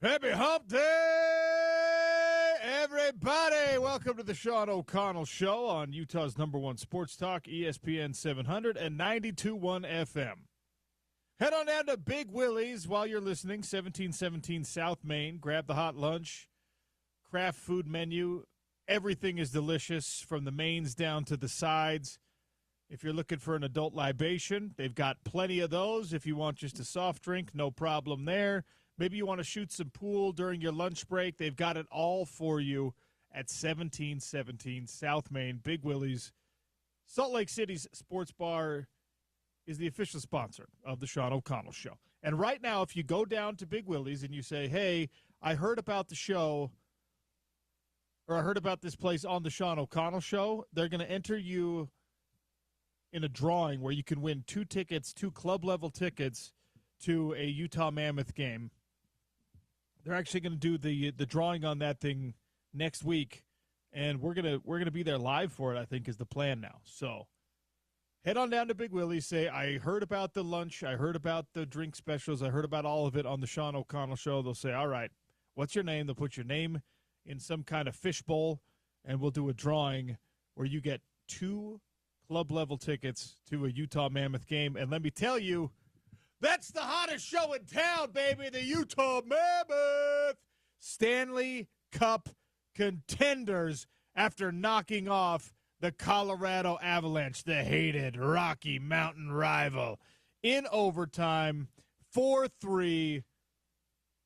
Happy Hump Day, everybody. Welcome to the Sean O'Connell Show on Utah's number one sports talk, ESPN 700 and 92.1 FM. Head on down to Big Willie's while you're listening, 1717 South Main. Grab the hot lunch, craft food menu. Everything is delicious from the mains down to the sides. If you're looking for an adult libation, they've got plenty of those. If you want just a soft drink, no problem there. Maybe you want to shoot some pool during your lunch break. They've got it all for you at 1717 South Main, Big Willie's. Salt Lake City's sports bar is the official sponsor of the Sean O'Connell Show. And right now, if you go down to Big Willie's and you say, hey, I heard about the show, or I heard about this place on the Sean O'Connell Show, they're going to enter you in a drawing where you can win two club-level tickets to a Utah Mammoth game. They're actually going to do the drawing on that thing next week, and we're gonna be there live for it, I think, is the plan now. So head on down to Big Willie's, say, I heard about the lunch, I heard about the drink specials, I heard about all of it on the Sean O'Connell Show. They'll say, all right, what's your name? They'll put your name in some kind of fishbowl, and we'll do a drawing where you get two club-level tickets to a Utah Mammoth game. And let me tell you, that's the hottest show in town, baby, the Utah Mammoth. Stanley Cup contenders after knocking off the Colorado Avalanche, the hated Rocky Mountain rival, in overtime, 4-3.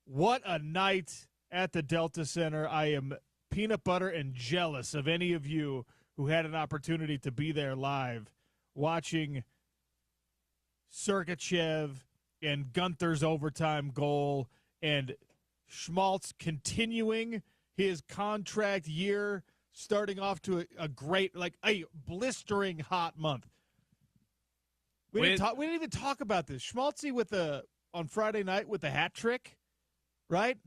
What a night at the Delta Center. I am peanut butter and jealous of any of you who had an opportunity to be there live watching Sergachev and Gunther's overtime goal and Schmaltz continuing his contract year, starting off to a great, like a blistering hot month. We didn't even talk about this. Schmaltzy on Friday night with the hat trick, right?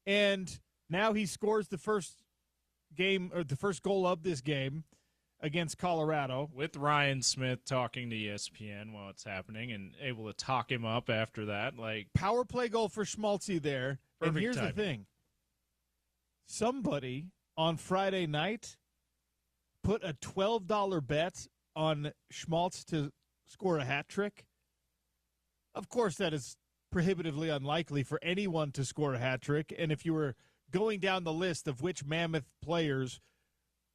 And now he scores the first goal of this game against Colorado. With Ryan Smith talking to ESPN while it's happening and able to talk him up after that. Like, power play goal for Schmaltzy there. And here's the thing. Somebody on Friday night put a $12 bet on Schmaltz to score a hat trick. Of course, that is prohibitively unlikely for anyone to score a hat trick. And if you were going down the list of which Mammoth players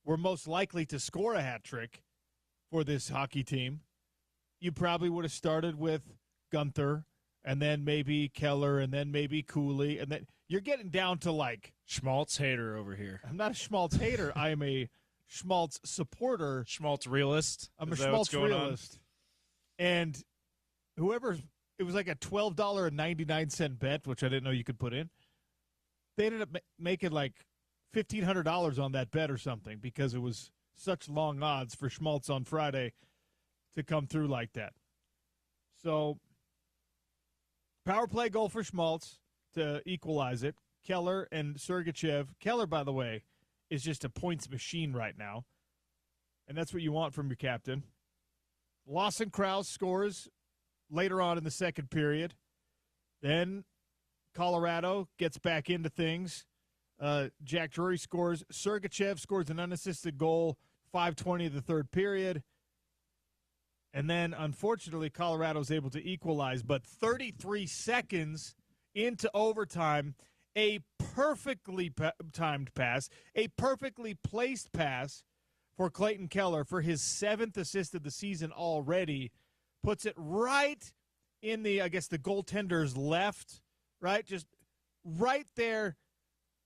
were most likely to score a hat trick for this hockey team, you probably would have started with Gunther and then maybe Keller and then maybe Cooley. And then you're getting down to like Schmaltz hater over here. I'm not a Schmaltz hater. I am a Schmaltz supporter. Schmaltz realist. I'm a Schmaltz realist. And it was like a $12.99 bet, which I didn't know you could put in. They ended up making like $1,500 on that bet or something because it was such long odds for Schmaltz on Friday to come through like that. So, power play goal for Schmaltz to equalize it. Keller and Sergachev. Keller, by the way, is just a points machine right now, and that's what you want from your captain. Lawson Krause scores later on in the second period. Then Colorado gets back into things. Jack Drury scores. Sergachev scores an unassisted goal, 5:20 of the third period. And then, unfortunately, Colorado's able to equalize. But 33 seconds into overtime, a perfectly timed pass, a perfectly placed pass for Clayton Keller for his 7th assist of the season already, puts it right in the goaltender's left, right? Just right there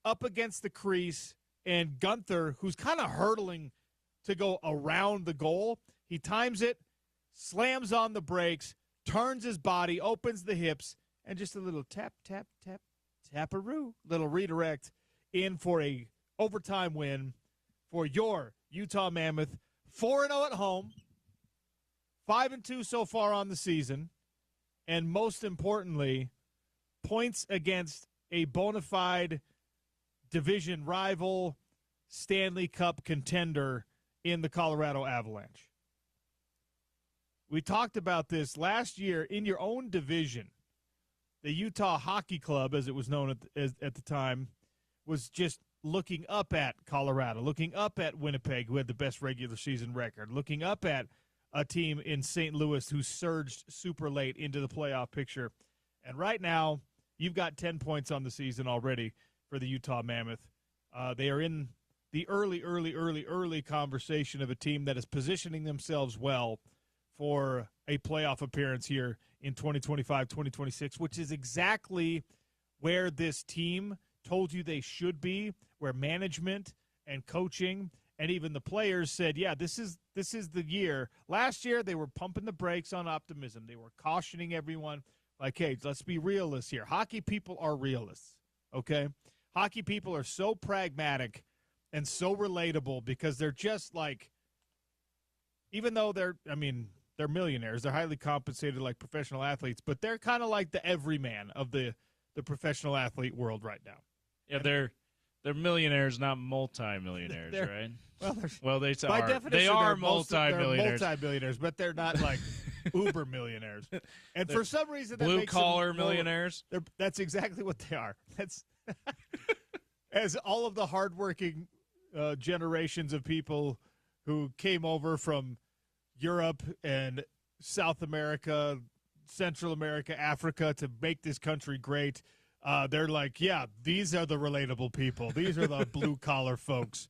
up against the crease, and Gunther, who's kind of hurtling to go around the goal, he times it, slams on the brakes, turns his body, opens the hips, and just a little tap, tap, tap, taparoo, little redirect in for a overtime win for your Utah Mammoth. 4-0 at home, 5-2 so far on the season, and most importantly, points against a bona fide division rival, Stanley Cup contender in the Colorado Avalanche. We talked about this last year in your own division. the Utah Hockey Club, as it was known at the time, was just looking up at Colorado, looking up at Winnipeg, who had the best regular season record, looking up at a team in St. Louis who surged super late into the playoff picture. And right now, you've got 10 points on the season already for the Utah Mammoth. They are in the early conversation of a team that is positioning themselves well for a playoff appearance here in 2025-2026, which is exactly where this team told you they should be, where management and coaching and even the players said, yeah, this is the year. Last year, they were pumping the brakes on optimism. They were cautioning everyone, like, hey, let's be realists here. Hockey people are realists, okay? Hockey people are so pragmatic and so relatable because they're just like, even though they're millionaires, they're highly compensated like professional athletes, but they're kind of like the everyman of the professional athlete world right now. Yeah, they're millionaires, not multi-millionaires, right? Well, they by are. Definition, they are multi-millionaires. They're multi-millionaires, but they're not like uber millionaires. And for some reason, that makes blue-collar them millionaires. That's exactly what they are. That's as all of the hardworking generations of people who came over from Europe and South America, Central America, Africa to make this country great. They're like, yeah, these are the relatable people. These are the blue-collar folks.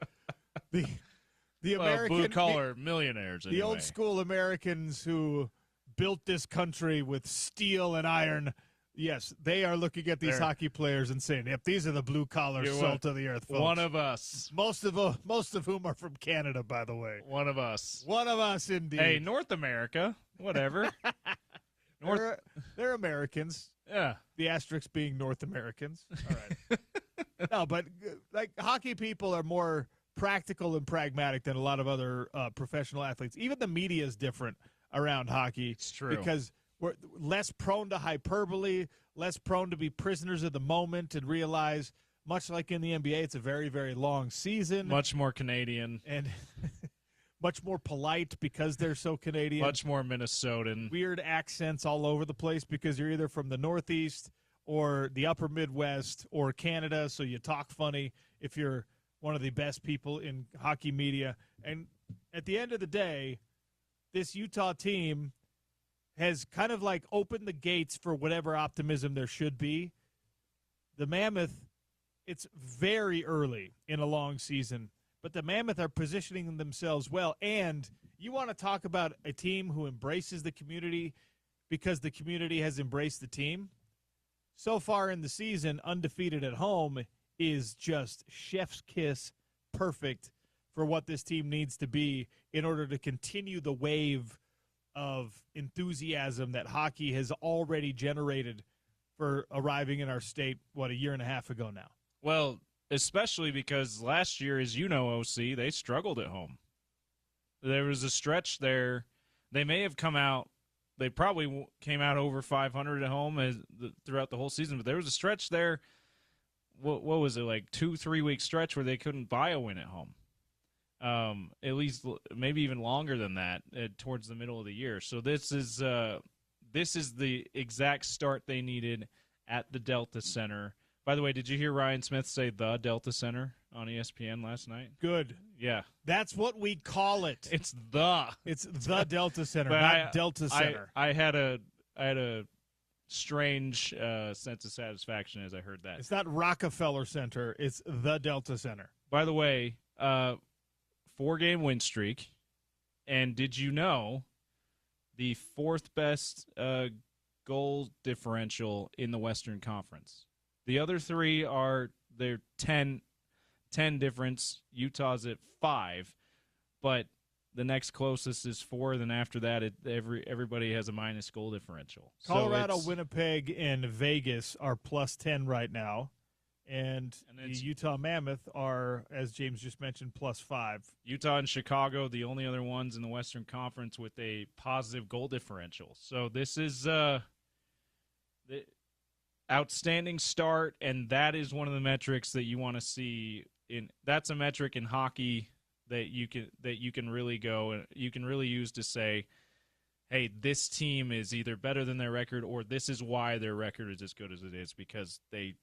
The American blue-collar millionaires. Anyway. The old school Americans who built this country with steel and iron. Yes, they are looking at these hockey players and saying, "Yep, these are the blue-collar salt of the earth folks." One of us. Most of whom are from Canada, by the way. One of us. One of us, indeed. Hey, North America, whatever. They're Americans. Yeah. The asterisk being North Americans. All right. No, but like hockey people are more practical and pragmatic than a lot of other professional athletes. Even the media is different around hockey. It's true. Because we're less prone to hyperbole, less prone to be prisoners of the moment and realize, much like in the NBA, it's a very, very long season. Much more Canadian. And much more polite because they're so Canadian. Much more Minnesotan. Weird accents all over the place because you're either from the Northeast or the upper Midwest or Canada, so you talk funny if you're one of the best people in hockey media. And at the end of the day, this Utah team has kind of like opened the gates for whatever optimism there should be. The Mammoth, it's very early in a long season, but the Mammoth are positioning themselves well. And you want to talk about a team who embraces the community because the community has embraced the team. So far in the season, undefeated at home is just chef's kiss perfect for what this team needs to be in order to continue the wave of enthusiasm that hockey has already generated for arriving in our state, a year and a half ago now. Well, especially because last year, as you know, OC, they struggled at home. There was a stretch there. They may have come out. They probably came out over 500 at home throughout the whole season, but there was a stretch there. What was it, like 2-3 week stretch where they couldn't buy a win at home? At least maybe even longer than that towards the middle of the year. So this is the exact start they needed at the Delta Center. By the way, did you hear Ryan Smith say the Delta Center on ESPN last night? Good. Yeah. That's what we call it. It's the Delta Center, not Delta Center. I had a strange sense of satisfaction as I heard that. It's not Rockefeller Center. It's the Delta Center. By the way, 4-game win streak. And did you know the fourth best goal differential in the Western Conference? The other three they're 10 difference. Utah's at 5, but the next closest is 4. Then after that, everybody has a minus goal differential. Colorado, Winnipeg, and Vegas are plus 10 right now, and the Utah Mammoth are, as James just mentioned, plus 5. Utah and Chicago, the only other ones in the Western Conference with a positive goal differential. So this is the outstanding start, and that is one of the metrics that you want to see. That's a metric in hockey that you can really go and you can really use to say hey, this team is either better than their record or this is why their record is as good as it is because they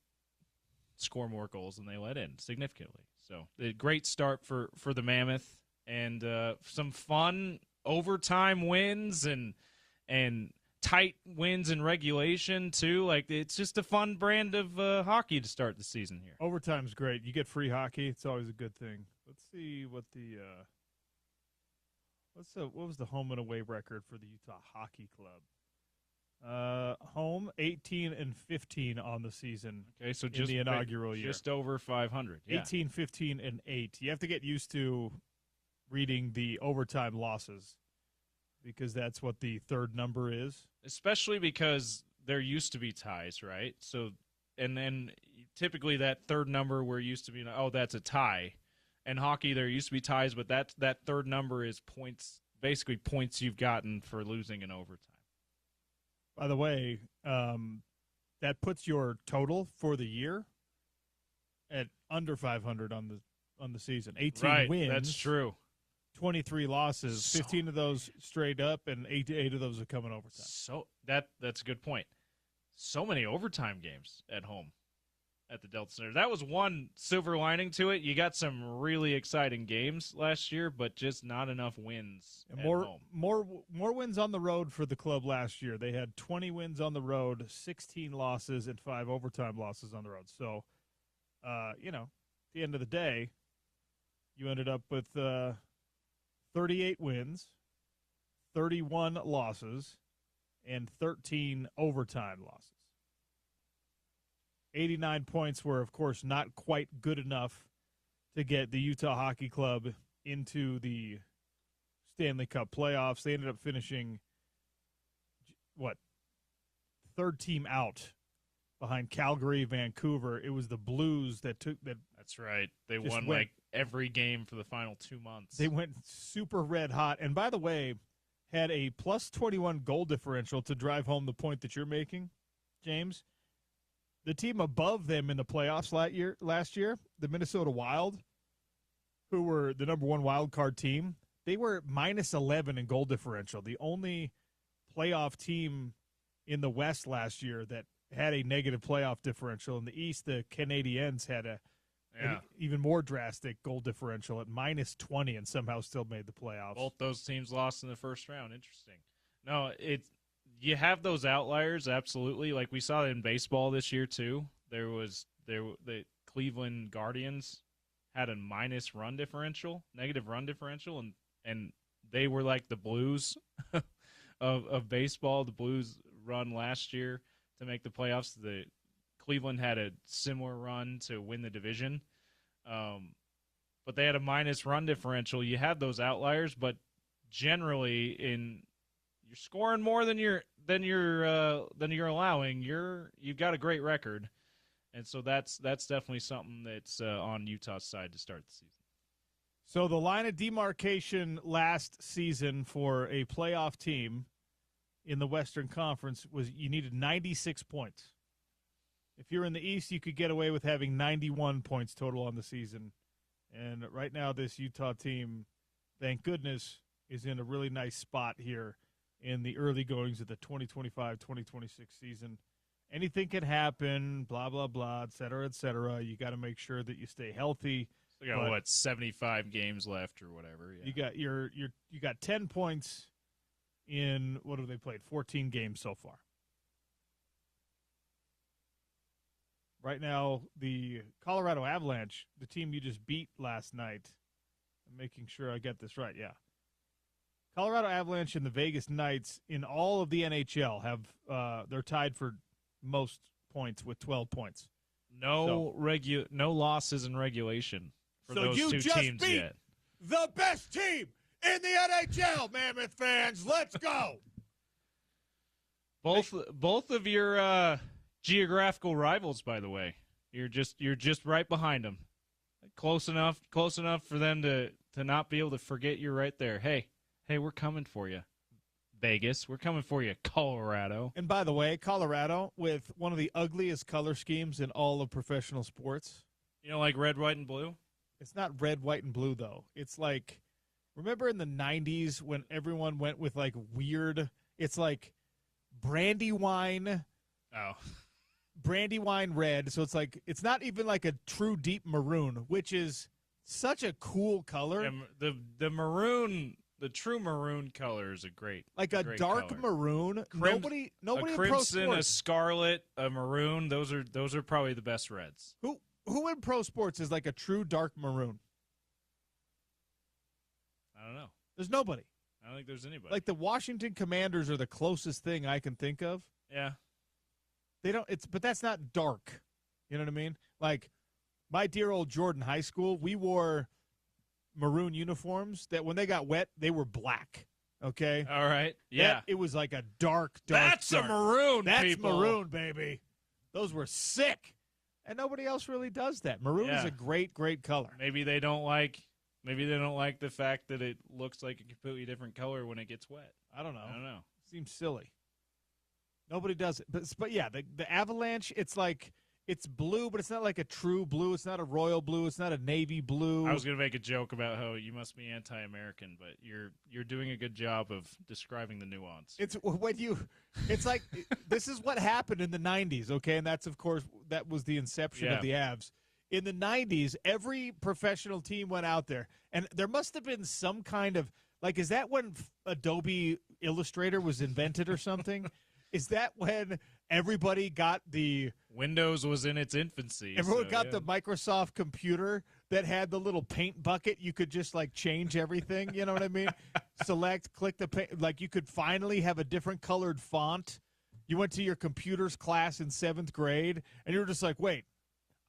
score more goals than they let in significantly. So a great start for the Mammoth and some fun overtime wins and tight wins in regulation too. Like it's just a fun brand of hockey to start the season here. Overtime's great. You get free hockey. It's always a good thing. Let's see what what was the home and away record for the Utah Hockey Club? Home 18-15 on the season. Okay, so in just the inaugural year, just over 500. Yeah. 18-15-8. You have to get used to reading the overtime losses because that's what the third number is. Especially because there used to be ties, right? So, and then typically that third number where used to be, that's a tie. In hockey, there used to be ties, but that third number is points, basically points you've gotten for losing in overtime. By the way, that puts your total for the year at under 500 on the season. 18 wins. That's true. 23 losses. 15 of those straight up, and 8 of those are coming overtime. So that's a good point. So many overtime games at home at the Delta Center. That was one silver lining to it. You got some really exciting games last year, but just not enough wins at home. More wins on the road for the club last year. They had 20 wins on the road, 16 losses, and 5 overtime losses on the road. So, at the end of the day, you ended up with 38 wins, 31 losses, and 13 overtime losses. 89 points were, of course, not quite good enough to get the Utah Hockey Club into the Stanley Cup playoffs. They ended up finishing, third team out behind Calgary, Vancouver. It was the Blues that took that. That's right. They won every game for the final 2 months. They went super red hot. And by the way, had a plus 21 goal differential to drive home the point that you're making, James. The team above them in the playoffs last year, the Minnesota Wild, who were the number one wild card team, they were minus 11 in goal differential. The only playoff team in the West last year that had a negative playoff differential. In the East, the Canadiens had an even more drastic goal differential at minus 20 and somehow still made the playoffs. Both those teams lost in the first round. Interesting. No, you have those outliers, absolutely. Like we saw in baseball this year too. The Cleveland Guardians had a negative run differential, and they were like the Blues of baseball. The Blues run last year to make the playoffs. The Cleveland had a similar run to win the division, but they had a minus run differential. You have those outliers, but generally you're scoring more than you're allowing. You've got a great record, and so that's definitely something that's on Utah's side to start the season. So the line of demarcation last season for a playoff team in the Western Conference was you needed 96 points. If you're in the East, you could get away with having 91 points total on the season. And right now, this Utah team, thank goodness, is in a really nice spot here in the early goings of the 2025-2026 season. Anything can happen, blah, blah, blah, et cetera, et cetera. You got to make sure that you stay healthy. We got 75 games left or whatever. Yeah. You got 10 points in, what have they played? 14 games so far. Right now, the Colorado Avalanche, the team you just beat last night, I'm making sure I get this right, yeah. Colorado Avalanche and the Vegas Knights in all of the NHL have they're tied for most points with 12 points. No losses in regulation for those two teams yet. The best team in the NHL, Mammoth fans. Let's go. Both of your geographical rivals, by the way. You're just right behind them. Close enough for them to not be able to forget you're right there. Hey, we're coming for you, Vegas. We're coming for you, Colorado. And by the way, Colorado with one of the ugliest color schemes in all of professional sports. You know, like red, white, and blue? It's not red, white, and blue, though. It's like Remember in the 90s when everyone went with like weird, it's like Brandywine red. So it's like, it's not even like a true deep maroon, which is such a cool color. Yeah, the maroon, the true maroon color is a great, like a great dark color. Maroon. Nobody a in pro crimson, sports. a scarlet, a maroon. Those are probably the best reds. Who in pro sports is like a true dark maroon? I don't know. There's nobody. I don't think there's anybody. Like the Washington Commanders are the closest thing I can think of. Yeah. But that's not dark. You know what I mean? Like my dear old Jordan High School, we wore maroon uniforms that when they got wet, they were black. Okay? All right. Yeah. It was like a dark. That's dark. a maroon, That's people. maroon, baby. Those were sick. And nobody else really does that. Maroon is a great, great color. Maybe they don't like the fact that it looks like a completely different color when it gets wet. I don't know. Seems silly. Nobody does it. But yeah, the Avalanche, it's like it's blue, but it's not like a true blue. It's not a royal blue. It's not a navy blue. I was going to make a joke about how you must be anti-American, but you're doing a good job of describing the nuance. It's like this is what happened in the 90s, okay? And that's, of course, that was the inception of the Avs. In the 90s, every professional team went out there, and there must have been some kind of, like, is that when Adobe Illustrator was invented or something? Is that when everybody got the Windows was in its infancy? Everyone got the Microsoft computer that had the little paint bucket. You could just like change everything. You know what I mean? Select, click the paint. Like you could finally have a different colored font. You went to your computers class in 7th grade, and you were just like, wait,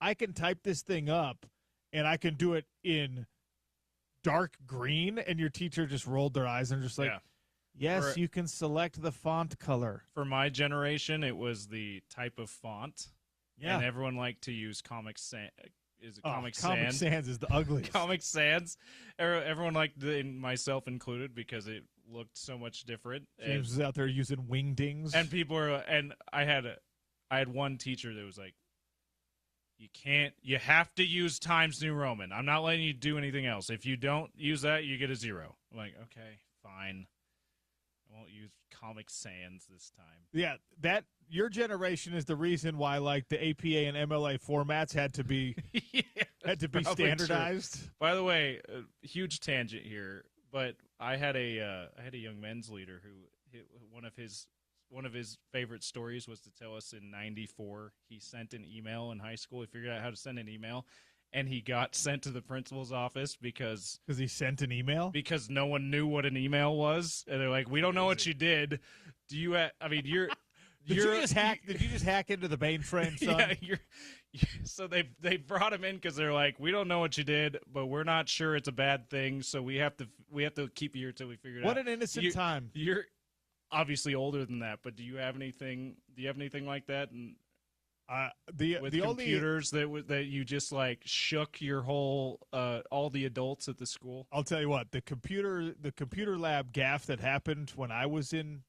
I can type this thing up, and I can do it in dark green. And your teacher just rolled their eyes and just like. Yeah. Yes, you can select the font color. For my generation, it was the type of font. Yeah. And everyone liked to use Comic Sans. Is it Comic Sans? Comic Sans is the ugliest. Comic Sans. Everyone liked it, myself included, because it looked so much different. James was out there using wingdings. And people were, and I had one teacher that was like, you have to use Times New Roman. I'm not letting you do anything else. If you don't use that, you get a 0. I'm like, okay, fine. I won't use Comic Sans this time. Yeah, your generation is the reason why like the APA and MLA formats had to be standardized. True. By the way, huge tangent here, but I had a young men's leader who one of his favorite stories was to tell us in '94 he sent an email in high school. He figured out how to send an email. And he got sent to the principal's office because he sent an email? Because no one knew what an email was. And they're like, we don't know what you did. Do you I mean, you're Did you just hack into the mainframe, son? Yeah, so they brought him in because they're like, we don't know what you did, but we're not sure it's a bad thing, so we have to keep you here till we figure it out. What an innocent time. You're obviously older than that, but do you have anything like that? And with computers that you just like shook your whole all the adults at the school? I'll tell you what, the computer lab gaffe that happened when I was in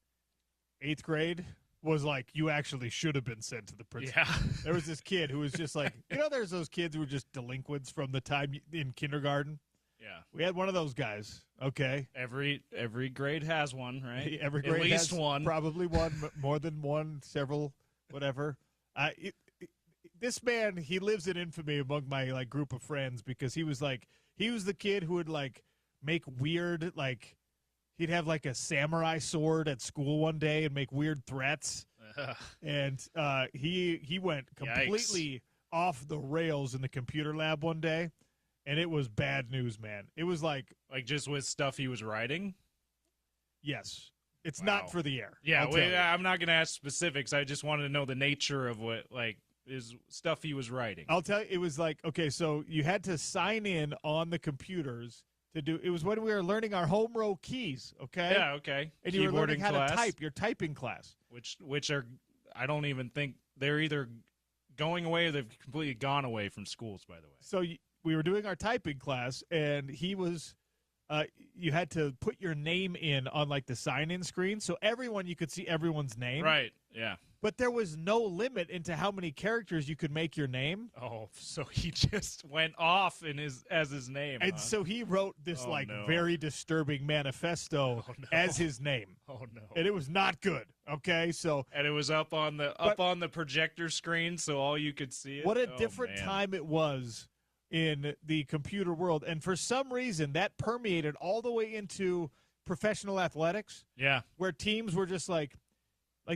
8th grade was like, you actually should have been sent to the principal. Yeah. There was this kid who was just like, there's those kids who were just delinquents from the time in kindergarten. Yeah. We had one of those guys. Okay. Every grade has one, right? Every grade at least has one. Probably one, more than one, several, whatever. This man, he lives in infamy among my like group of friends because he was the kid who would like make weird, like he'd have like a samurai sword at school one day and make weird threats. And he went completely off the rails in the computer lab one day, and it was bad news, man. It was like just with stuff he was writing. Yes. It's not for the air. Yeah, I'm not going to ask specifics. I just wanted to know the nature of what, like, is stuff he was writing. I'll tell you, it was like, okay, so you had to sign in on the computers to do, it was when we were learning our home row keys, okay? Yeah, okay. And you were learning how to type, your typing class. Which are, I don't even think, they're either going away or they've completely gone away from schools, by the way. So we were doing our typing class, and he was you had to put your name in on like the sign-in screen, so you could see everyone's name. Right. Yeah. But there was no limit into how many characters you could make your name. Oh, so he just went off as his name. And so he wrote this no. very disturbing manifesto as his name. Oh no. And it was not good. Okay, so and it was up on the projector screen, so all you could see it. What a different time it was in the computer world. And for some reason that permeated all the way into professional athletics. Yeah. Where teams were just like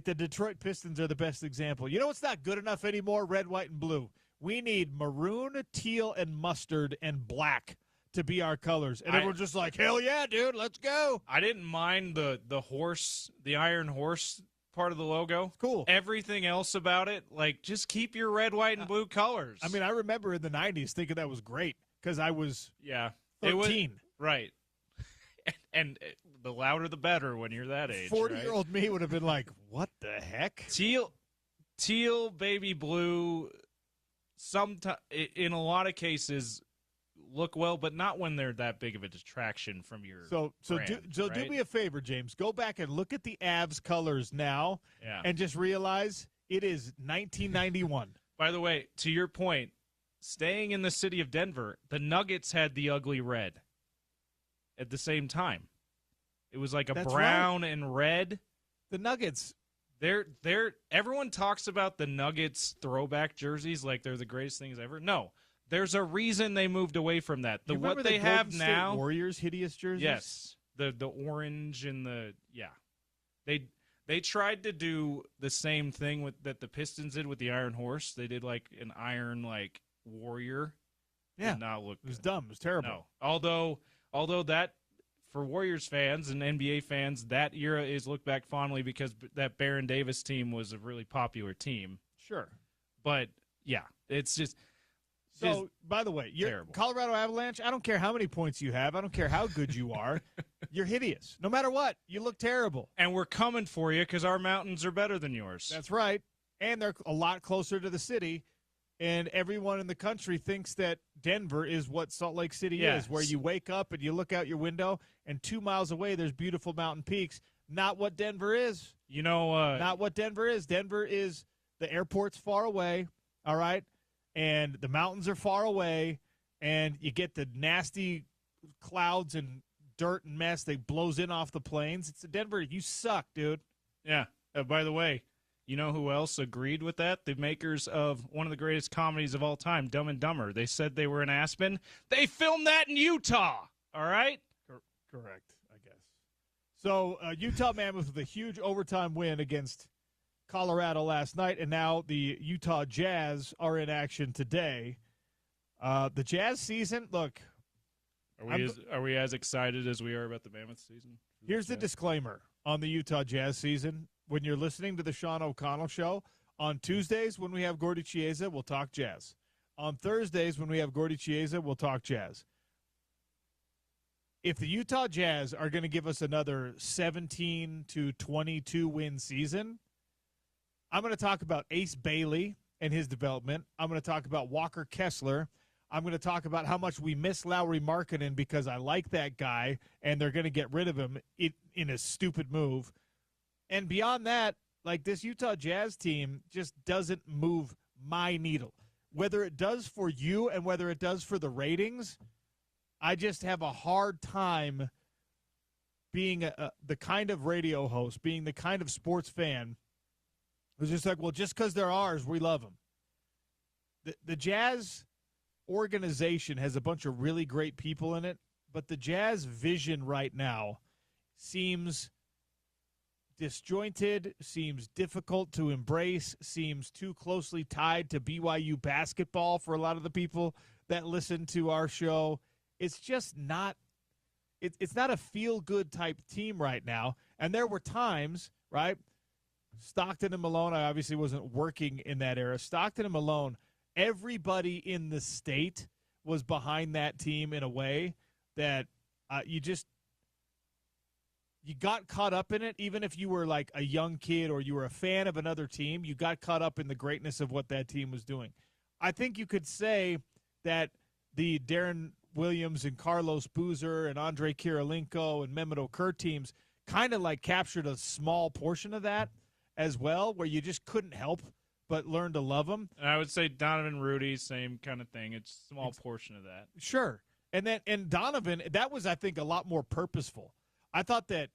the Detroit Pistons are the best example. You know what's not good enough anymore? Red, white, and blue. We need maroon, teal, and mustard and black to be our colors. And everyone's just like, hell yeah, dude, let's go. I didn't mind the horse, the iron horse part of the logo. Cool. Everything else about it, like, just keep your red, white, and blue colors. I mean, I remember in the 90s thinking that was great because I was 13. Right. And the louder the better when you're that age. 40-year-old me would have been like, what the heck? Teal, baby blue, in a lot of cases look well, but not when they're that big of a distraction from your brand, do me a favor, James. Go back and look at the Avs colors now and just realize it is 1991. By the way, to your point, staying in the city of Denver, the Nuggets had the ugly red at the same time. It was like That's brown and red. The Nuggets. Everyone talks about the Nuggets throwback jerseys like they're the greatest things ever. No, there's a reason they moved away from that. What they have now, Warriors hideous jerseys. Yes, the orange and they tried to do the same thing that the Pistons did with the Iron Horse. They did like an iron warrior. Yeah, did not look. It was dumb. It was terrible. No. Although that, for Warriors fans and NBA fans, that era is looked back fondly because that Baron Davis team was a really popular team. Sure. But, yeah, it's just So, by the way, you're terrible. Colorado Avalanche, I don't care how many points you have. I don't care how good you are. You're hideous. No matter what, you look terrible. And we're coming for you because our mountains are better than yours. That's right. And they're a lot closer to the city. And everyone in the country thinks that Denver is what Salt Lake City is, where you wake up and you look out your window, and 2 miles away there's beautiful mountain peaks. Not what Denver is. Not what Denver is. Denver is the airport's far away, all right? And the mountains are far away, and you get the nasty clouds and dirt and mess that blows in off the plains. It's Denver. You suck, dude. Yeah. By the way, you know who else agreed with that? The makers of one of the greatest comedies of all time, Dumb and Dumber. They said they were in Aspen. They filmed that in Utah. All right? Correct, I guess. So Utah Mammoth with a huge overtime win against Colorado last night, and now the Utah Jazz are in action today. The Jazz season, look. Are we as excited as we are about the Mammoth season? Here's the disclaimer on the Utah Jazz season. When you're listening to the Sean O'Connell Show, on Tuesdays when we have Gordy Chiesa, we'll talk Jazz. On Thursdays when we have Gordy Chiesa, we'll talk Jazz. If the Utah Jazz are going to give us another 17 to 22 win season, I'm going to talk about Ace Bailey and his development. I'm going to talk about Walker Kessler. I'm going to talk about how much we miss Lauri Markkanen because I like that guy, and they're going to get rid of him in a stupid move. And beyond that, this Utah Jazz team just doesn't move my needle. Whether it does for you and whether it does for the ratings, I just have a hard time being the kind of radio host, being the kind of sports fan who's just like, well, just because they're ours, we love them. The Jazz organization has a bunch of really great people in it, but the Jazz vision right now seems disjointed, seems difficult to embrace, seems too closely tied to BYU basketball for a lot of the people that listen to our show. It's just not it's not a feel-good type team right now. And there were times, right? Stockton and Malone, I obviously wasn't working in that era. Stockton and Malone, everybody in the state was behind that team in a way that you got caught up in it, even if you were like a young kid or you were a fan of another team, you got caught up in the greatness of what that team was doing. I think you could say that the Darren Williams and Carlos Boozer and Andre Kirilenko and Mehmet Okur teams kind of like captured a small portion of that as well, where you just couldn't help but learn to love them. And I would say Donovan Rudy, same kind of thing. It's a small portion of that. Sure. And Donovan, that was, I think, a lot more purposeful. I thought that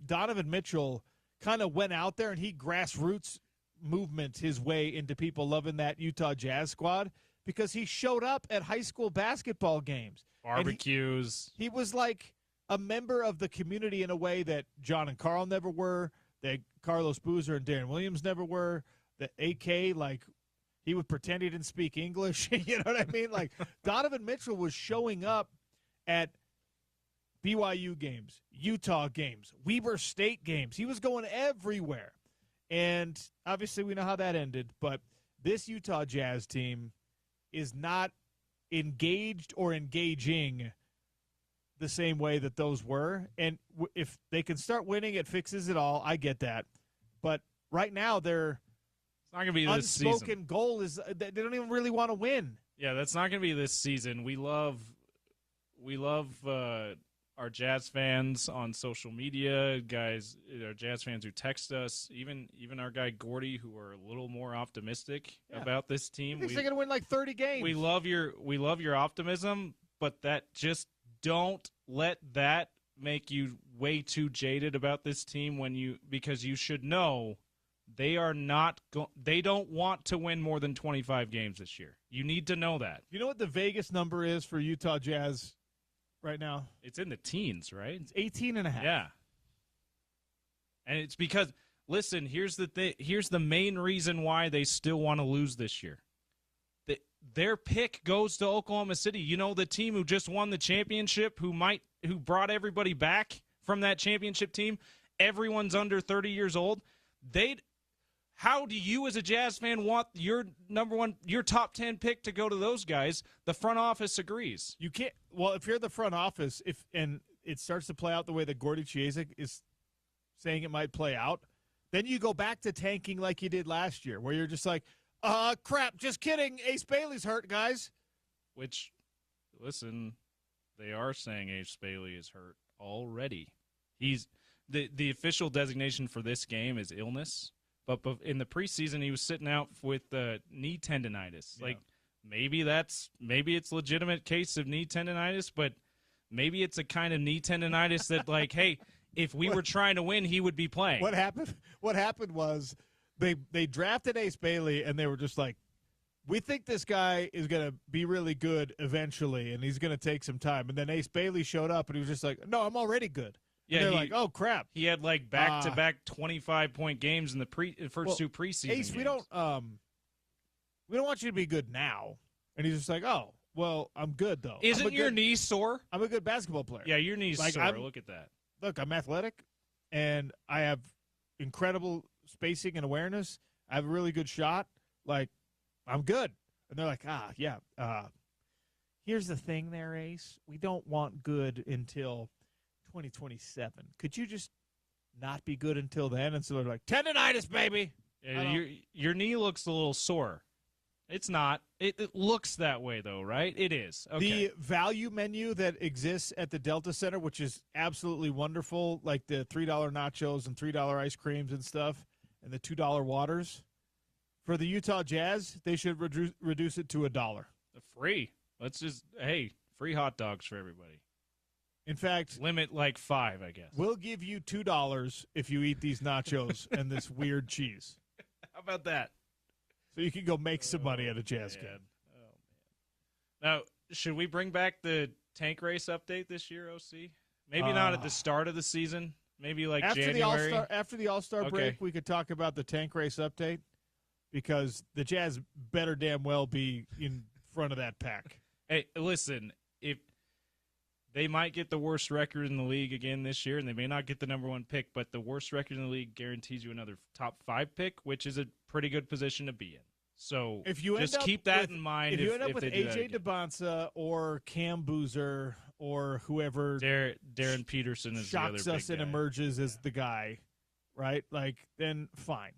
Donovan Mitchell kind of went out there and he grassroots movement his way into people loving that Utah Jazz squad because he showed up at high school basketball games. Barbecues. He was like a member of the community in a way that John and Carl never were, that Carlos Boozer and Darren Williams never were, that AK, like, he would pretend he didn't speak English. You know what I mean? Like, Donovan Mitchell was showing up at BYU games, Utah games, Weber State games. He was going everywhere. And obviously we know how that ended, but this Utah Jazz team is not engaged or engaging the same way that those were. And if they can start winning, it fixes it all. I get that. But right now their it's not going to be this season. Unspoken goal is they don't even really want to win. Yeah, that's not going to be this season. We love our Jazz fans on social media, guys, our Jazz fans who text us, even our guy Gordy, who are a little more optimistic about this team. They're going to win like 30 games. We love your optimism, but that just don't let that make you way too jaded about this team because you should know they don't want to win more than 25 games this year. You need to know that. You know what the Vegas number is for Utah Jazz right now? It's in the teens, right? It's 18.5. Yeah. And it's because, listen, here's the main reason why they still want to lose this year. Their pick goes to Oklahoma City. You know, the team who just won the championship, who brought everybody back from that championship team. Everyone's under 30 years old. How do you as a Jazz fan want your your top 10 pick to go to those guys? The front office agrees. You can't. Well, if you're the front office, and it starts to play out the way that Gordy Chiesik is saying it might play out, then you go back to tanking like you did last year, where you're just like, crap, just kidding. Ace Bailey's hurt, guys. Which, listen, they are saying Ace Bailey is hurt already. He's the official designation for this game is illness. But in the preseason, he was sitting out with knee tendonitis. Yeah. Like maybe it's a legitimate case of knee tendonitis, but maybe it's a kind of knee tendonitis that, like, hey, if we were trying to win, he would be playing. What happened was they drafted Ace Bailey, and they were just like, we think this guy is going to be really good eventually, and he's going to take some time. And then Ace Bailey showed up, and he was just like, no, I'm already good. Yeah, they're like, oh crap! He had like back-to-back 25-point games in the first two preseason Ace, games. we don't want you to be good now. And he's just like, oh, well, I'm good though. Isn't your knee sore? I'm a good basketball player. Yeah, your knee's sore. Look at that. Look, I'm athletic, and I have incredible spacing and awareness. I have a really good shot. Like, I'm good. And they're like, here's the thing there, Ace. We don't want good until 2027. Could you just not be good until then? And so they're like, tendonitis, baby. Yeah, your knee looks a little sore. It's not. It looks that way, though, right? It is. Okay. The value menu that exists at the Delta Center, which is absolutely wonderful, like the $3 nachos and $3 ice creams and stuff, and the $2 waters, for the Utah Jazz, they should reduce it to $1. Free. Free hot dogs for everybody. In fact, limit like 5, I guess. We'll give you $2 if you eat these nachos and this weird cheese. How about that? So you can go make some money at a Jazz game. Oh, man. Now, should we bring back the tank race update this year, OC? Maybe not at the start of the season. Maybe like January. After the All-Star break, we could talk about the tank race update because the Jazz better damn well be in front of that pack. Hey, listen, if they might get the worst record in the league again this year, and they may not get the number 1 pick, but the worst record in the league guarantees you another top 5 pick, which is a pretty good position to be in. So if you just keep that in mind. If you end up with A.J. DeBonsa or Cam Boozer or whoever Darren Peterson is the other big shocks us and guy. emerges as the guy, right? Like, then fine.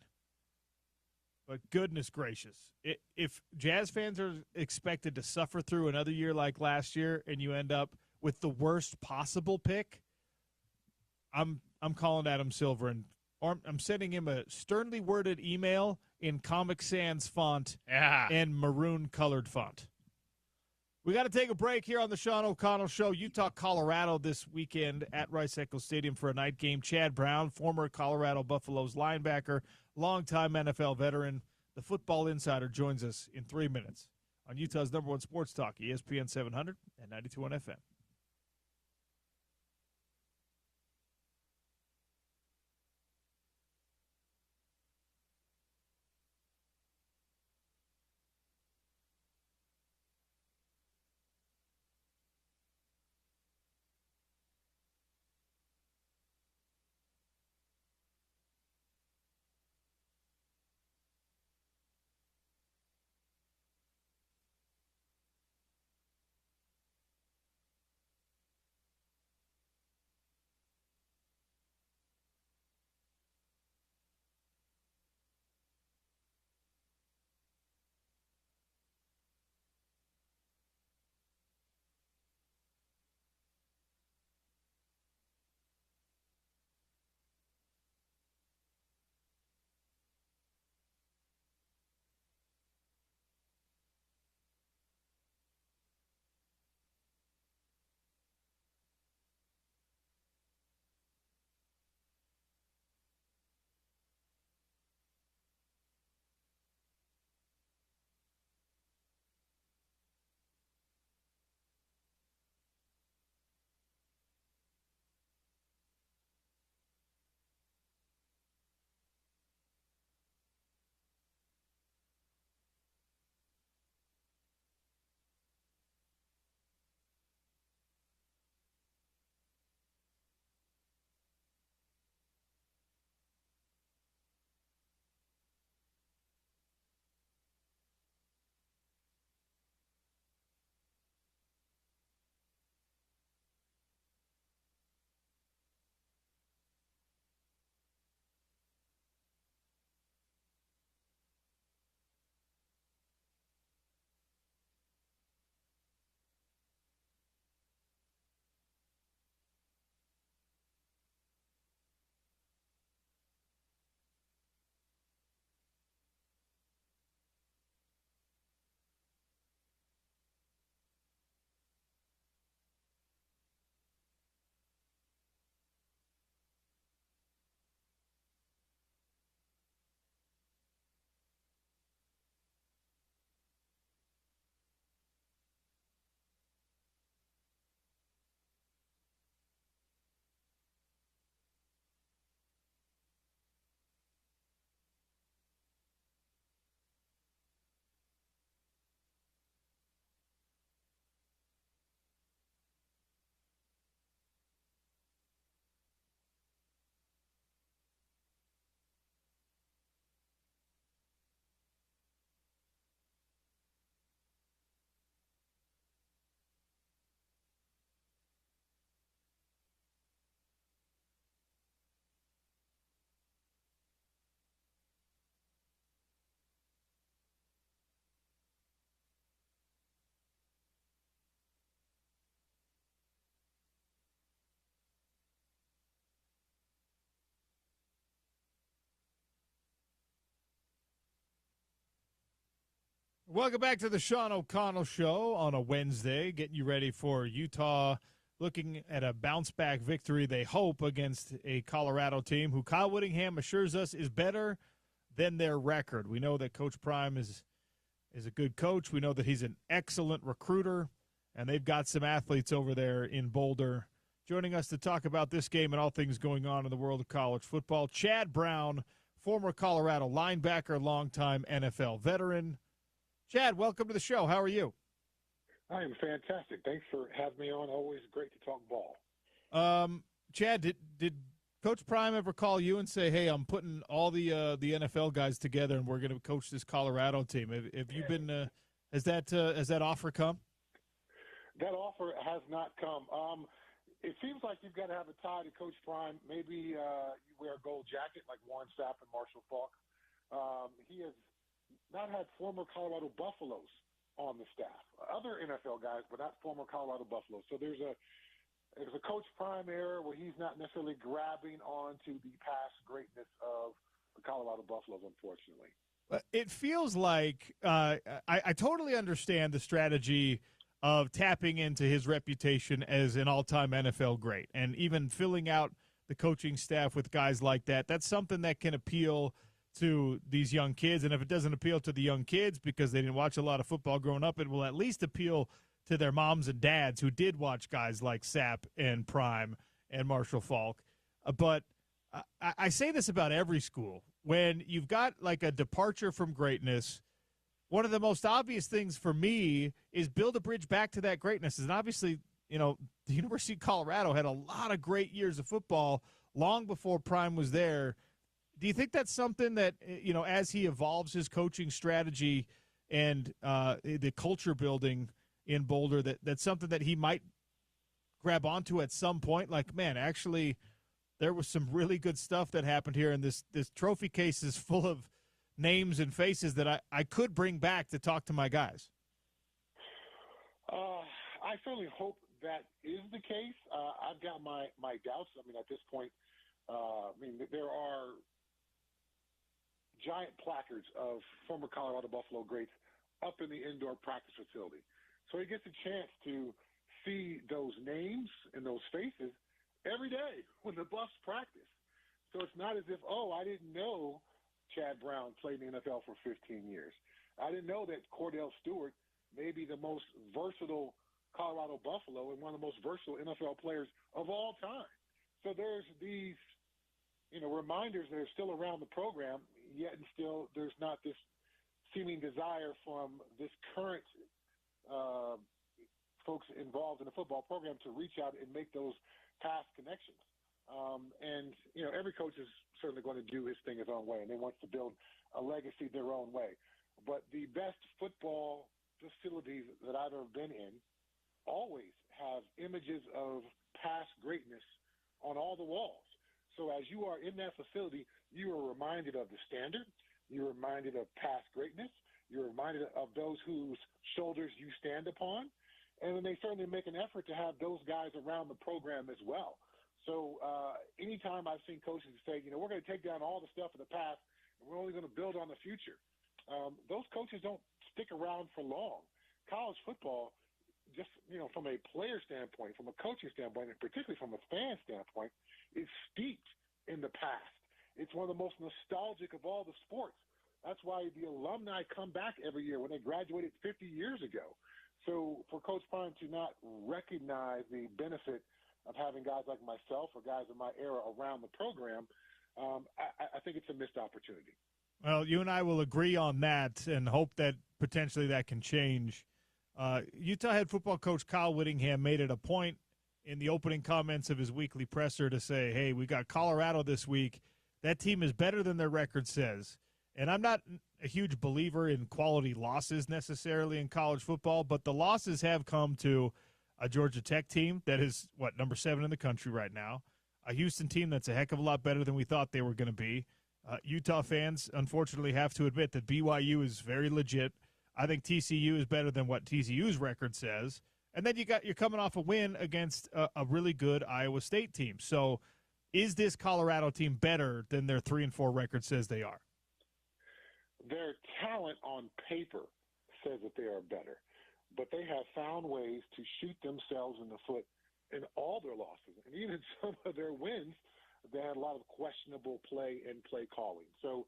But goodness gracious, if Jazz fans are expected to suffer through another year like last year and you end up with the worst possible pick, I'm calling Adam Silver and I'm sending him a sternly worded email in Comic Sans font and maroon-colored font. We got to take a break here on the Sean O'Connell Show. Utah, Colorado this weekend at Rice-Eccles Stadium for a night game. Chad Brown, former Colorado Buffaloes linebacker, longtime NFL veteran, the football insider, joins us in 3 minutes on Utah's number one sports talk, ESPN 700 and 92.1 FM. Welcome back to the Sean O'Connell Show on a Wednesday, getting you ready for Utah looking at a bounce-back victory, they hope, against a Colorado team who Kyle Whittingham assures us is better than their record. We know that Coach Prime is a good coach. We know that he's an excellent recruiter, and they've got some athletes over there in Boulder. Joining us to talk about this game and all things going on in the world of college football, Chad Brown, former Colorado linebacker, longtime NFL veteran. Chad, welcome to the show. How are you? I am fantastic. Thanks for having me on. Always great to talk ball. Chad, did Coach Prime ever call you and say, "Hey, I'm putting all the NFL guys together, and we're going to coach this Colorado team"? Have you been? Has that offer come? That offer has not come. It seems like you've got to have a tie to Coach Prime. Maybe you wear a gold jacket like Warren Sapp and Marshall Faulk. He has not had former Colorado Buffaloes on the staff. Other NFL guys, but not former Colorado Buffaloes. So there's a Coach Prime era where he's not necessarily grabbing onto the past greatness of the Colorado Buffaloes, unfortunately. It feels like I totally understand the strategy of tapping into his reputation as an all-time NFL great, and even filling out the coaching staff with guys like that. That's something that can appeal to these young kids, and if it doesn't appeal to the young kids because they didn't watch a lot of football growing up, it will at least appeal to their moms and dads who did watch guys like Sapp and Prime and Marshall Faulk. But I say this about every school. When you've got like a departure from greatness, one of the most obvious things for me is build a bridge back to that greatness. And obviously, the University of Colorado had a lot of great years of football long before Prime was there. Do you think that's something that, as he evolves his coaching strategy and the culture building in Boulder, that's something that he might grab onto at some point? Like, man, actually, there was some really good stuff that happened here, and this trophy case is full of names and faces that I could bring back to talk to my guys. I certainly hope that is the case. I've got my doubts. I mean, at this point, there are giant placards of former Colorado Buffalo greats up in the indoor practice facility. So he gets a chance to see those names and those faces every day when the Buffs practice. So it's not as if, I didn't know Chad Brown played in the NFL for 15 years. I didn't know that Cordell Stewart may be the most versatile Colorado Buffalo and one of the most versatile NFL players of all time. So there's these, reminders that are still around the program, yet and still there's not this seeming desire from this current folks involved in the football program to reach out and make those past connections. Every coach is certainly going to do his thing his own way, and they want to build a legacy their own way. But the best football facilities that I've ever been in always have images of past greatness on all the walls. So as you are in that facility, you are reminded of the standard, you're reminded of past greatness, you're reminded of those whose shoulders you stand upon, and then they certainly make an effort to have those guys around the program as well. So anytime I've seen coaches say, we're going to take down all the stuff of the past and we're only going to build on the future, those coaches don't stick around for long. College football, just, from a player standpoint, from a coaching standpoint, and particularly from a fan standpoint, is steeped in the past. It's one of the most nostalgic of all the sports. That's why the alumni come back every year when they graduated 50 years ago. So for Coach Prime to not recognize the benefit of having guys like myself or guys in my era around the program, I think it's a missed opportunity. Well, you and I will agree on that and hope that potentially that can change. Utah head football coach Kyle Whittingham made it a point in the opening comments of his weekly presser to say, hey, we got Colorado this week. That team is better than their record says. And I'm not a huge believer in quality losses necessarily in college football, but the losses have come to a Georgia Tech team that is, number 7 in the country right now, a Houston team that's a heck of a lot better than we thought they were going to be. Utah fans, unfortunately, have to admit that BYU is very legit. I think TCU is better than what TCU's record says. And then you're coming off a win against a really good Iowa State team. So is this Colorado team better than their 3-4 record says they are? Their talent on paper says that they are better, but they have found ways to shoot themselves in the foot in all their losses. And even some of their wins, they had a lot of questionable play and play calling. So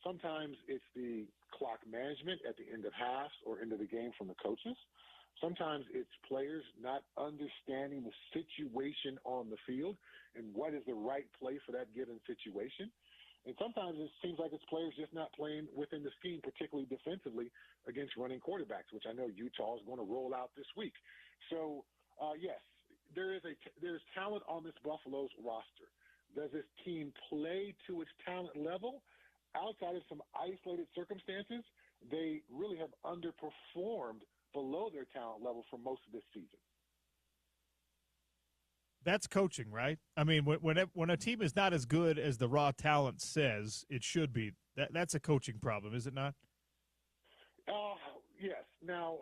sometimes it's the clock management at the end of halves or end of the game from the coaches. Sometimes it's players not understanding the situation on the field and what is the right play for that given situation. And sometimes it seems like it's players just not playing within the scheme, particularly defensively against running quarterbacks, which I know Utah is going to roll out this week. So, yes, there's talent on this Buffalo's roster. Does this team play to its talent level? Outside of some isolated circumstances, they really have underperformed below their talent level for most of this season. That's coaching, right? I mean, when a team is not as good as the raw talent says it should be, that's a coaching problem, is it not? Yes. Now,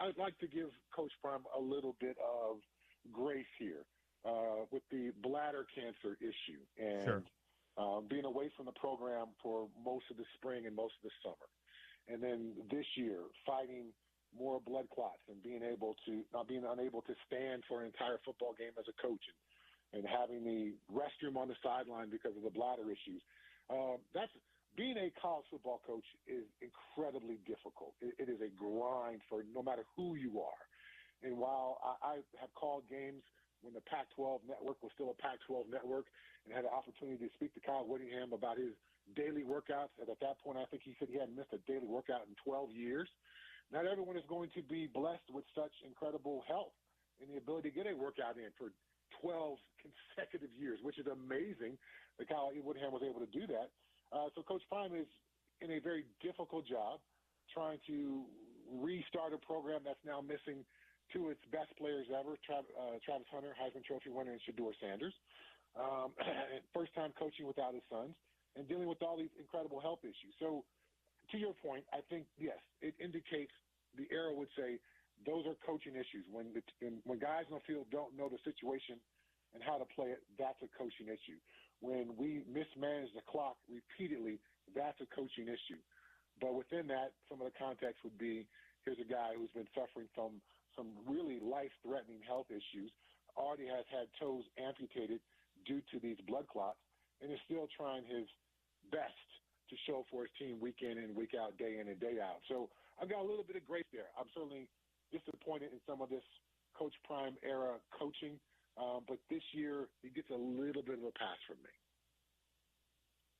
I'd like to give Coach Prime a little bit of grace here with the bladder cancer issue and Sure. being away from the program for most of the spring and most of the summer. And then this year, fighting more blood clots and being unable to stand for an entire football game as a coach and having the restroom on the sideline because of the bladder issues. That's being a college football coach is incredibly difficult. It is a grind for no matter who you are. And while I have called games when the Pac-12 network was still a Pac-12 network and had an opportunity to speak to Kyle Whittingham about his daily workouts, and at that point I think he said he hadn't missed a daily workout in 12 years. Not everyone is going to be blessed with such incredible health and the ability to get a workout in for 12 consecutive years, which is amazing that Kyle Whittingham was able to do that. So Coach Prime is in a very difficult job trying to restart a program that's now missing two of its best players ever, Travis Hunter, Heisman Trophy winner, and Shedeur Sanders. First time coaching without his sons and dealing with all these incredible health issues. So to your point, I think, yes, it indicates the era would say those are coaching issues. When guys on the field don't know the situation and how to play it, that's a coaching issue. When we mismanage the clock repeatedly, that's a coaching issue. But within that, some of the context would be, here's a guy who's been suffering from some really life-threatening health issues, already has had toes amputated due to these blood clots, and is still trying his best to show for his team week in and week out, day in and day out. So I've got a little bit of grace there. I'm certainly disappointed in some of this Coach Prime era coaching. But this year, he gets a little bit of a pass from me.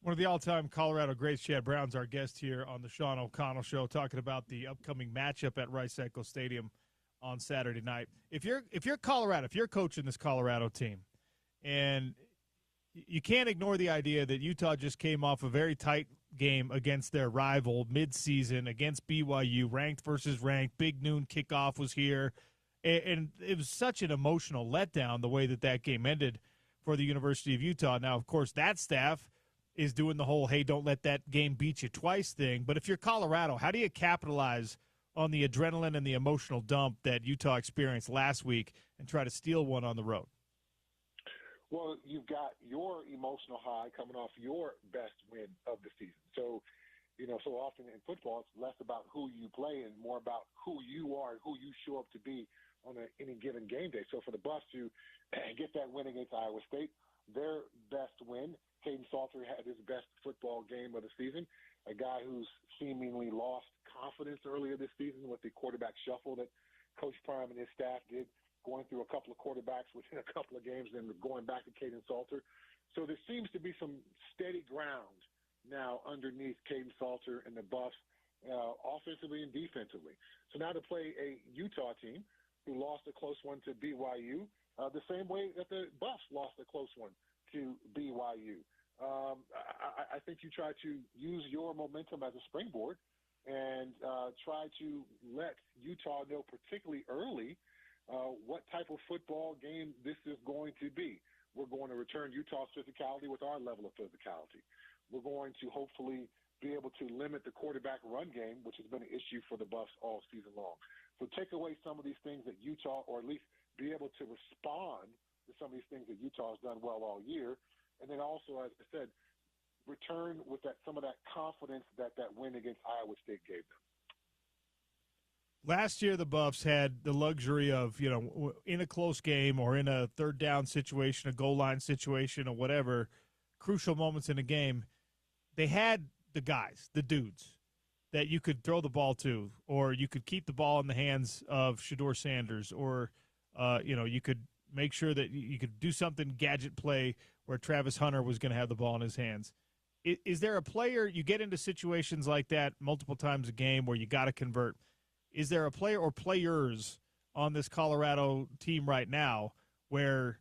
One of the all-time Colorado greats, Chad Brown's our guest here on the Sean O'Connell Show, talking about the upcoming matchup at Rice-Eccles Stadium on Saturday night. If you're Colorado, if you're coaching this Colorado team, and you can't ignore the idea that Utah just came off a very tight game against their rival mid-season against BYU, ranked versus ranked, big noon kickoff was here. And it was such an emotional letdown the way that game ended for the University of Utah. Now, of course, that staff is doing the whole, hey, don't let that game beat you twice thing. But if you're Colorado, how do you capitalize on the adrenaline and the emotional dump that Utah experienced last week and try to steal one on the road? Well, you've got your emotional high coming off your best win of the season. So, so often in football, it's less about who you play and more about who you are and who you show up to be on any given game day. So for the Buffs to get that win against Iowa State, their best win, Caden Salter had his best football game of the season, a guy who's seemingly lost confidence earlier this season with the quarterback shuffle that Coach Prime and his staff did, going through a couple of quarterbacks within a couple of games and going back to Caden Salter. So there seems to be some steady ground now underneath Caden Salter and the Buffs, offensively and defensively. So now to play a Utah team who lost a close one to BYU, the same way that the Buffs lost a close one to BYU. I think you try to use your momentum as a springboard and try to let Utah know, particularly early, what type of football game this is going to be. We're going to return Utah's physicality with our level of physicality. We're going to hopefully be able to limit the quarterback run game, which has been an issue for the Buffs all season long. So take away some of these things that Utah, or at least be able to respond to some of these things that Utah has done well all year. And then also, as I said, return with some of that confidence that win against Iowa State gave them. Last year, the Buffs had the luxury of, in a close game or in a third down situation, a goal line situation or whatever, crucial moments in a game, they had the guys, the dudes, that you could throw the ball to, or you could keep the ball in the hands of Shedeur Sanders, or, you could make sure that you could do something gadget play where Travis Hunter was going to have the ball in his hands. Is there a player, you get into situations like that multiple times a game where you got to convert. Is there a player or players on this Colorado team right now where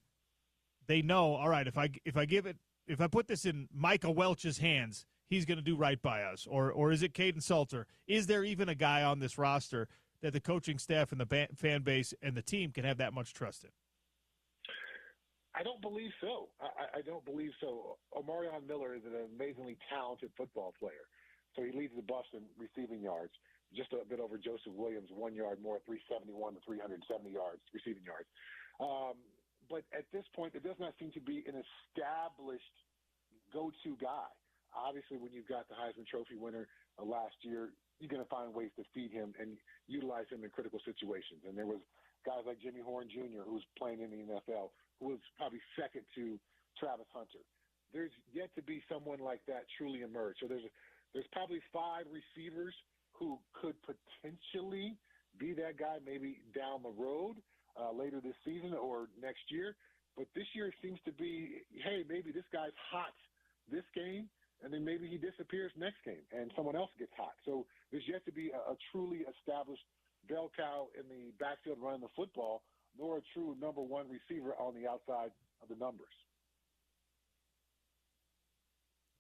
they know, all right, if I put this in Micah Welch's hands, he's going to do right by us? Or is it Caden Salter? Is there even a guy on this roster that the coaching staff and the fan base and the team can have that much trust in? I don't believe so. I don't believe so. Omarion Miller is an amazingly talented football player. So he leads the Buffs in receiving yards. just a bit over Joseph Williams, 1 yard more, 371 to 370 yards, receiving yards. But at this point, it does not seem to be an established go-to guy. Obviously, when you've got the Heisman Trophy winner last year, you're going to find ways to feed him and utilize him in critical situations. And there was guys like Jimmy Horn Jr., who's playing in the NFL, who was probably second to Travis Hunter. There's yet to be someone like that truly emerge. So there's probably 5 receivers who could potentially be that guy maybe down the road later this season or next year. But this year seems to be, hey, maybe this guy's hot this game, and then maybe he disappears next game and someone else gets hot. So there's yet to be a truly established bell cow in the backfield running the football, nor a true number one receiver on the outside of the numbers.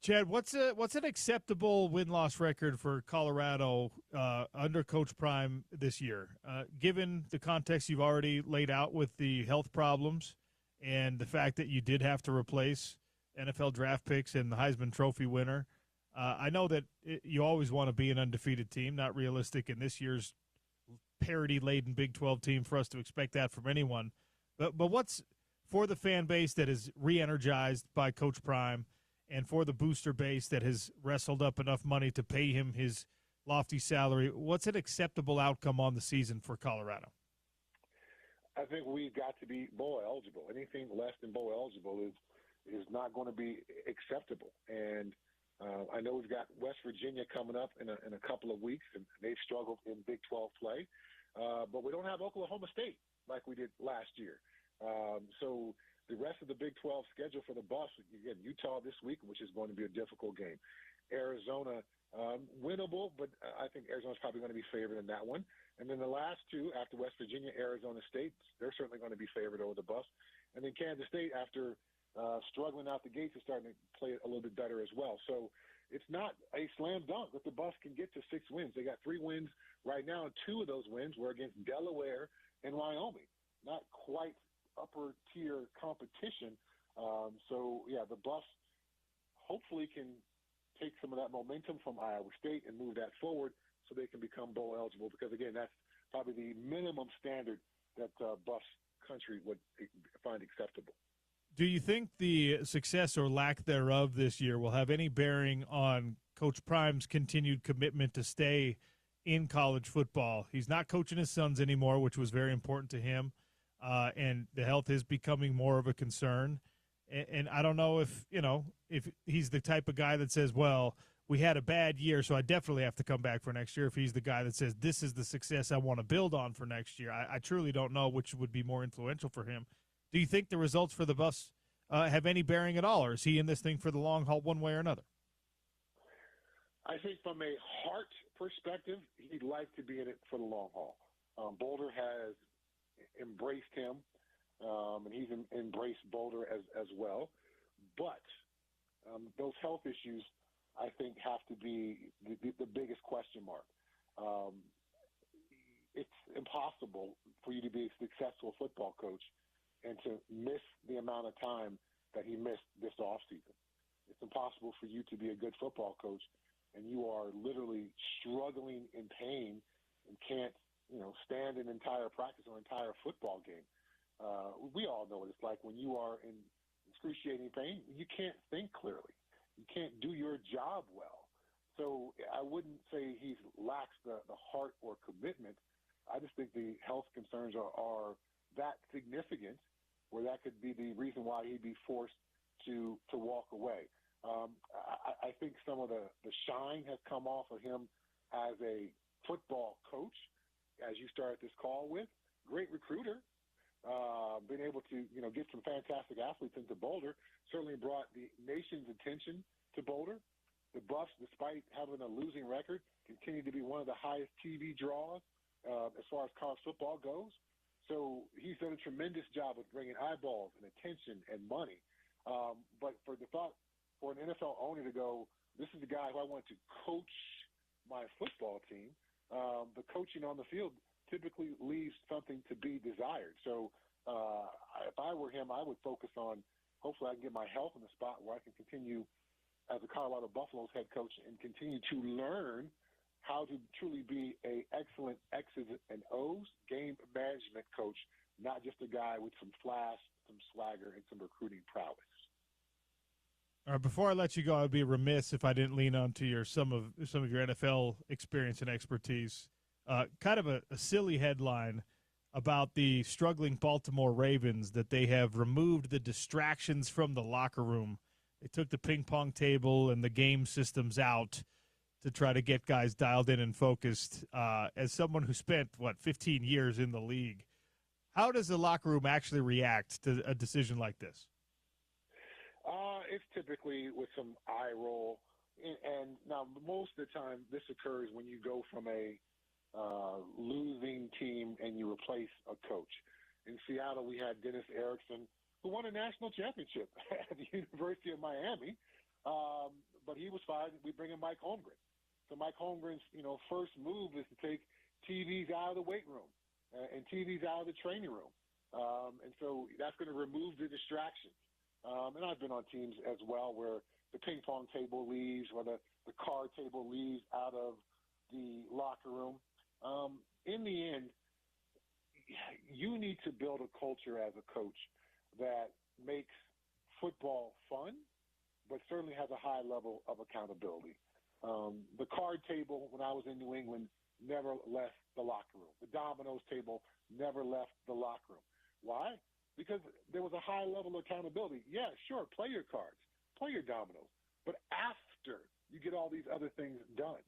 Chad, what's an acceptable win-loss record for Colorado under Coach Prime this year, given the context you've already laid out with the health problems and the fact that you did have to replace NFL draft picks and the Heisman Trophy winner? I know that you always want to be an undefeated team, not realistic in this year's parity-laden Big 12 team for us to expect that from anyone. But what's for the fan base that is re-energized by Coach Prime, and for the booster base that has wrestled up enough money to pay him his lofty salary, what's an acceptable outcome on the season for Colorado? I think we've got to be bowl eligible. Anything less than bowl eligible is not going to be acceptable. And I know we've got West Virginia coming up in a couple of weeks, and they've struggled in Big 12 play. But we don't have Oklahoma State like we did last year. So the rest of the Big 12 schedule for the Buffs, again, Utah this week, which is going to be a difficult game. Arizona, winnable, but I think Arizona's probably going to be favored in that one. And then the last two, after West Virginia, Arizona State, they're certainly going to be favored over the Buffs. And then Kansas State, after struggling out the gates, is starting to play a little bit better as well. So it's not a slam dunk that the Buffs can get to 6 wins. They got 3 wins right now, and 2 of those wins were against Delaware and Wyoming. Not quite upper-tier competition. The Buffs hopefully can take some of that momentum from Iowa State and move that forward so they can become bowl eligible, because, again, that's probably the minimum standard that Buffs country would find acceptable. Do you think the success or lack thereof this year will have any bearing on Coach Prime's continued commitment to stay in college football? He's not coaching his sons anymore, which was very important to him. And the health is becoming more of a concern. And I don't know if he's the type of guy that says, well, we had a bad year, so I definitely have to come back for next year. If he's the guy that says, this is the success I want to build on for next year, I truly don't know which would be more influential for him. Do you think the results for the Buffs have any bearing at all, or is he in this thing for the long haul one way or another? I think from a heart perspective, he'd like to be in it for the long haul. Boulder has embraced him, and he's embraced Boulder as well. But those health issues, I think, have to be the biggest question mark. It's impossible for you to be a successful football coach and to miss the amount of time that he missed this offseason. It's impossible for you to be a good football coach and you are literally struggling in pain and can't, stand an entire practice or entire football game. We all know what it's like when you are in excruciating pain. You can't think clearly. You can't do your job well. So I wouldn't say he lacks the heart or commitment. I just think the health concerns are that significant where that could be the reason why he'd be forced to walk away. I think some of the shine has come off of him as a football coach, as you started this call with. Great recruiter, been able to get some fantastic athletes into Boulder, certainly brought the nation's attention to Boulder. The Buffs, despite having a losing record, continue to be one of the highest TV draws as far as college football goes. So he's done a tremendous job of bringing eyeballs and attention and money. But for an NFL owner to go, this is the guy who I want to coach my football team, the coaching on the field typically leaves something to be desired. So if I were him, I would focus on hopefully I can get my health in the spot where I can continue as a Colorado Buffaloes head coach and continue to learn how to truly be a excellent X's and O's game management coach, not just a guy with some flash, some swagger, and some recruiting prowess. All right, before I let you go, I'd be remiss if I didn't lean on to some of your NFL experience and expertise. Kind of a silly headline about the struggling Baltimore Ravens that they have removed the distractions from the locker room. They took the ping pong table and the game systems out to try to get guys dialed in and focused. As someone who spent, 15 years in the league, how does the locker room actually react to a decision like this? It's typically with some eye roll. And now most of the time this occurs when you go from a losing team and you replace a coach. In Seattle, we had Dennis Erickson, who won a national championship at the University of Miami. But he was fired. We bring in Mike Holmgren. So Mike Holmgren's, first move is to take TVs out of the weight room and TVs out of the training room. And so that's going to remove the distractions. And I've been on teams as well where the ping pong table leaves or the card table leaves out of the locker room. In the end, you need to build a culture as a coach that makes football fun, but certainly has a high level of accountability. The card table, when I was in New England, never left the locker room. The dominoes table never left the locker room. Why? Because there was a high level of accountability. Yeah, sure, play your cards, play your dominoes, but after you get all these other things done.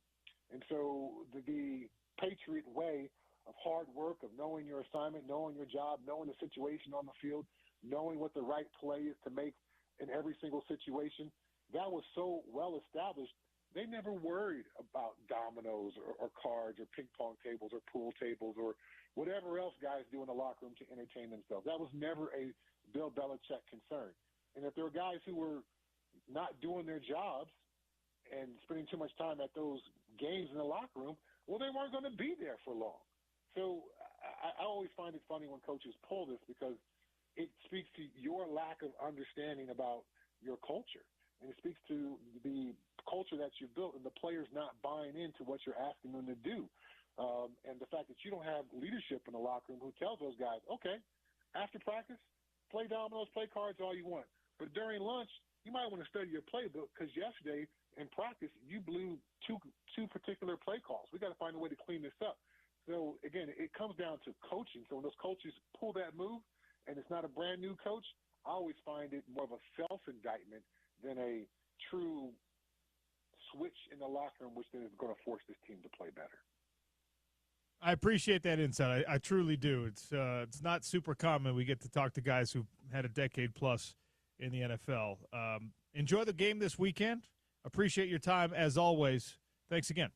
And so the Patriot way of hard work, of knowing your assignment, knowing your job, knowing the situation on the field, knowing what the right play is to make in every single situation, that was so well established. They never worried about dominoes or cards or ping pong tables or pool tables or whatever else guys do in the locker room to entertain themselves. That was never a Bill Belichick concern. And if there were guys who were not doing their jobs and spending too much time at those games in the locker room, well, they weren't going to be there for long. So I always find it funny when coaches pull this because it speaks to your lack of understanding about your culture. And it speaks to the culture that you've built and the players not buying into what you're asking them to do. And the fact that you don't have leadership in the locker room who tells those guys, okay, after practice, play dominoes, play cards all you want. But during lunch, you might want to study your playbook because yesterday in practice, you blew two particular play calls. We got to find a way to clean this up. So, again, it comes down to coaching. So when those coaches pull that move and it's not a brand-new coach, I always find it more of a self-indictment than a true switch in the locker room, which then is going to force this team to play better. I appreciate that insight. I truly do. It's not super common. We get to talk to guys who've had a decade plus in the NFL. Enjoy the game this weekend. Appreciate your time as always. Thanks again.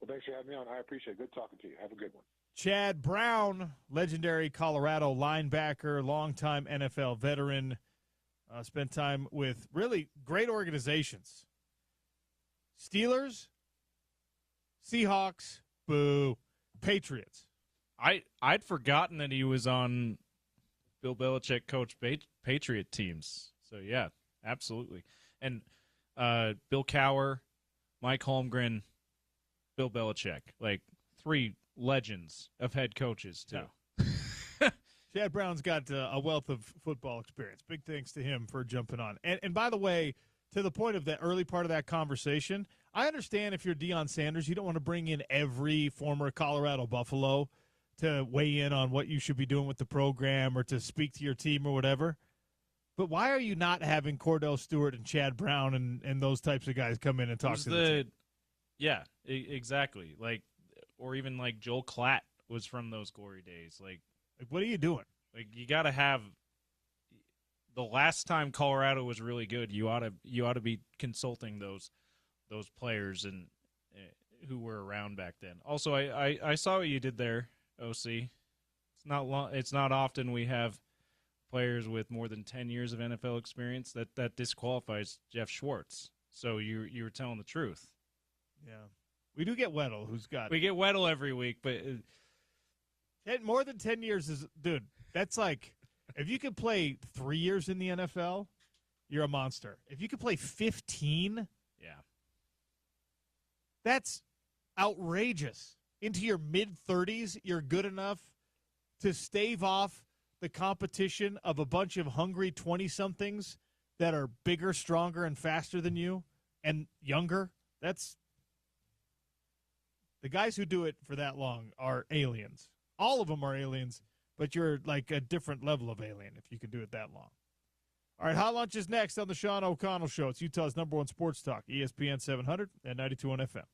Well, thanks for having me on. I appreciate it. Good talking to you. Have a good one. Chad Brown, legendary Colorado linebacker, longtime NFL veteran, spent time with really great organizations. Steelers, Seahawks, boo, Patriots. I'd forgotten that he was on Bill Belichick coach Patriot teams. So, yeah, absolutely. And Bill Cowher, Mike Holmgren, Bill Belichick, like three legends of head coaches, too. Yeah. Chad Brown's got a wealth of football experience. Big thanks to him for jumping on. And by the way, to the point of that early part of that conversation, I understand if you're Deion Sanders, you don't want to bring in every former Colorado Buffalo to weigh in on what you should be doing with the program or to speak to your team or whatever. But why are you not having Cordell Stewart and Chad Brown and those types of guys come in and talk to the team? Yeah, exactly. Like, or even like Joel Klatt was from those glory days. Like, what are you doing? Like, you got to have the last time Colorado was really good. You ought to be consulting those players and who were around back then. Also, I saw what you did there, OC. It's not often we have players with more than 10 years of NFL experience that disqualifies Jeff Schwartz. So you were telling the truth. Yeah. We do get Weddle, we get Weddle every week, but more than 10 years is, dude, that's like, if you could play 3 years in the NFL, you're a monster. If you could play 15, yeah, that's outrageous. Into your mid-30s, you're good enough to stave off the competition of a bunch of hungry 20-somethings that are bigger, stronger, and faster than you and younger. That's the guys who do it for that long are aliens. All of them are aliens, but you're like a different level of alien if you can do it that long. All right, Hot Lunch is next on the Sean O'Connell Show. It's Utah's #1 sports talk, ESPN 700 and 92.1 FM.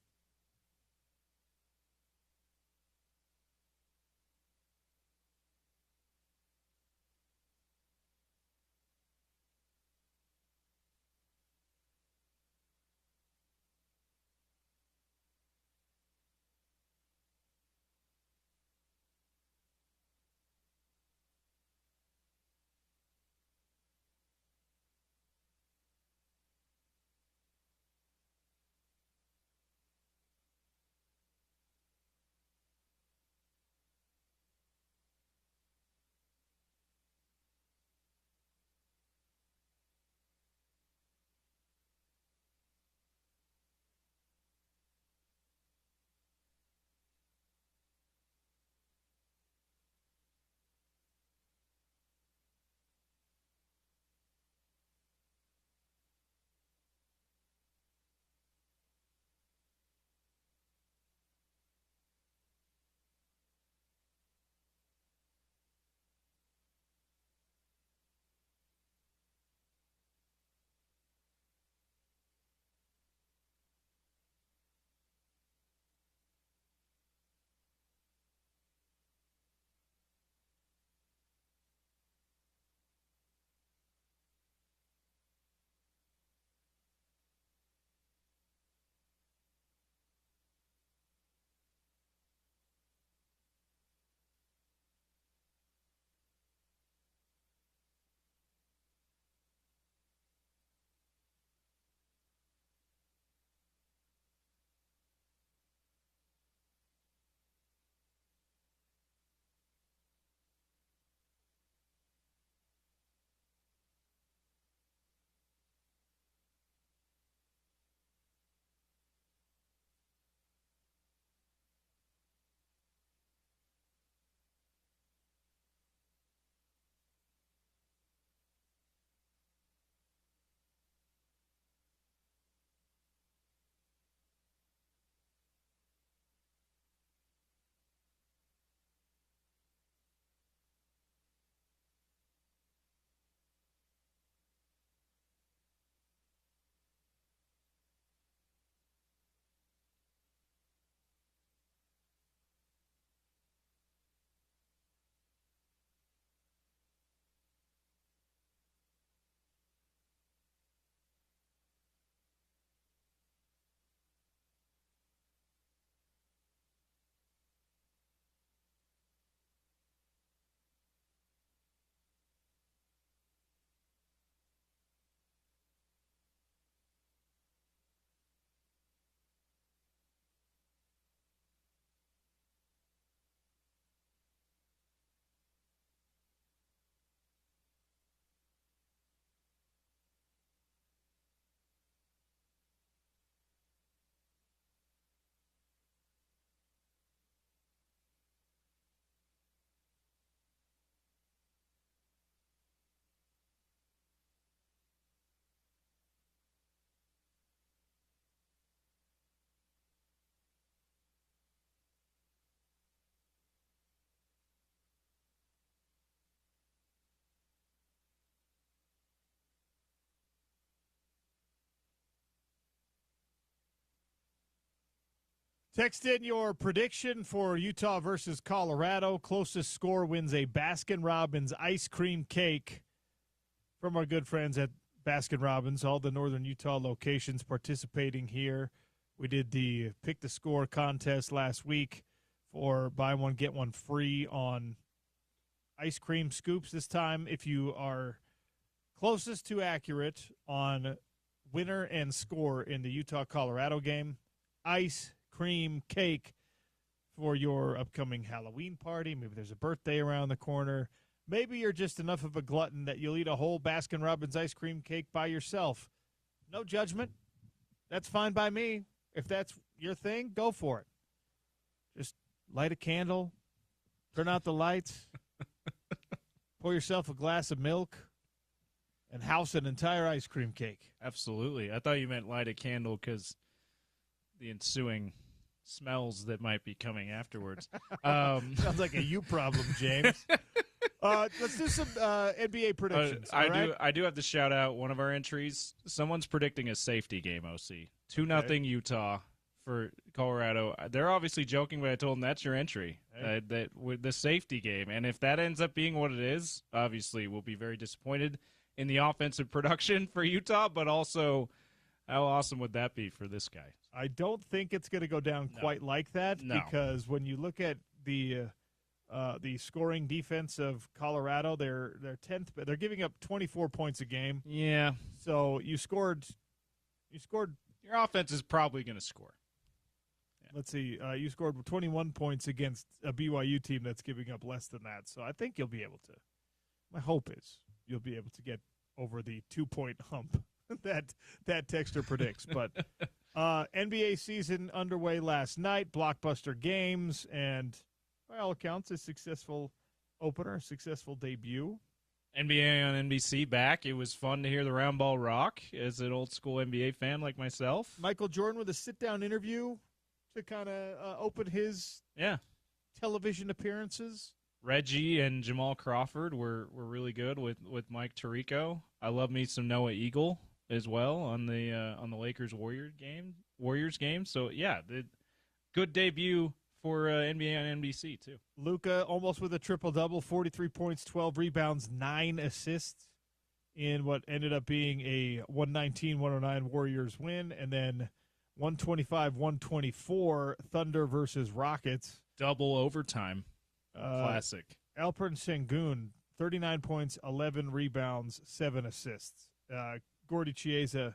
Text in your prediction for Utah versus Colorado. Closest score wins a Baskin-Robbins ice cream cake from our good friends at Baskin-Robbins. All the Northern Utah locations participating here. We did the Pick the Score contest last week for buy one, get one free on ice cream scoops. This time, if you are closest to accurate on winner and score in the Utah-Colorado game, ice cream cake for your upcoming Halloween party. Maybe there's a birthday around the corner. Maybe you're just enough of a glutton that you'll eat a whole Baskin-Robbins ice cream cake by yourself. No judgment. That's fine by me. If that's your thing, go for it. Just light a candle, turn out the lights, pour yourself a glass of milk, and house an entire ice cream cake. Absolutely. I thought you meant light a candle because the ensuing smells that might be coming afterwards. Sounds like a you problem, James. Let's do some NBA predictions. I do have to shout out one of our entries. Someone's predicting a safety game, OC. 2-0 Utah for Colorado. They're obviously joking, but I told them that's your entry, that with the safety game. And if that ends up being what it is, obviously we'll be very disappointed in the offensive production for Utah, but also how awesome would that be for this guy? I don't think it's going to go down quite like that because when you look at the scoring defense of Colorado, they're 10th. They're giving up 24 points a game. Yeah. So you scored. Your offense is probably going to score. Yeah. Let's see. You scored 21 points against a BYU team that's giving up less than that. So I think you'll be able to. My hope is you'll be able to get over the 2-point hump that texter predicts. But NBA season underway last night. Blockbuster games and, by all accounts, a successful opener, a successful debut. NBA on NBC back. It was fun to hear the round ball rock as an old school NBA fan like myself. Michael Jordan with a sit-down interview to kind of open his television appearances. Reggie and Jamal Crawford were really good with Mike Tirico. I love me some Noah Eagle as well on the Lakers Warriors game. So yeah, the good debut for NBA on NBC too. Luka almost with a triple-double, 43 points, 12 rebounds, 9 assists in what ended up being a 119-109 Warriors win, and then 125-124 Thunder versus Rockets. Double overtime. Classic. Alperen Sengun, 39 points, 11 rebounds, 7 assists. Gordy Chiesa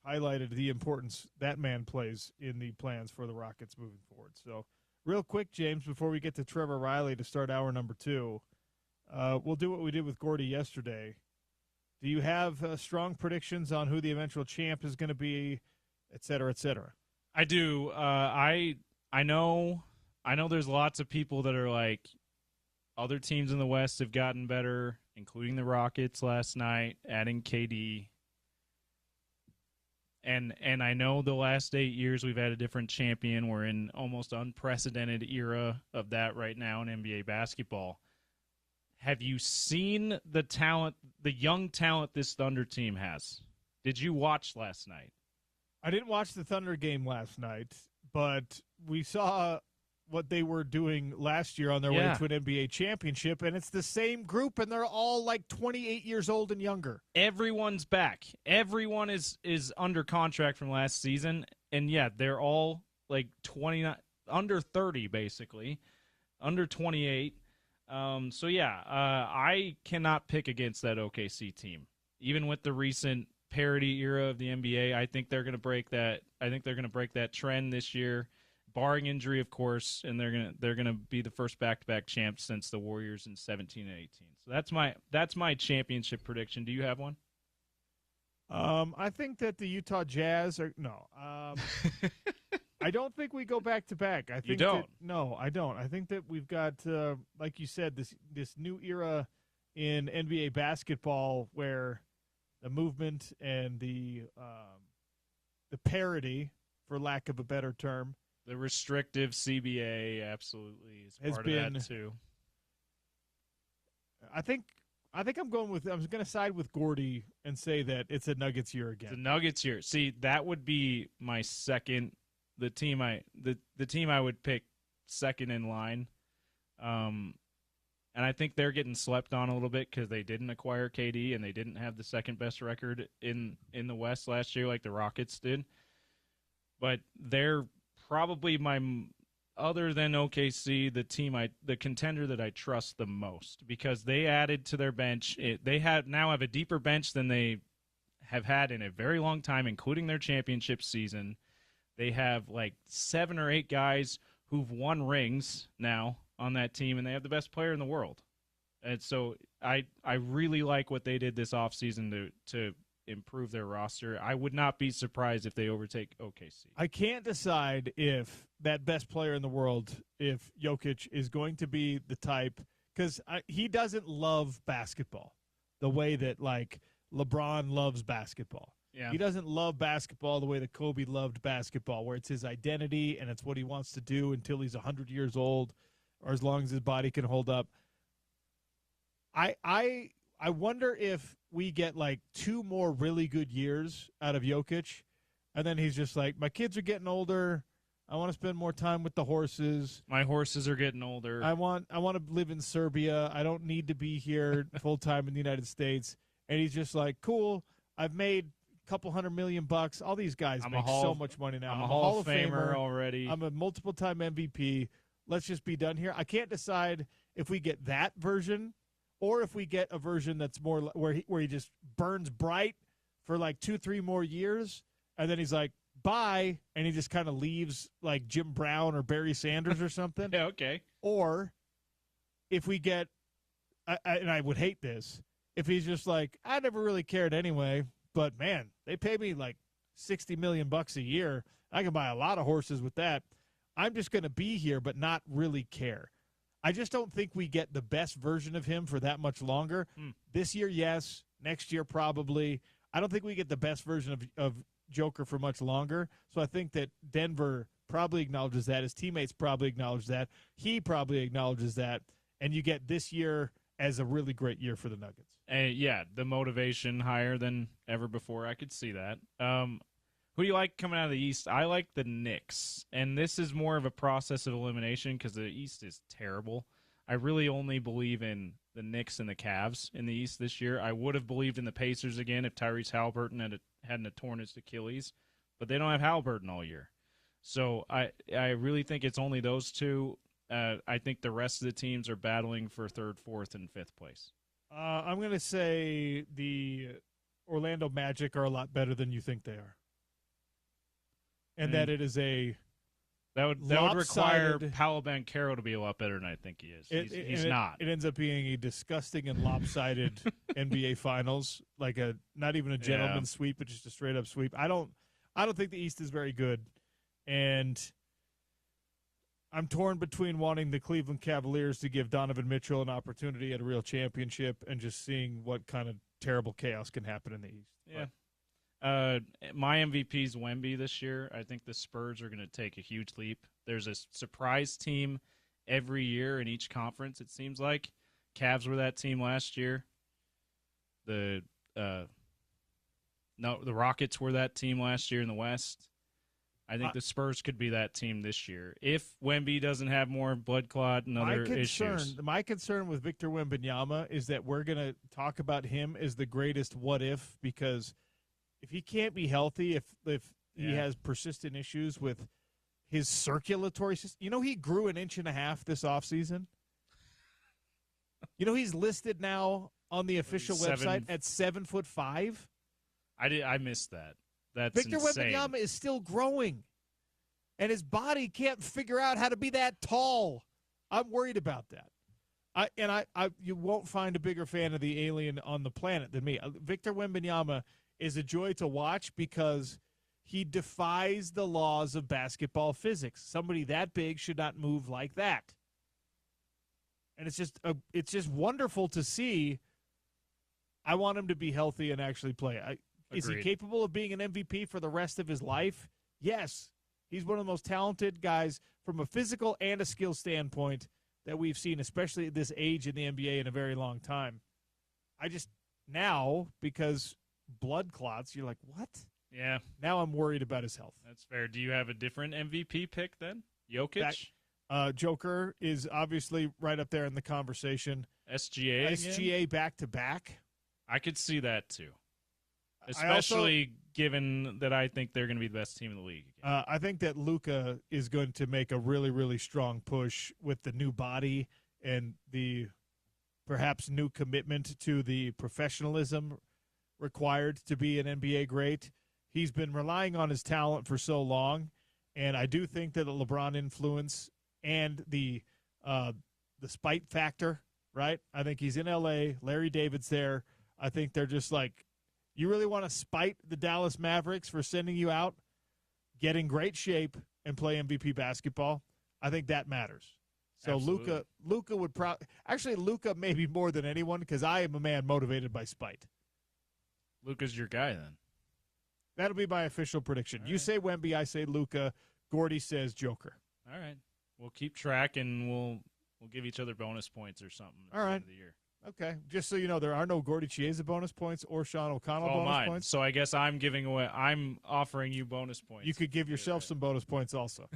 highlighted the importance that man plays in the plans for the Rockets moving forward. So real quick, James, before we get to Trevor Riley to start hour number 2, we'll do what we did with Gordy yesterday. Do you have strong predictions on who the eventual champ is going to be, et cetera, et cetera? I do. I know there's lots of people that are like, other teams in the West have gotten better, including the Rockets last night, adding KD. And I know the last 8 years we've had a different champion. We're in almost unprecedented era of that right now in NBA basketball. Have you seen the talent, the young talent this Thunder team has? Did you watch last night? I didn't watch the Thunder game last night, but we saw what they were doing last year on their way to an NBA championship, and it's the same group, and they're all like 28 years old and younger. Everyone's back. Everyone is under contract from last season, and they're all like 29, under 30 basically, under 28. I cannot pick against that OKC team, even with the recent parity era of the NBA. I think they're going to break that. I think they're going to break that trend this year, barring injury, of course, and they're gonna be the first back-to-back champs since the Warriors in 17 and 18. So that's my championship prediction. Do you have one? I think that the Utah Jazz are no. I don't think we go back-to-back. I think you don't. No, I don't. I think that we've got, like you said, this new era in NBA basketball where the movement and the parity, for lack of a better term. The restrictive CBA absolutely is part of that too. I think I'm going to side with Gordy and say that it's a Nuggets year again. The Nuggets year. See, that would be my second. The team I would pick second in line. And I think they're getting slept on a little bit because they didn't acquire KD and they didn't have the second best record in the West last year like the Rockets did. But they're probably other than OKC, the contender that I trust the most because they added to their bench. They now have a deeper bench than they have had in a very long time, including their championship season. They have like 7 or 8 guys who've won rings now on that team, and they have the best player in the world. And so I really like what they did this offseason to improve their roster. I would not be surprised if they overtake OKC. I can't decide if that best player in the world, if Jokic is going to be the type, because he doesn't love basketball the way that, like, LeBron loves basketball. Yeah. He doesn't love basketball the way that Kobe loved basketball, where it's his identity and it's what he wants to do until he's 100 years old or as long as his body can hold up. I wonder if we get like 2 more really good years out of Jokic, and then he's just like, my kids are getting older. I want to spend more time with the horses. My horses are getting older. I want to live in Serbia. I don't need to be here full time in the United States. And he's just like, cool. I've made a couple $100 million. All these guys make so much money now. I'm a Hall of Famer already. I'm a multiple-time MVP. Let's just be done here. I can't decide if we get that version or if we get a version that's more where he just burns bright for like 2-3 more years, and then he's like, bye, and he just kind of leaves like Jim Brown or Barry Sanders or something. Yeah, okay. Or if we get, and I would hate this, if he's just like, I never really cared anyway, but man, they pay me like $60 million a year. I can buy a lot of horses with that. I'm just going to be here but not really care. I just don't think we get the best version of him for that much longer. This year, yes. Next year, probably. I don't think we get the best version of Joker for much longer. So I think that Denver probably acknowledges that. His teammates probably acknowledge that. He probably acknowledges that. And you get this year as a really great year for the Nuggets. Yeah, the motivation higher than ever before. I could see that. Who do you like coming out of the East? I like the Knicks, and this is more of a process of elimination because the East is terrible. I really only believe in the Knicks and the Cavs in the East this year. I would have believed in the Pacers again if Tyrese Halliburton hadn't torn his Achilles, but they don't have Halliburton all year. So I really think it's only those two. I think the rest of the teams are battling for 3rd, 4th, and 5th place. I'm going to say the Orlando Magic are a lot better than you think they are. And that it is a that would require Paolo Banchero to be a lot better than I think he is. He's not. It ends up being a disgusting and lopsided NBA Finals, like not even a gentleman's sweep, but just a straight up sweep. I don't think the East is very good, and I'm torn between wanting the Cleveland Cavaliers to give Donovan Mitchell an opportunity at a real championship and just seeing what kind of terrible chaos can happen in the East. Yeah. My MVP is Wemby this year. I think the Spurs are going to take a huge leap. There's a surprise team every year in each conference, it seems like. Cavs were that team last year. The Rockets were that team last year in the West. I think the Spurs could be that team this year if Wemby doesn't have more blood clot and other issues. My concern with Victor Wembanyama is that we're going to talk about him as the greatest what if, because if he can't be healthy, if he has persistent issues with his circulatory system. He grew 1.5 inches this offseason. He's listed now on the official website at 7'5". I missed that. That's Victor insane. Wembanyama is still growing, and his body can't figure out how to be that tall. I'm worried about that. You won't find a bigger fan of the alien on the planet than me. Victor Wembanyama is a joy to watch because he defies the laws of basketball physics. Somebody that big should not move like that. And it's just wonderful to see. I want him to be healthy and actually play. Is he capable of being an MVP for the rest of his life? Yes. He's one of the most talented guys from a physical and a skill standpoint that we've seen, especially at this age in the NBA, in a very long time. Now, because blood clots, you're like, what? Yeah. Now I'm worried about his health. That's fair. Do you have a different MVP pick then? Jokic? Joker is obviously right up there in the conversation. SGA back-to-back. I could see that too. Especially given that I think they're going to be the best team in the league. I think that Luka is going to make a really, really strong push with the new body and the perhaps new commitment to the professionalism required to be an NBA great. He's been relying on his talent for so long, and I do think that the LeBron influence and the spite factor, right? I think he's in L.A., Larry David's there. I think they're just like, You really want to spite the Dallas Mavericks for sending you out, get in great shape, and play MVP basketball? I think that matters. So Luka would probably – actually, Luka maybe more than anyone because I am a man motivated by spite. Luka's your guy then. That'll be my official prediction. All you right. say Wemby, I say Luka. Gordy says Joker. All right. We'll keep track, and we'll give each other bonus points or something at All the right. end of the year. Okay. Just so you know, there are no Gordy Chiesa bonus points or Sean O'Connell All bonus mine. points. So I guess I'm offering you bonus points. You could give yourself some bonus points also.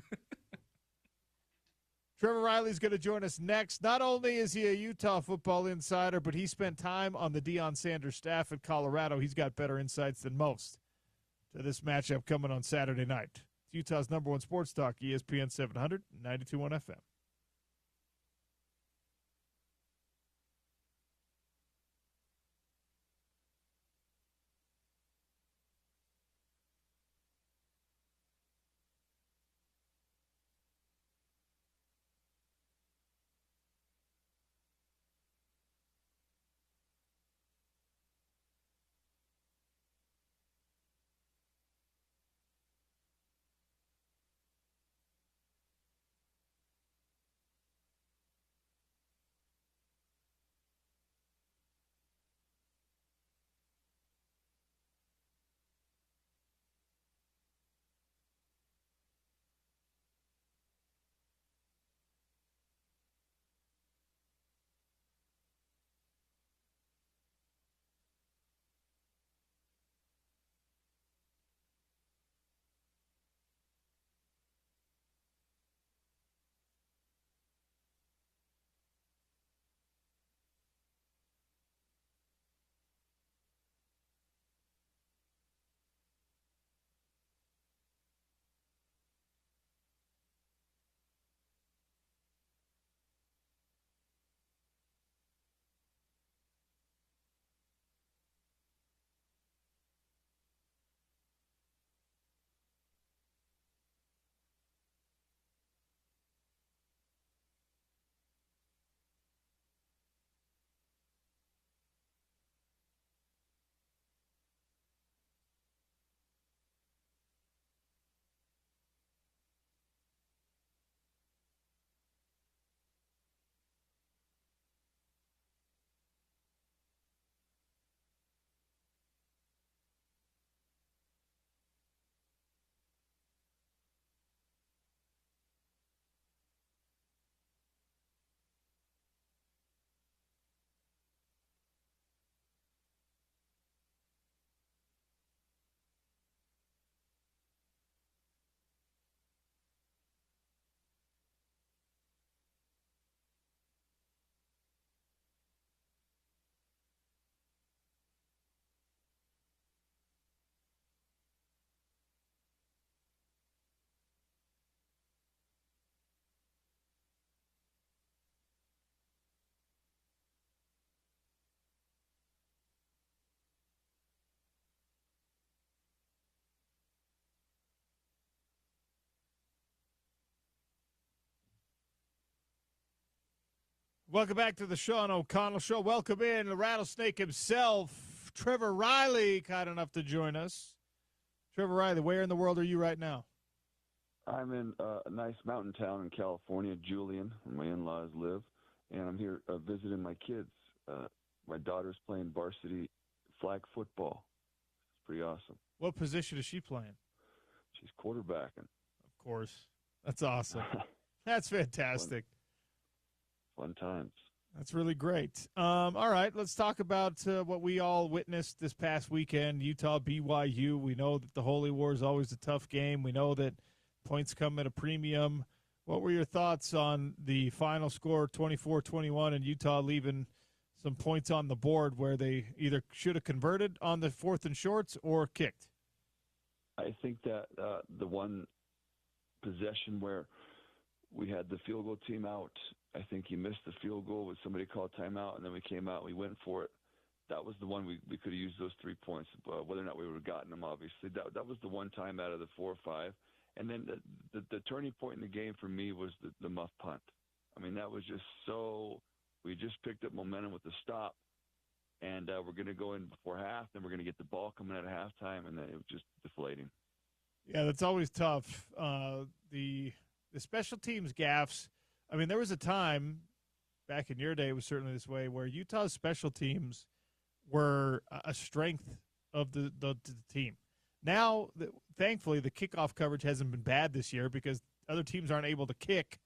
Trevor Riley's going to join us next. Not only is he a Utah football insider, but he spent time on the Deion Sanders staff at Colorado. He's got better insights than most to this matchup coming on Saturday night. It's Utah's number one sports talk, ESPN 700, 92.1 FM. Welcome back to the Sean O'Connell Show. Welcome in the rattlesnake himself, Trevor Riley, kind enough to join us. Trevor Riley, where in the world are you right now? I'm in a nice mountain town in California, Julian, where my in-laws live, and I'm here visiting my kids. My daughter's playing varsity flag football. It's pretty awesome. What position is she playing? She's quarterbacking. Of course. That's awesome. That's fantastic. Fun times. That's really great. All right, let's talk about what we all witnessed this past weekend, Utah BYU. We know that the Holy War is always a tough game. We know that points come at a premium. What were your thoughts on the final score, 24-21, and Utah leaving some points on the board where they either should have converted on the 4th and shorts or kicked? I think that the one possession where we had the field goal team out, I think he missed the field goal with somebody called timeout, and then we came out and we went for it. That was the one we could have used those 3 points, whether or not we would have gotten them, obviously. That was the one time out of the 4 or 5. And then the turning point in the game for me was the muff punt. I mean, that was just so – we just picked up momentum with the stop, and we're going to go in before half, then we're going to get the ball coming out of halftime, and then it was just deflating. Yeah, that's always tough. The special teams gaffes. I mean, there was a time back in your day, it was certainly this way, where Utah's special teams were a strength of the team. Now, thankfully, the kickoff coverage hasn't been bad this year because other teams aren't able to kick.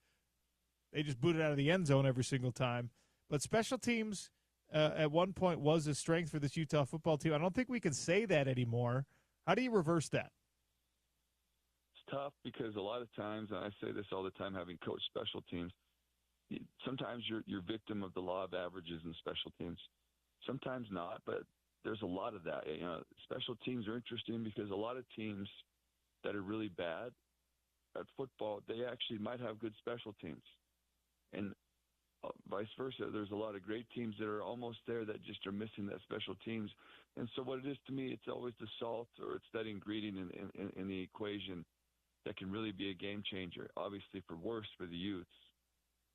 They just boot it out of the end zone every single time. But special teams at one point was a strength for this Utah football team. I don't think we can say that anymore. How do you reverse that? It's tough because a lot of times, and I say this all the time, having coached special teams, sometimes you're victim of the law of averages in special teams. Sometimes not, but there's a lot of that. You know, special teams are interesting because a lot of teams that are really bad at football, they actually might have good special teams. And vice versa, there's a lot of great teams that are almost there that just are missing that special teams. And so what it is to me, it's always the salt or it's that ingredient in the equation that can really be a game changer, obviously for worse for the youths.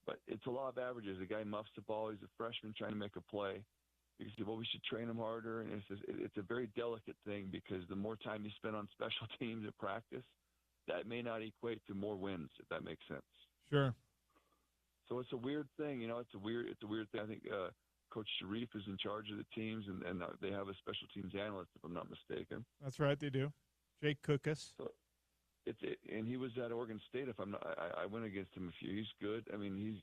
But it's a law of averages. A guy muffs the ball. He's a freshman trying to make a play. You can say, well, we should train him harder. And it's a very delicate thing because the more time you spend on special teams at practice, that may not equate to more wins, if that makes sense. Sure. So it's a weird thing. You know, it's a weird thing. I think Coach Sharif is in charge of the teams, and they have a special teams analyst, if I'm not mistaken. That's right, they do. Jake Kukas. So and he was at Oregon State. If I'm not, I went against him a few. He's good. I mean,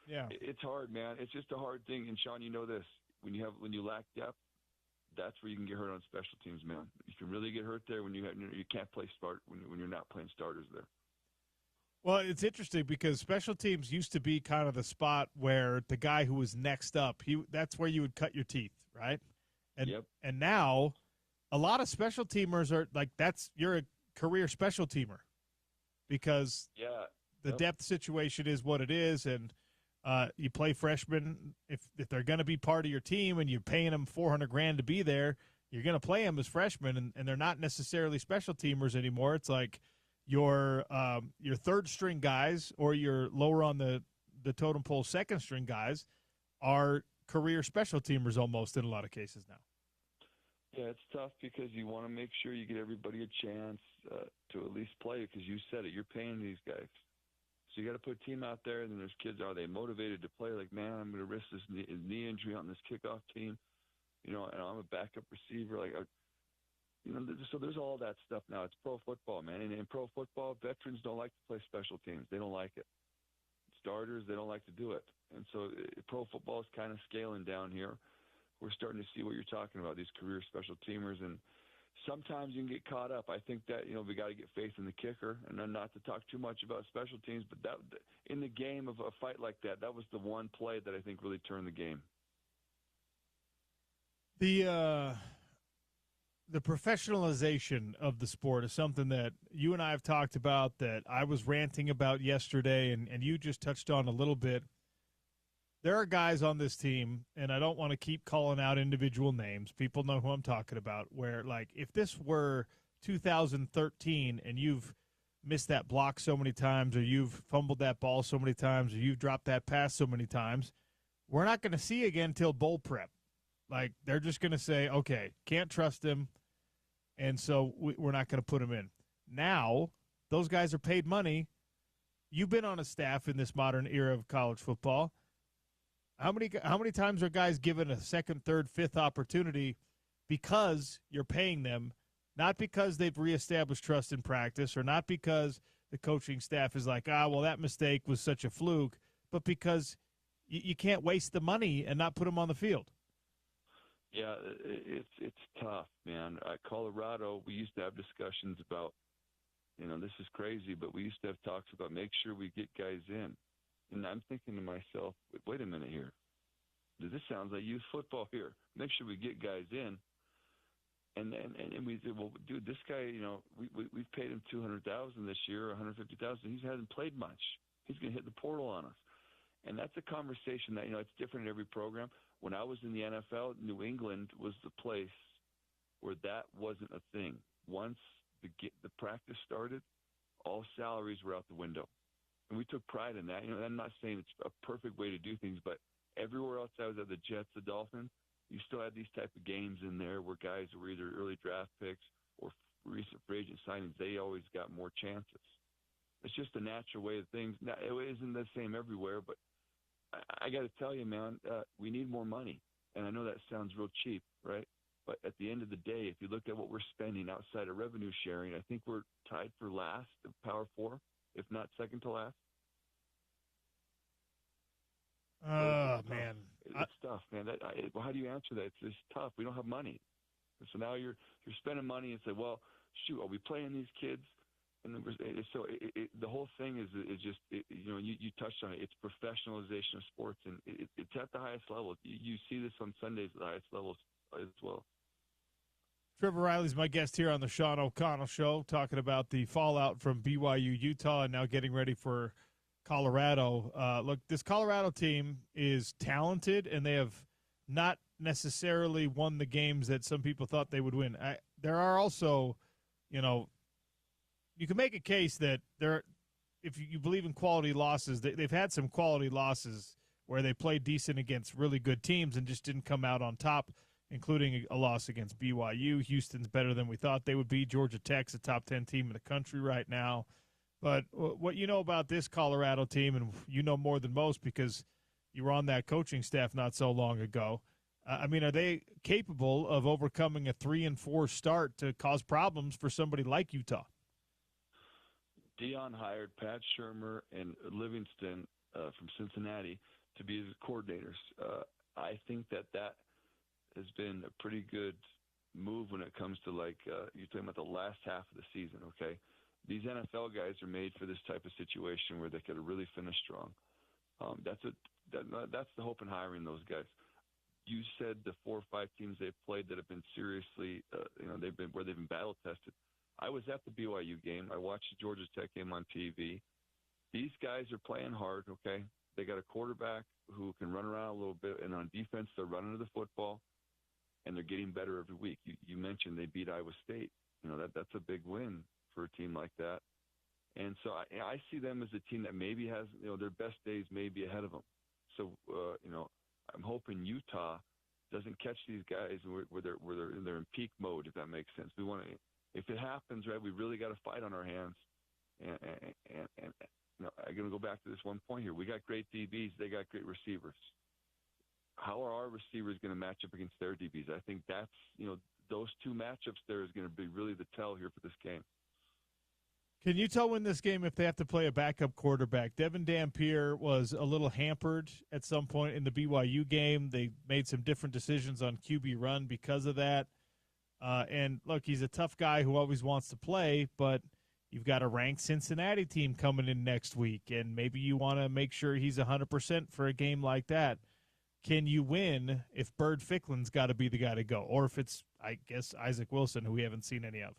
it's hard, man. It's just a hard thing. And Sean, you know this. When you lack depth, that's where you can get hurt on special teams, man. You can really get hurt there when you can't play when you're not playing starters there. Well, it's interesting because special teams used to be kind of the spot where the guy who was next up, that's where you would cut your teeth, right? And now a lot of special teamers are like you're a career special teamer because the depth situation is what it is, and you play freshmen. If they're going to be part of your team and you're paying them $400,000 to be there, you're going to play them as freshmen, and they're not necessarily special teamers anymore. It's like your third string guys or your lower on the totem pole second string guys are career special teamers almost in a lot of cases now. Yeah, it's tough because you want to make sure you get everybody a chance to at least play because you said it. You're paying these guys. So you got to put a team out there, and then there's kids. Are they motivated to play? Like, man, I'm going to risk this knee injury on this kickoff team, you know, and I'm a backup receiver. Like, so there's all that stuff now. It's pro football, man. And in pro football, veterans don't like to play special teams. They don't like it. Starters, they don't like to do it. And so pro football is kind of scaling down here. We're starting to see what you're talking about, these career special teamers. And sometimes you can get caught up. I think that, we got to get faith in the kicker. And then not to talk too much about special teams, but that in the game of a fight like that was the one play that I think really turned the game. The professionalization of the sport is something that you and I have talked about, that I was ranting about yesterday, and you just touched on a little bit. There are guys on this team, and I don't want to keep calling out individual names. People know who I'm talking about, where, like, if this were 2013 and you've missed that block so many times, or you've fumbled that ball so many times, or you've dropped that pass so many times, we're not going to see again until bowl prep. Like, they're just going to say, okay, can't trust him, and so we're not going to put him in. Now, those guys are paid money. You've been on a staff in this modern era of college football. How many times are guys given a second, third, fifth opportunity because you're paying them, not because they've reestablished trust in practice, or not because the coaching staff is like, well, that mistake was such a fluke, but because you can't waste the money and not put them on the field. Yeah, it's tough, man. At Colorado, we used to have discussions about, this is crazy, but we used to have talks about make sure we get guys in. And I'm thinking to myself, wait a minute here. This sounds like youth football here. Make sure we get guys in. And we said, well, dude, this guy, we've paid him $200,000 this year, $150,000. He hasn't played much. He's going to hit the portal on us. And that's a conversation that, it's different in every program. When I was in the NFL, New England was the place where that wasn't a thing. Once the practice started, all salaries were out the window. And we took pride in that. I'm not saying it's a perfect way to do things, but everywhere else I was at, the Jets, the Dolphins, you still had these type of games in there where guys were either early draft picks or recent free agent signings. They always got more chances. It's just a natural way of things. Now, it isn't the same everywhere, but I got to tell you, man, we need more money. And I know that sounds real cheap, right? But at the end of the day, if you look at what we're spending outside of revenue sharing, I think we're tied for last of Power Four, if not second to last. Man. It's tough, man. How do you answer that? It's tough. We don't have money. So now you're spending money and say, well, shoot, are we playing these kids? And the whole thing is just, you touched on it. It's professionalization of sports, and it's at the highest level. You see this on Sundays at the highest levels as well. Trevor Riley's my guest here on the Sean O'Connell Show, talking about the fallout from BYU, Utah, and now getting ready for Colorado. Look, this Colorado team is talented, and they have not necessarily won the games that some people thought they would win. There are also, you can make a case that if you believe in quality losses, they've had some quality losses where they played decent against really good teams and just didn't come out on top, including a loss against BYU. Houston's better than we thought they would be. Georgia Tech's a top 10 team in the country right now. But what you know about this Colorado team, and you know more than most because you were on that coaching staff not so long ago, are they capable of overcoming a 3-4 start to cause problems for somebody like Utah? Dion hired Pat Shermer and Livingston from Cincinnati to be his coordinators. I think that has been a pretty good move when it comes to you're talking about the last half of the season. Okay, these NFL guys are made for this type of situation where they could really finish strong. That's the hope in hiring those guys. You said the 4 or 5 teams they've played that have been seriously, they've been battle tested. I was at the BYU game. I watched the Georgia Tech game on TV. These guys are playing hard, okay? They got a quarterback who can run around a little bit, and on defense, they're running to the football, and they're getting better every week. You mentioned they beat Iowa State. That's a big win for a team like that. And so I see them as a team that maybe has, their best days may be ahead of them. So, I'm hoping Utah doesn't catch these guys where they're in peak mode, if that makes sense. We want to. If it happens, right, we really got a fight on our hands. And I'm going to go back to this one point here. We got great DBs. They got great receivers. How are our receivers going to match up against their DBs? I think that's, those two matchups there is going to be really the tell here for this game. Can Utah win this game if they have to play a backup quarterback? Devin Dampier was a little hampered at some point in the BYU game. They made some different decisions on QB run because of that. And, look, he's a tough guy who always wants to play, but you've got a ranked Cincinnati team coming in next week, and maybe you want to make sure he's 100% for a game like that. Can you win if Bird Ficklen's got to be the guy to go, or if it's, I guess, Isaac Wilson, who we haven't seen any of?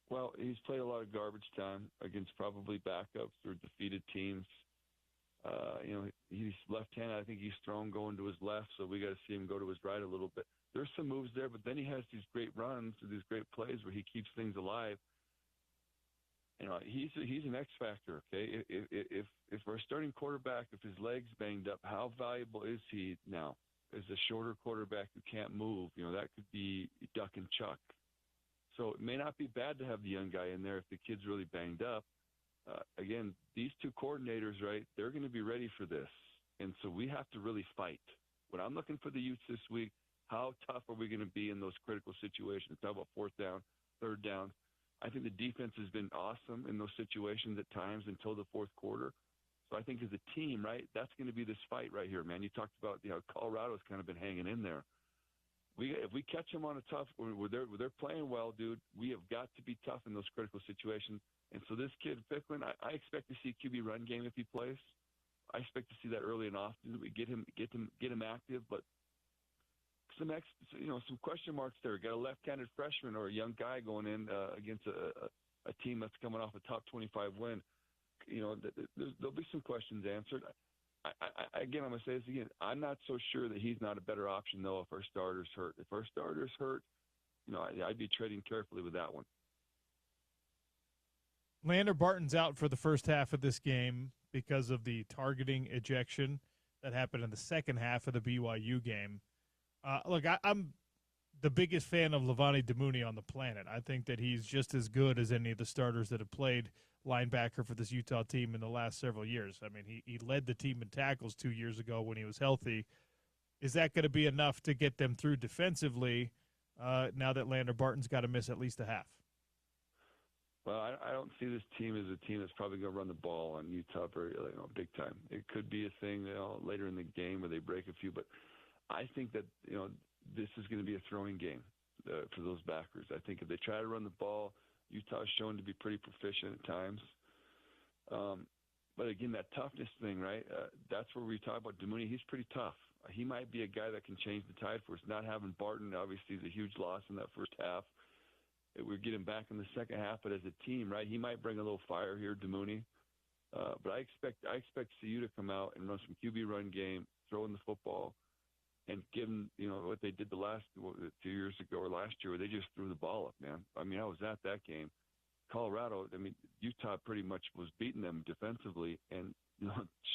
Well, he's played a lot of garbage time against probably backups or defeated teams. He's left-handed. I think he's thrown going to his left, so we got to see him go to his right a little bit. There's some moves there, but then he has these great runs, these great plays where he keeps things alive. He's an X factor. Okay, if our starting quarterback, if his leg's banged up, how valuable is he now? As a shorter quarterback who can't move, that could be Duck and Chuck. So it may not be bad to have the young guy in there if the kid's really banged up. Again, these two coordinators, right, they're going to be ready for this. And so we have to really fight. When I'm looking for the Utes this week, how tough are we going to be in those critical situations? How about 4th down, 3rd down? I think the defense has been awesome in those situations at times until the 4th quarter. So I think as a team, right, that's going to be this fight right here, man. You talked about Colorado's kind of been hanging in there. If we catch them on a tough, where they're playing well, dude, we have got to be tough in those critical situations. And so this kid Ficklin, I expect to see QB run game if he plays. I expect to see that early and often. We get him active, but some question marks there. Got a left-handed freshman or a young guy going in against a team that's coming off a top 25 win. There'll be some questions answered. Again, I'm going to say this again. I'm not so sure that he's not a better option, though, if our starter's hurt. If our starter's hurt, I'd be treading carefully with that one. Lander Barton's out for the first half of this game because of the targeting ejection that happened in the second half of the BYU game. Look, I'm the biggest fan of Levani Damuni on the planet. I think that he's just as good as any of the starters that have played linebacker for this Utah team in the last several years. I mean, he led the team in tackles 2 years ago when he was healthy. Is that going to be enough to get them through defensively now that Lander Barton's got to miss at least a half? Well, I don't see this team as a team that's probably going to run the ball on Utah very, big time. It could be a thing, later in the game where they break a few, but I think that, this is going to be a throwing game for those backers. I think if they try to run the ball, Utah's shown to be pretty proficient at times. But again, that toughness thing, right? That's where we talk about Damuni. He's pretty tough. He might be a guy that can change the tide for us. Not having Barton, obviously, is a huge loss in that first half. We're getting back in the second half, but as a team, right, he might bring a little fire here, Damuni. But I expect CU to come out and run some QB run game, throwing the football, and give them, what they did the last 2 years ago or last year, where they just threw the ball up, man. I mean, I was at that game. Colorado, Utah pretty much was beating them defensively, and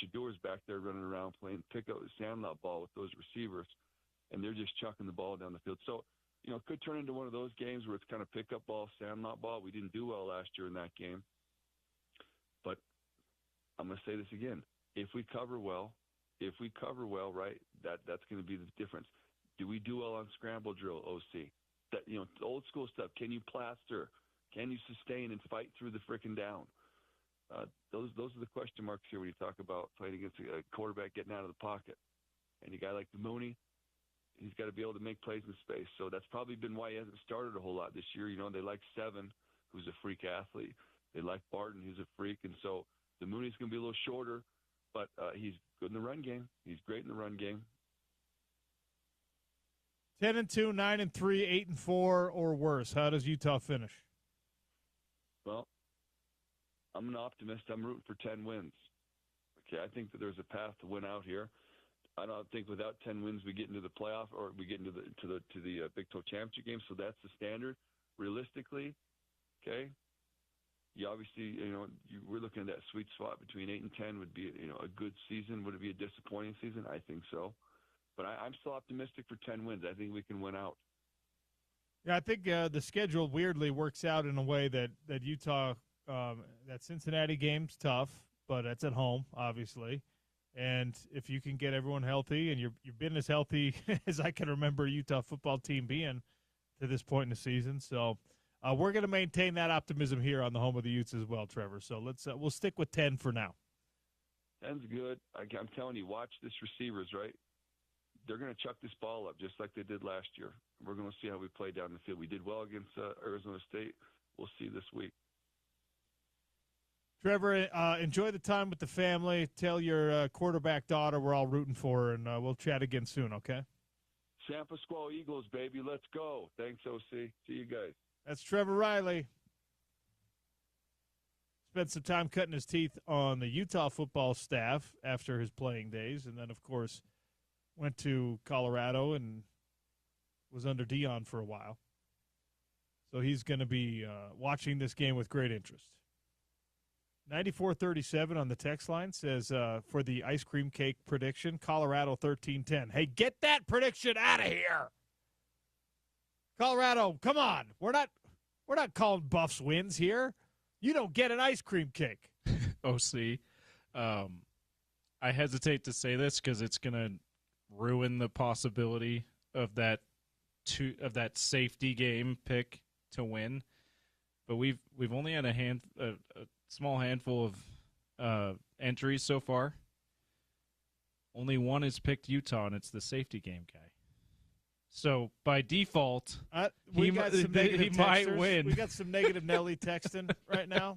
Shador's back there running around playing pick-up sandlot ball with those receivers, and they're just chucking the ball down the field. So, it could turn into one of those games where it's kind of pick-up ball, sandlot ball. We didn't do well last year in that game. But I'm going to say this again. If we cover well, right, that's going to be the difference. Do we do well on scramble drill, OC? That, the old school stuff. Can you plaster? Can you sustain and fight through the frickin' down? Those are the question marks here when you talk about playing against a quarterback getting out of the pocket. And a guy like Damuni, he's got to be able to make plays in space. So that's probably been why he hasn't started a whole lot this year. They like Seven, who's a freak athlete. They like Barton, who's a freak. And so Damuni's going to be a little shorter, but he's good in the run game. He's great in the run game. 10-2, 9-3, 8-4, or worse. How does Utah finish? Well, I'm an optimist. I'm rooting for 10 wins. Okay, I think that there's a path to win out here. I don't think without 10 wins we get into the playoff or we get into the Big 12 championship game. So that's the standard. Realistically, okay, you obviously we're looking at that sweet spot between 8 and 10 would be a good season. Would it be a disappointing season? I think so, but I'm still optimistic for 10 wins. I think we can win out. Yeah, I think the schedule weirdly works out in a way that Utah, that Cincinnati game's tough, but it's at home, obviously. And if you can get everyone healthy, and you've been as healthy as I can remember a Utah football team being to this point in the season. So we're going to maintain that optimism here on the home of the Utes as well, Trevor. So we'll stick with 10 for now. 10's good. I'm telling you, watch this receivers, right? They're going to chuck this ball up just like they did last year. We're going to see how we play down the field. We did well against Arizona State. We'll see this week. Trevor, enjoy the time with the family. Tell your quarterback daughter we're all rooting for her, and we'll chat again soon, okay? San Pasquale Eagles, baby. Let's go. Thanks, OC. See you guys. That's Trevor Riley. Spent some time cutting his teeth on the Utah football staff after his playing days, and then, of course, went to Colorado and was under Dion for a while. So he's going to be watching this game with great interest. 9437 on the text line says for the ice cream cake prediction, Colorado 13-10. Hey, get that prediction out of here. Colorado, come on. We're not calling Buffs wins here. You don't get an ice cream cake. OC, I hesitate to say this because it's going to ruin the possibility of that safety game pick to win. But we've only had a small handful of entries so far. Only one has picked Utah, and it's the safety game guy. So by default, he might win. We got some negative Nelly texting right now.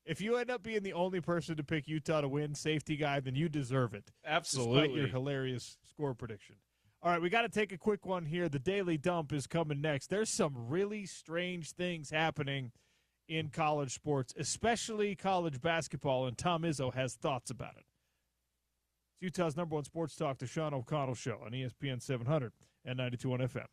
If you end up being the only person to pick Utah to win, safety guy, then you deserve it. Absolutely. Despite your hilarious score prediction. All right, we got to take a quick one here. The Daily Dump is coming next. There's some really strange things happening in college sports, especially college basketball, and Tom Izzo has thoughts about it. It's Utah's #1 sports talk, the Sean O'Connell Show on ESPN 700 and 92.1 FM.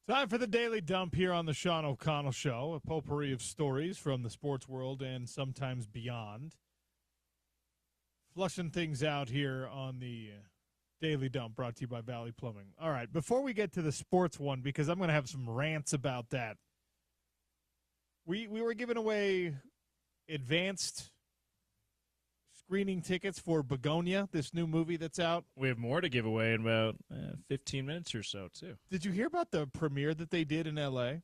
Time for the Daily Dump here on the Sean O'Connell Show, a potpourri of stories from the sports world and sometimes beyond. Flushing things out here on the Daily Dump, brought to you by Valley Plumbing. All right, before we get to the sports one, because I'm going to have some rants about that, we were giving away advanced screening tickets for Begonia, this new movie that's out. We have more to give away in about 15 minutes or so, too. Did you hear about the premiere that they did in L.A.?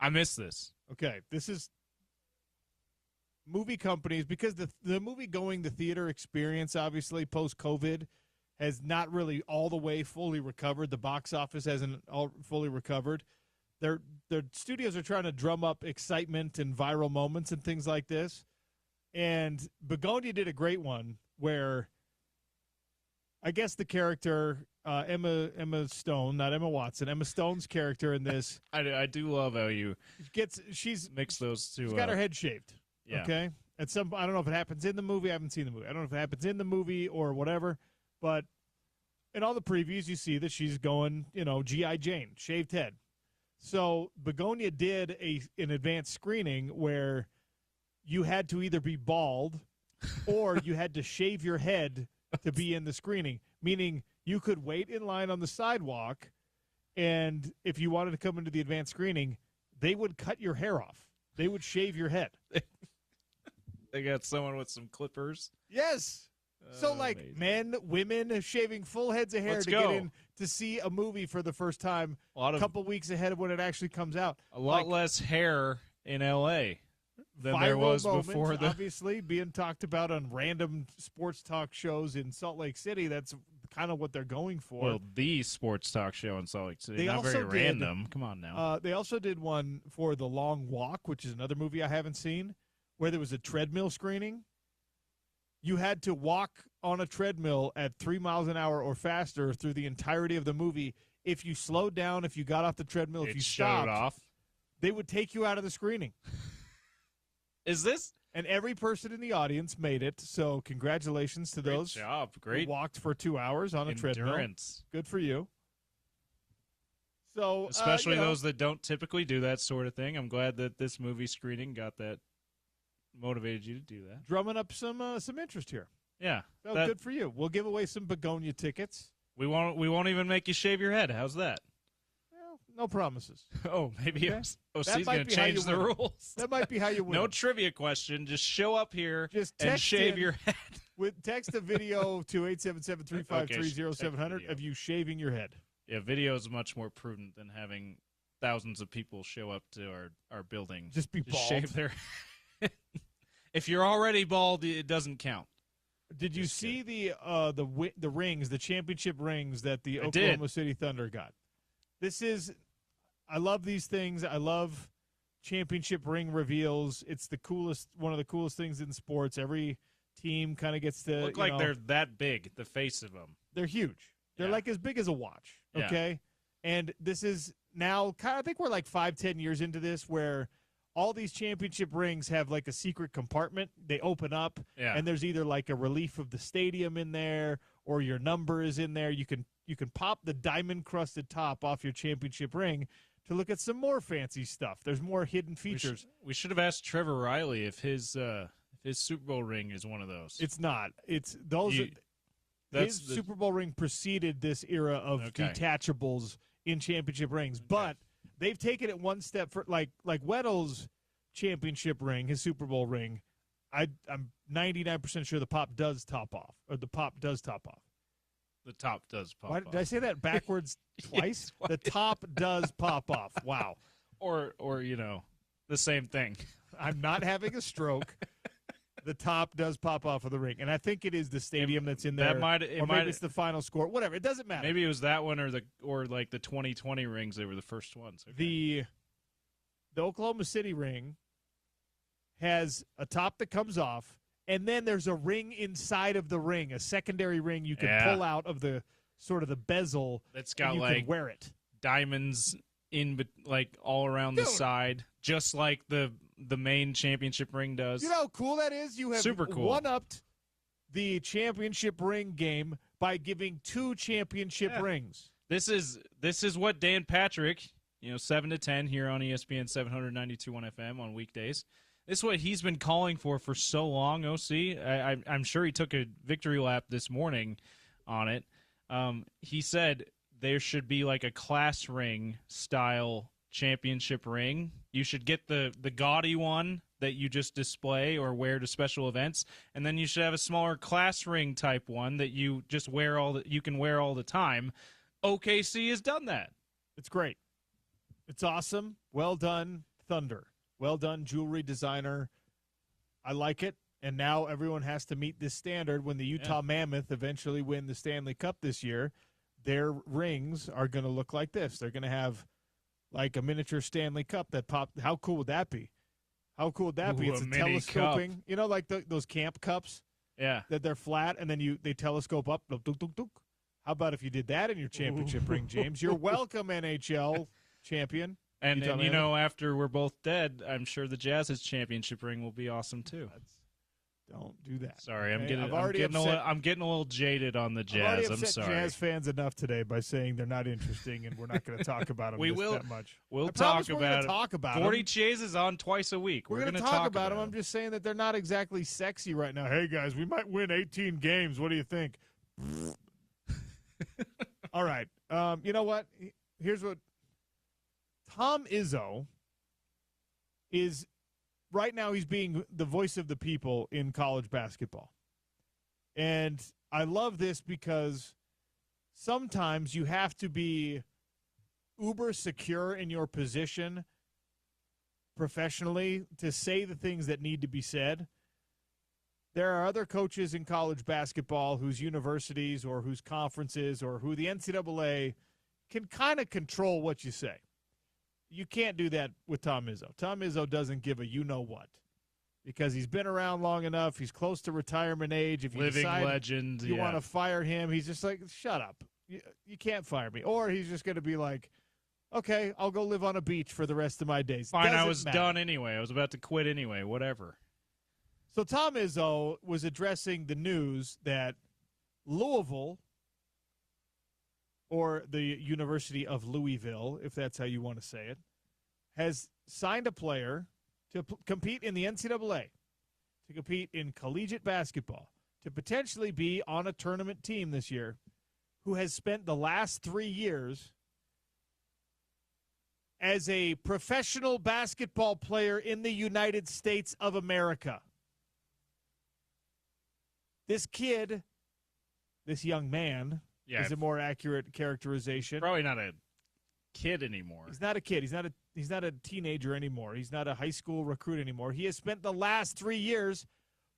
I missed this. Okay, this is movie companies, because the movie-going, the theater experience, obviously, post-COVID, has not really all the way fully recovered. The box office hasn't all fully recovered. Their studios are trying to drum up excitement and viral moments and things like this. And Begonia did a great one where I guess the character, Emma Stone, not Emma Watson, Emma Stone's character in this. I do love how you she's mix those two. She's got her head shaved. Yeah. Okay. I don't know if it happens in the movie. I haven't seen the movie. I don't know if it happens in the movie or whatever. But in all the previews, you see that she's going, G.I. Jane, shaved head. So Begonia did an advanced screening where you had to either be bald or you had to shave your head to be in the screening, meaning you could wait in line on the sidewalk, and if you wanted to come into the advanced screening, they would cut your hair off. They would shave your head. They got someone with some clippers. Yes. So, amazing. Men, women shaving full heads of hair Let's to go. get in to see a movie for the first time A couple weeks ahead of when it actually comes out. A lot less hair in L.A. than there was moment, before the obviously being talked about on random sports talk shows in Salt Lake City. That's kind of what they're going for. Well, the sports talk show in Salt Lake City. They Not also very did, random. Come on now. They also did one for The Long Walk, which is another movie I haven't seen, where there was a treadmill screening. You had to walk on a treadmill at 3 miles an hour or faster through the entirety of the movie. If you slowed down, if you got off the treadmill, if you stopped, off. they would take you out of the screening. Is this? And every person in the audience made it, so congratulations to those Great job. who Great walked for 2 hours on a treadmill. endurance. Good for you. So, Especially those that don't typically do that sort of thing. I'm glad that this movie screening got that, motivated you to do that. drumming up some interest here. Yeah. So good for you. We'll give away some Begonia tickets. We won't even make you shave your head. How's that? Well, no promises. Oh, maybe Okay. OC's might going be to how change you the win. rules. That might be how you win. No trivia question. Just show up here Just and text shave in your head. with text a video to 877-353-0700 video. of you shaving your head. Yeah, video is much more prudent than having thousands of people show up to our building. Just be bald. Shave their If you're already bald, it doesn't count. Did you Just see the rings, the championship rings that the I Oklahoma did. City Thunder got? I love these things. I love championship ring reveals. It's one of the coolest things in sports. Every team kind of gets to Look like they're that big, the face of them. They're huge. They're Yeah. like as big as a watch. Yeah. Okay. And this is now I think we're like 5-10 years into this where all these championship rings have like a secret compartment. They open up Yeah. and there's either like a relief of the stadium in there or your number is in there. You can pop the diamond crusted top off your championship ring to look at some more fancy stuff. There's more hidden features. We should have asked Trevor Riley if his Super Bowl ring is one of those. It's not. It's those. His Super Bowl ring preceded this era of detachables in championship rings, but they've taken it one step for like Weddle's championship ring, his Super Bowl ring. I'm 99% sure the top does top off. The top does pop Why, off. did I say that backwards twice? The top does pop off. Wow. Or the same thing. I'm not having a stroke. The top does pop off of the ring, and I think it is the stadium that's in there. Maybe it's the final score. Whatever, it doesn't matter. Maybe it was that one or like the 2020 rings. They were the first ones. Okay. The Oklahoma City ring has a top that comes off, and then there's a ring inside of the ring, a secondary ring you can pull out of the sort of the bezel. That's got and you like can wear it. Diamonds like all around the side, just like the main championship ring does. You know how cool that is? You have super cool. one-upped the championship ring game by giving 2 championship rings. This is what Dan Patrick 7 to 10 here on ESPN 792.1 FM on weekdays. This is what he's been calling for so long, OC. I'm sure he took a victory lap this morning on it. He said there should be like a class ring style championship ring. You should get the gaudy one that you just display or wear to special events, and then you should have a smaller class ring type one that you just you can wear all the time. OKC has done that. It's great. It's awesome. Well done, Thunder. Well done, jewelry designer. I like it. And now everyone has to meet this standard when the Utah Mammoth eventually win the Stanley Cup this year. Their rings are going to look like this. They're going to have like a miniature Stanley Cup that popped. How cool would that be? How cool would that be? It's a telescoping. Cup. Like those camp cups? Yeah. That they're flat, and then they telescope up. Duk, duk, duk, duk. How about if you did that in your championship ring, James? You're welcome, NHL champion. And after we're both dead, I'm sure the Jazz's championship ring will be awesome too. Don't do that. Sorry, okay? I'm getting a little jaded on the Jazz. I'm sorry. Jazz fans enough today by saying they're not interesting, and we're not going to talk about them that much. We'll talk about it. Talk about 40 Chases on twice a week. We're going to talk about them. I'm just saying that they're not exactly sexy right now. Hey guys, we might win 18 games. What do you think? All right. You know what? Here's what Tom Izzo is right now. He's being the voice of the people in college basketball. And I love this because sometimes you have to be uber secure in your position professionally to say the things that need to be said. There are other coaches in college basketball whose universities or whose conferences or who the NCAA can kind of control what you say. You can't do that with Tom Izzo. Tom Izzo doesn't give a you-know-what because he's been around long enough. He's close to retirement age. If you living decide legend, you want to fire him, he's just like, shut up. You can't fire me. Or he's just going to be like, okay, I'll go live on a beach for the rest of my days. Fine, I was done anyway. I was about to quit anyway, whatever. So Tom Izzo was addressing the news that Louisville, or the University of Louisville, if that's how you want to say it, has signed a player to compete in the NCAA, to compete in collegiate basketball, to potentially be on a tournament team this year, who has spent the last 3 years as a professional basketball player in the United States of America. This kid, this young man, is a more accurate characterization. Probably not a kid anymore. He's not a kid. He's not a teenager anymore. He's not a high school recruit anymore. He has spent the last 3 years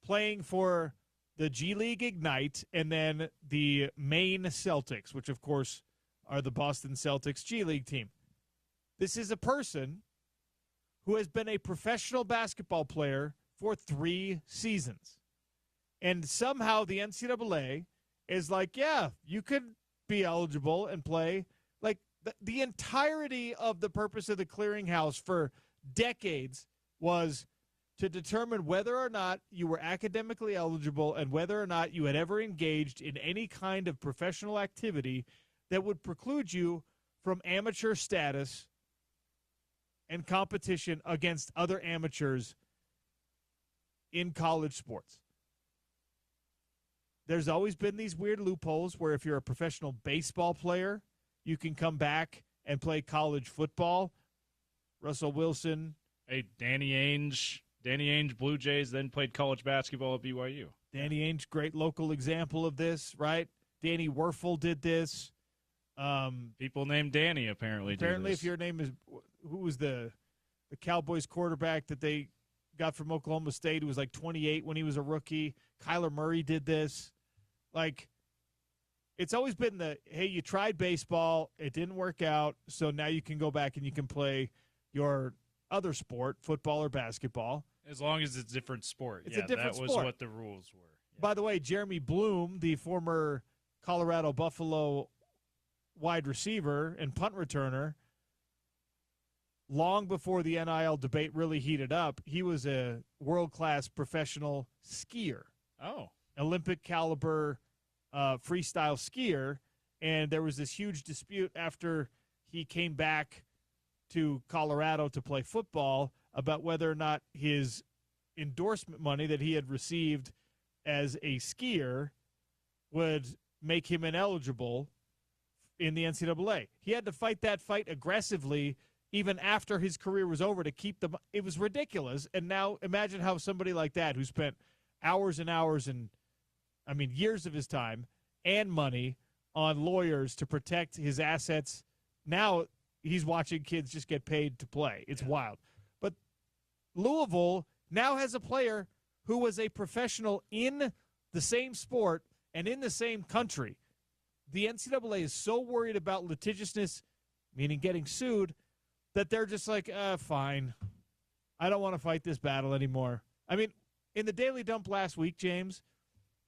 playing for the G League Ignite and then the Maine Celtics, which, of course, are the Boston Celtics G League team. This is a person who has been a professional basketball player for 3 seasons. And somehow the NCAA is like, yeah, you could be eligible and play. Like the entirety of the purpose of the clearinghouse for decades was to determine whether or not you were academically eligible and whether or not you had ever engaged in any kind of professional activity that would preclude you from amateur status and competition against other amateurs in college sports. There's always been these weird loopholes where if you're a professional baseball player, you can come back and play college football. Russell Wilson. Hey, Danny Ainge, Blue Jays, then played college basketball at BYU. Danny Ainge, great local example of this, right? Danny Werfel did this. People named Danny apparently do this. If your name is – who was the Cowboys quarterback that they got from Oklahoma State who was like 28 when he was a rookie? Kyler Murray did this. Like, it's always been hey, you tried baseball, it didn't work out, so now you can go back and you can play your other sport, football or basketball. As long as it's a different sport. It's a different sport. That was what the rules were. Yeah. By the way, Jeremy Bloom, the former Colorado Buffalo wide receiver and punt returner, long before the NIL debate really heated up, he was a world-class professional skier. Oh. Olympic caliber freestyle skier, and there was this huge dispute after he came back to Colorado to play football about whether or not his endorsement money that he had received as a skier would make him ineligible in the NCAA. He had to fight that fight aggressively even after his career was over to keep them. It was ridiculous. And now imagine how somebody like that, who spent hours and hours and, years of his time and money on lawyers to protect his assets, now he's watching kids just get paid to play. It's wild. But Louisville now has a player who was a professional in the same sport and in the same country. The NCAA is so worried about litigiousness, meaning getting sued, that they're just like, fine. I don't want to fight this battle anymore. In the Daily Dump last week, James,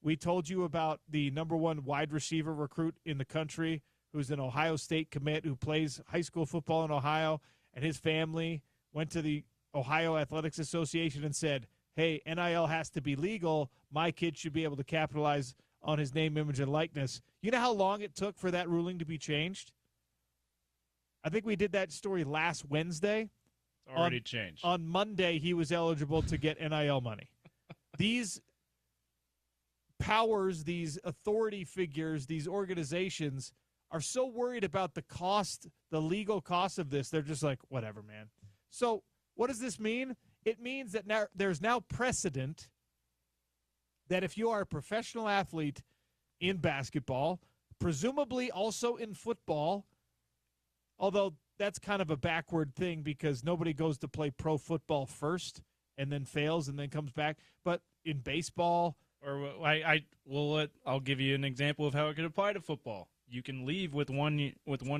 we told you about the number one wide receiver recruit in the country who's an Ohio State commit who plays high school football in Ohio, and his family went to the Ohio Athletics Association and said, hey, NIL has to be legal. My kid should be able to capitalize on his name, image, and likeness. You know how long it took for that ruling to be changed? I think we did that story last Wednesday. It's already changed. On Monday, he was eligible to get NIL money. These powers, these authority figures, these organizations are so worried about the cost, the legal cost of this. They're just like, whatever, man. So what does this mean? It means that now there's now precedent that if you are a professional athlete in basketball, presumably also in football, although that's kind of a backward thing because nobody goes to play pro football first and then fails and then comes back. But in baseball, I'll give you an example of how it could apply to football. You can leave with 1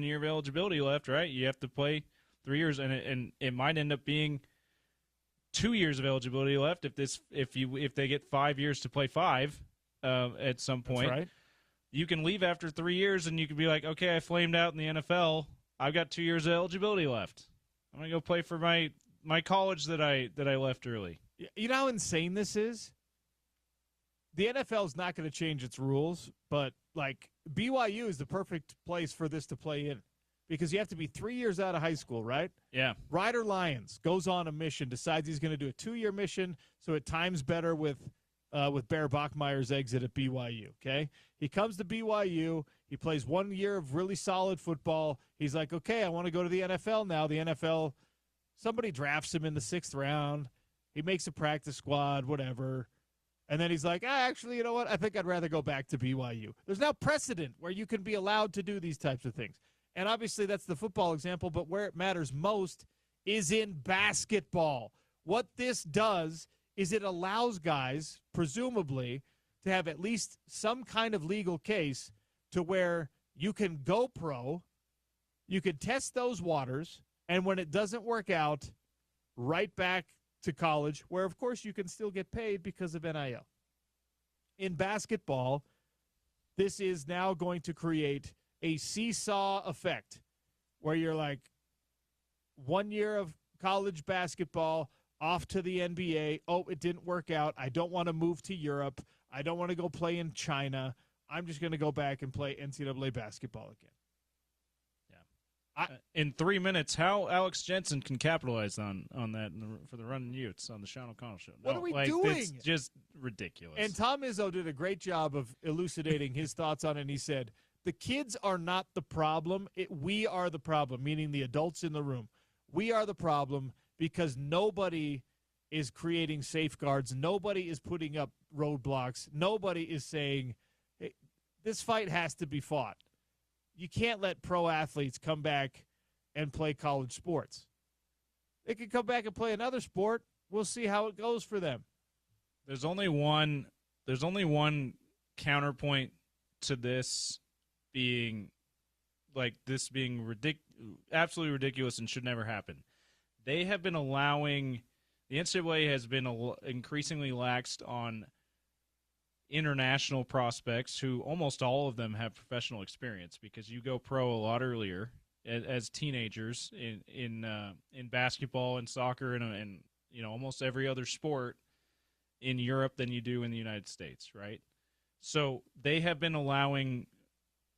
year of eligibility left, right? You have to play 3 years, and it might end up being 2 years of eligibility left if they get 5 years to play 5 at some point. That's right. You can leave after 3 years, and you can be like, okay, I flamed out in the NFL. I've got 2 years of eligibility left. I'm gonna go play for my college that I left early. You know how insane this is? The NFL is not going to change its rules, but like BYU is the perfect place for this to play in because you have to be 3 years out of high school, right? Yeah. Ryder Lyons goes on a mission, decides he's going to do a 2-year mission, so it times better with Bear Bachmeier's exit at BYU, okay? He comes to BYU. He plays 1 year of really solid football. He's like, okay, I want to go to the NFL now. The NFL, somebody drafts him in the 6th round. He makes a practice squad, whatever. And then he's like, actually, you know what? I think I'd rather go back to BYU. There's now precedent where you can be allowed to do these types of things. And obviously that's the football example, but where it matters most is in basketball. What this does is it allows guys, presumably, to have at least some kind of legal case to where you can go pro, you can test those waters, and when it doesn't work out, right back to college, where, of course, you can still get paid because of NIL. In basketball, this is now going to create a seesaw effect where you're like 1 year of college basketball, off to the NBA. Oh, it didn't work out. I don't want to move to Europe. I don't want to go play in China. I'm just going to go back and play NCAA basketball again. In 3 minutes, how Alex Jensen can capitalize on that for the Running Utes on the Sean O'Connell Show. What are we doing? It's just ridiculous. And Tom Izzo did a great job of elucidating his thoughts on it, and he said, the kids are not the problem. We are the problem, meaning the adults in the room. We are the problem because nobody is creating safeguards. Nobody is putting up roadblocks. Nobody is saying, hey, this fight has to be fought. You can't let pro athletes come back and play college sports. They can come back and play another sport. We'll see how it goes for them. There's only one counterpoint to this being absolutely ridiculous and should never happen. They have been allowing the NCAA has been increasingly laxed on international prospects who almost all of them have professional experience because you go pro a lot earlier as teenagers in basketball and soccer and almost every other sport in Europe than you do in the United States, right? So they have been allowing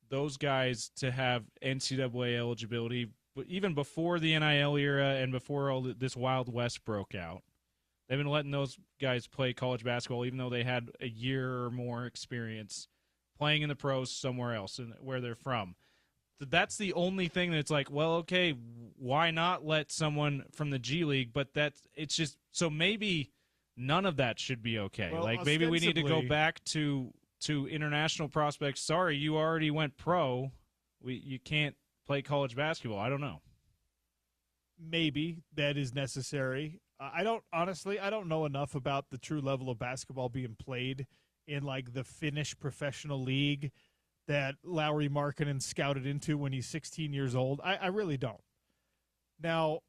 those guys to have NCAA eligibility even before the NIL era and before all this Wild West broke out. They've been letting those guys play college basketball, even though they had a year or more experience playing in the pros somewhere else where they're from. That's the only thing that's like, well, okay, why not let someone from the G League? But it's just so maybe none of that should be okay. Well, like maybe we need to go back to international prospects. Sorry, you already went pro. You can't play college basketball. I don't know. Maybe that is necessary. I don't know enough about the true level of basketball being played in like the Finnish professional league that Lauri Markkanen scouted into when he's 16 years old. I really don't. Now,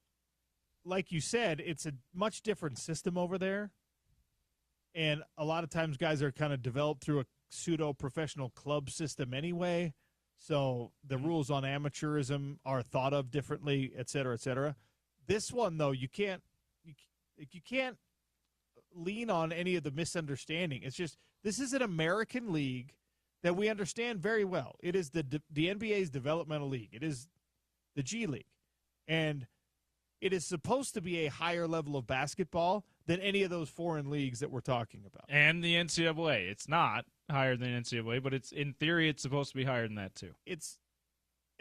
like you said, it's a much different system over there. And a lot of times guys are kind of developed through a pseudo-professional club system anyway. So the rules on amateurism are thought of differently, et cetera, et cetera. This one, though, you can't lean on any of the misunderstanding. It's just this is an American league that we understand very well. It is the NBA's developmental league. It is the G League. And it is supposed to be a higher level of basketball than any of those foreign leagues that we're talking about. And the NCAA. It's not higher than NCAA, but it's in theory it's supposed to be higher than that too. It's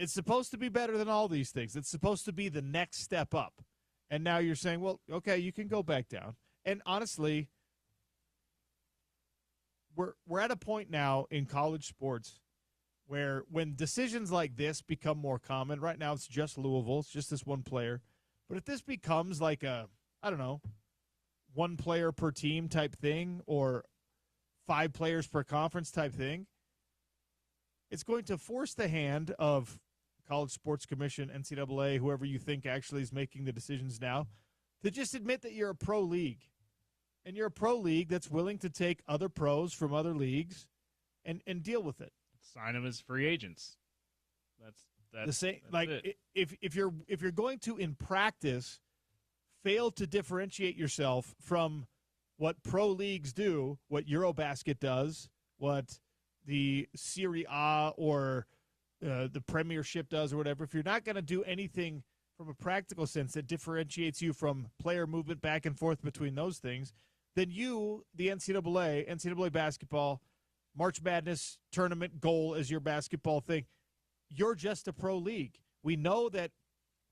supposed to be better than all these things. It's supposed to be the next step up. And now you're saying, well, okay, you can go back down. And honestly, we're at a point now in college sports where when decisions like this become more common, right now it's just Louisville, it's just this one player. But if this becomes like a, I don't know, one player per team type thing or 5 players per conference type thing, it's going to force the hand of College Sports Commission, NCAA, whoever you think actually is making the decisions now, to just admit that you're a pro league. And you're a pro league that's willing to take other pros from other leagues and deal with it. Sign them as free agents. That's the same. That's like it. if you're going to in practice fail to differentiate yourself from what pro leagues do, what Eurobasket does, what the Serie A or the Premiership does, or whatever. If you're not going to do anything from a practical sense that differentiates you from player movement back and forth between those things, then you, the NCAA basketball, March Madness tournament goal as your basketball thing, you're just a pro league. We know that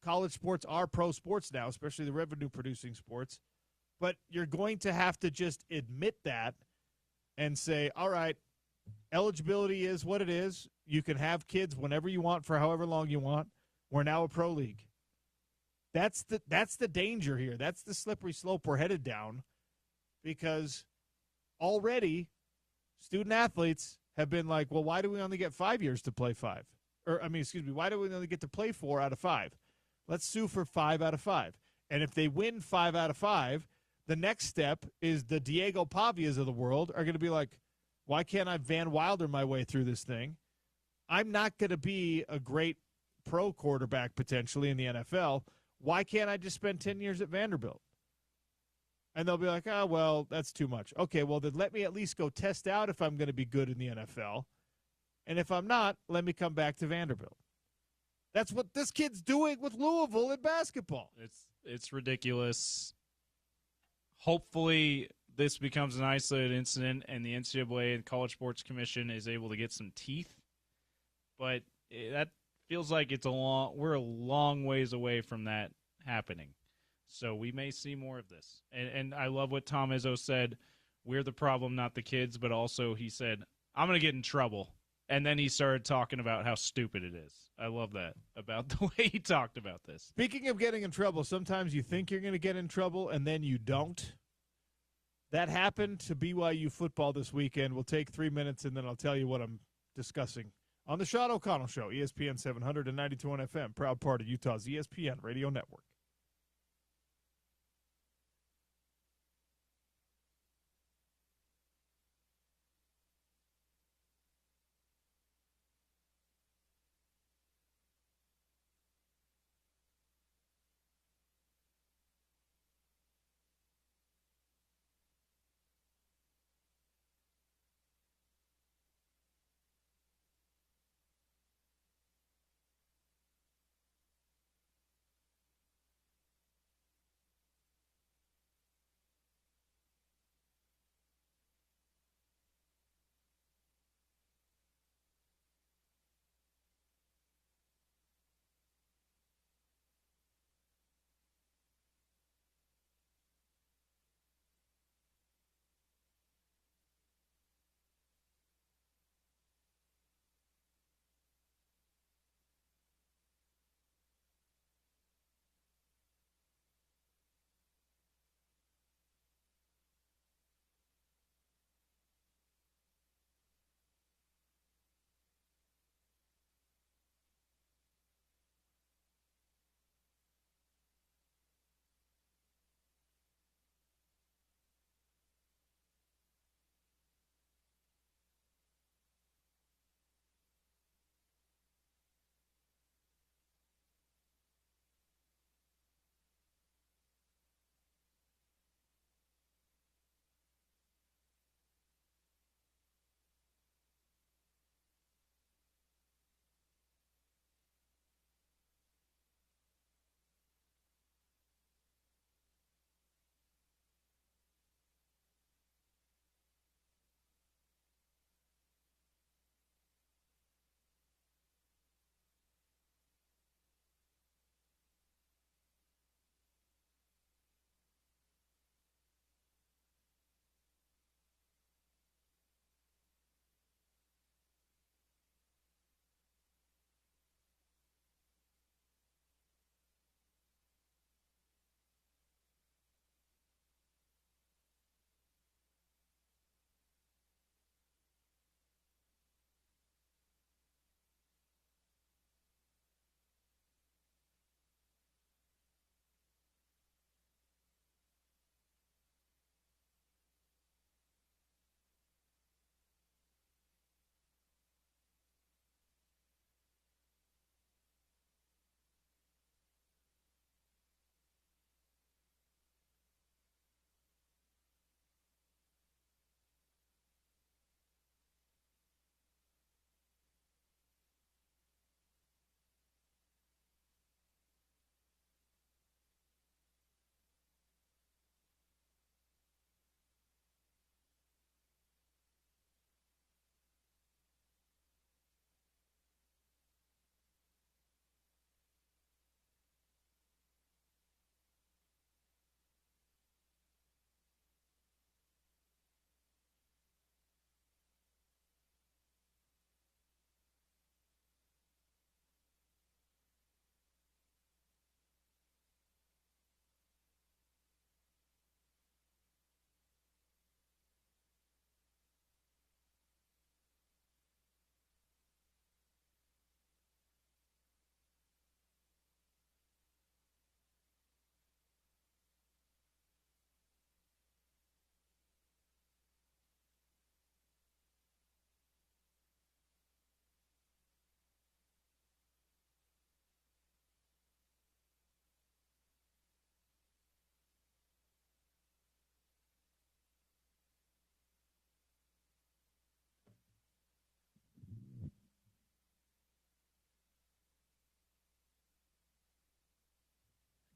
college sports are pro sports now, especially the revenue-producing sports, but you're going to have to just admit that and say, all right, eligibility is what it is. You can have kids whenever you want for however long you want. We're now a pro league. That's the danger here. That's the slippery slope we're headed down, because already student athletes have been like, well, why do we only get 5 years to play 5? Why do we only get to play 4 out of 5? Let's sue for 5 out of 5. And if they win 5 out of 5, the next step is the Diego Pavias of the world are going to be like, why can't I Van Wilder my way through this thing? I'm not going to be a great pro quarterback potentially in the NFL. Why can't I just spend 10 years at Vanderbilt? And they'll be like, oh, well, that's too much. Okay, well, then let me at least go test out if I'm going to be good in the NFL. And if I'm not, let me come back to Vanderbilt. That's what this kid's doing with Louisville in basketball. It's ridiculous. Hopefully this becomes an isolated incident and the NCAA and College Sports Commission is able to get some teeth. But that feels like we're a long ways away from that happening. So we may see more of this. And I love what Tom Izzo said. We're the problem, not the kids. But also he said, I'm going to get in trouble. And then he started talking about how stupid it is. I love that about the way he talked about this. Speaking of getting in trouble, sometimes you think you're going to get in trouble and then you don't. That happened to BYU football this weekend. We'll take 3 minutes and then I'll tell you what I'm discussing on the Sean O'Connell Show, ESPN 700 and 92.1 FM, proud part of Utah's ESPN radio network.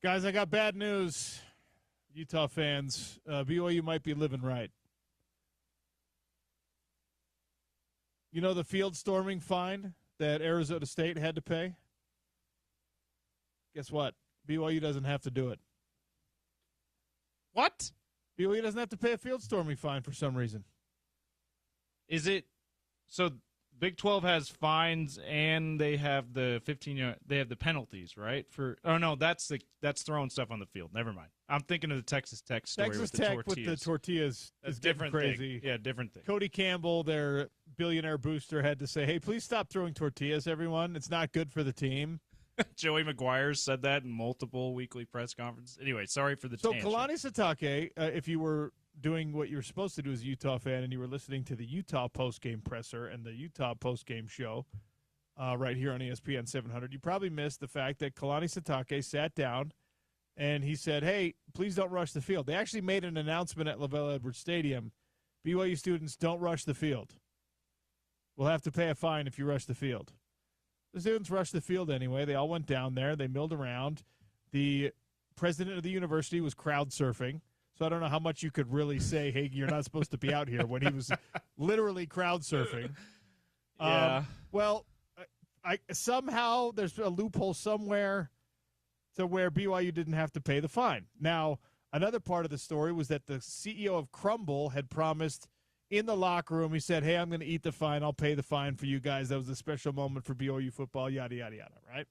Guys, I got bad news. Utah fans, BYU might be living right. You know the field storming fine that Arizona State had to pay? Guess what? BYU doesn't have to do it. What? BYU doesn't have to pay a field storming fine for some reason. Is it so? Big 12 has fines and they have the 15-yard. They have the penalties, right? That's throwing stuff on the field. Never mind. I'm thinking of the Texas Tech story Texas with the Tech tortillas. with the tortillas That's is different. Crazy. Thing. Yeah, different thing. Cody Campbell, their billionaire booster, had to say, "Hey, please stop throwing tortillas, everyone. It's not good for the team." Joey McGuire said that in multiple weekly press conferences. Anyway, sorry for the tangent. Kalani Sitake, if you were doing what you're supposed to do as a Utah fan and you were listening to the Utah postgame presser and the Utah postgame show right here on ESPN 700, you probably missed the fact that Kalani Sitake sat down and he said, "Hey, please don't rush the field." They actually made an announcement at LaVell Edwards Stadium. BYU students, don't rush the field. We'll have to pay a fine if you rush the field. The students rushed the field anyway. They all went down there. They milled around. The president of the university was crowd surfing. So I don't know how much you could really say, "Hey, you're not supposed to be out here," when he was literally crowd surfing. Yeah. I somehow there's a loophole somewhere to where BYU didn't have to pay the fine. Now, another part of the story was that the CEO of Crumble had promised in the locker room, he said, "Hey, I'm going to eat the fine. I'll pay the fine for you guys. That was a special moment for BYU football, yada, yada, yada," right?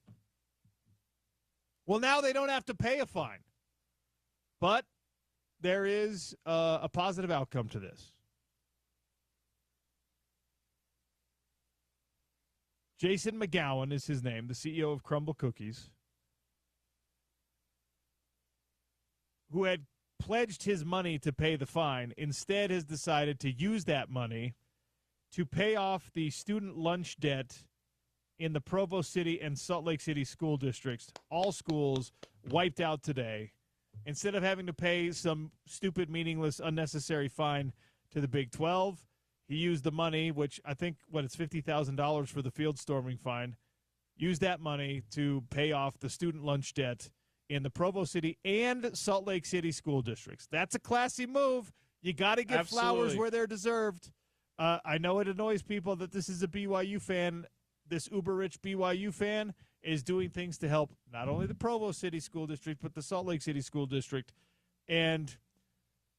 Well, now they don't have to pay a fine. But there is a positive outcome to this. Jason McGowan is his name, the CEO of Crumble Cookies, who had pledged his money to pay the fine, instead has decided to use that money to pay off the student lunch debt in the Provo City and Salt Lake City school districts. All schools wiped out today. Instead of having to pay some stupid, meaningless, unnecessary fine to the Big 12, he used the money, which I think, it's $50,000 for the field storming fine, used that money to pay off the student lunch debt in the Provo City and Salt Lake City school districts. That's a classy move. You got to give flowers where they're deserved. I know it annoys people that this is a BYU fan. This uber-rich BYU fan is doing things to help not only the Provo City School District, but the Salt Lake City School District. And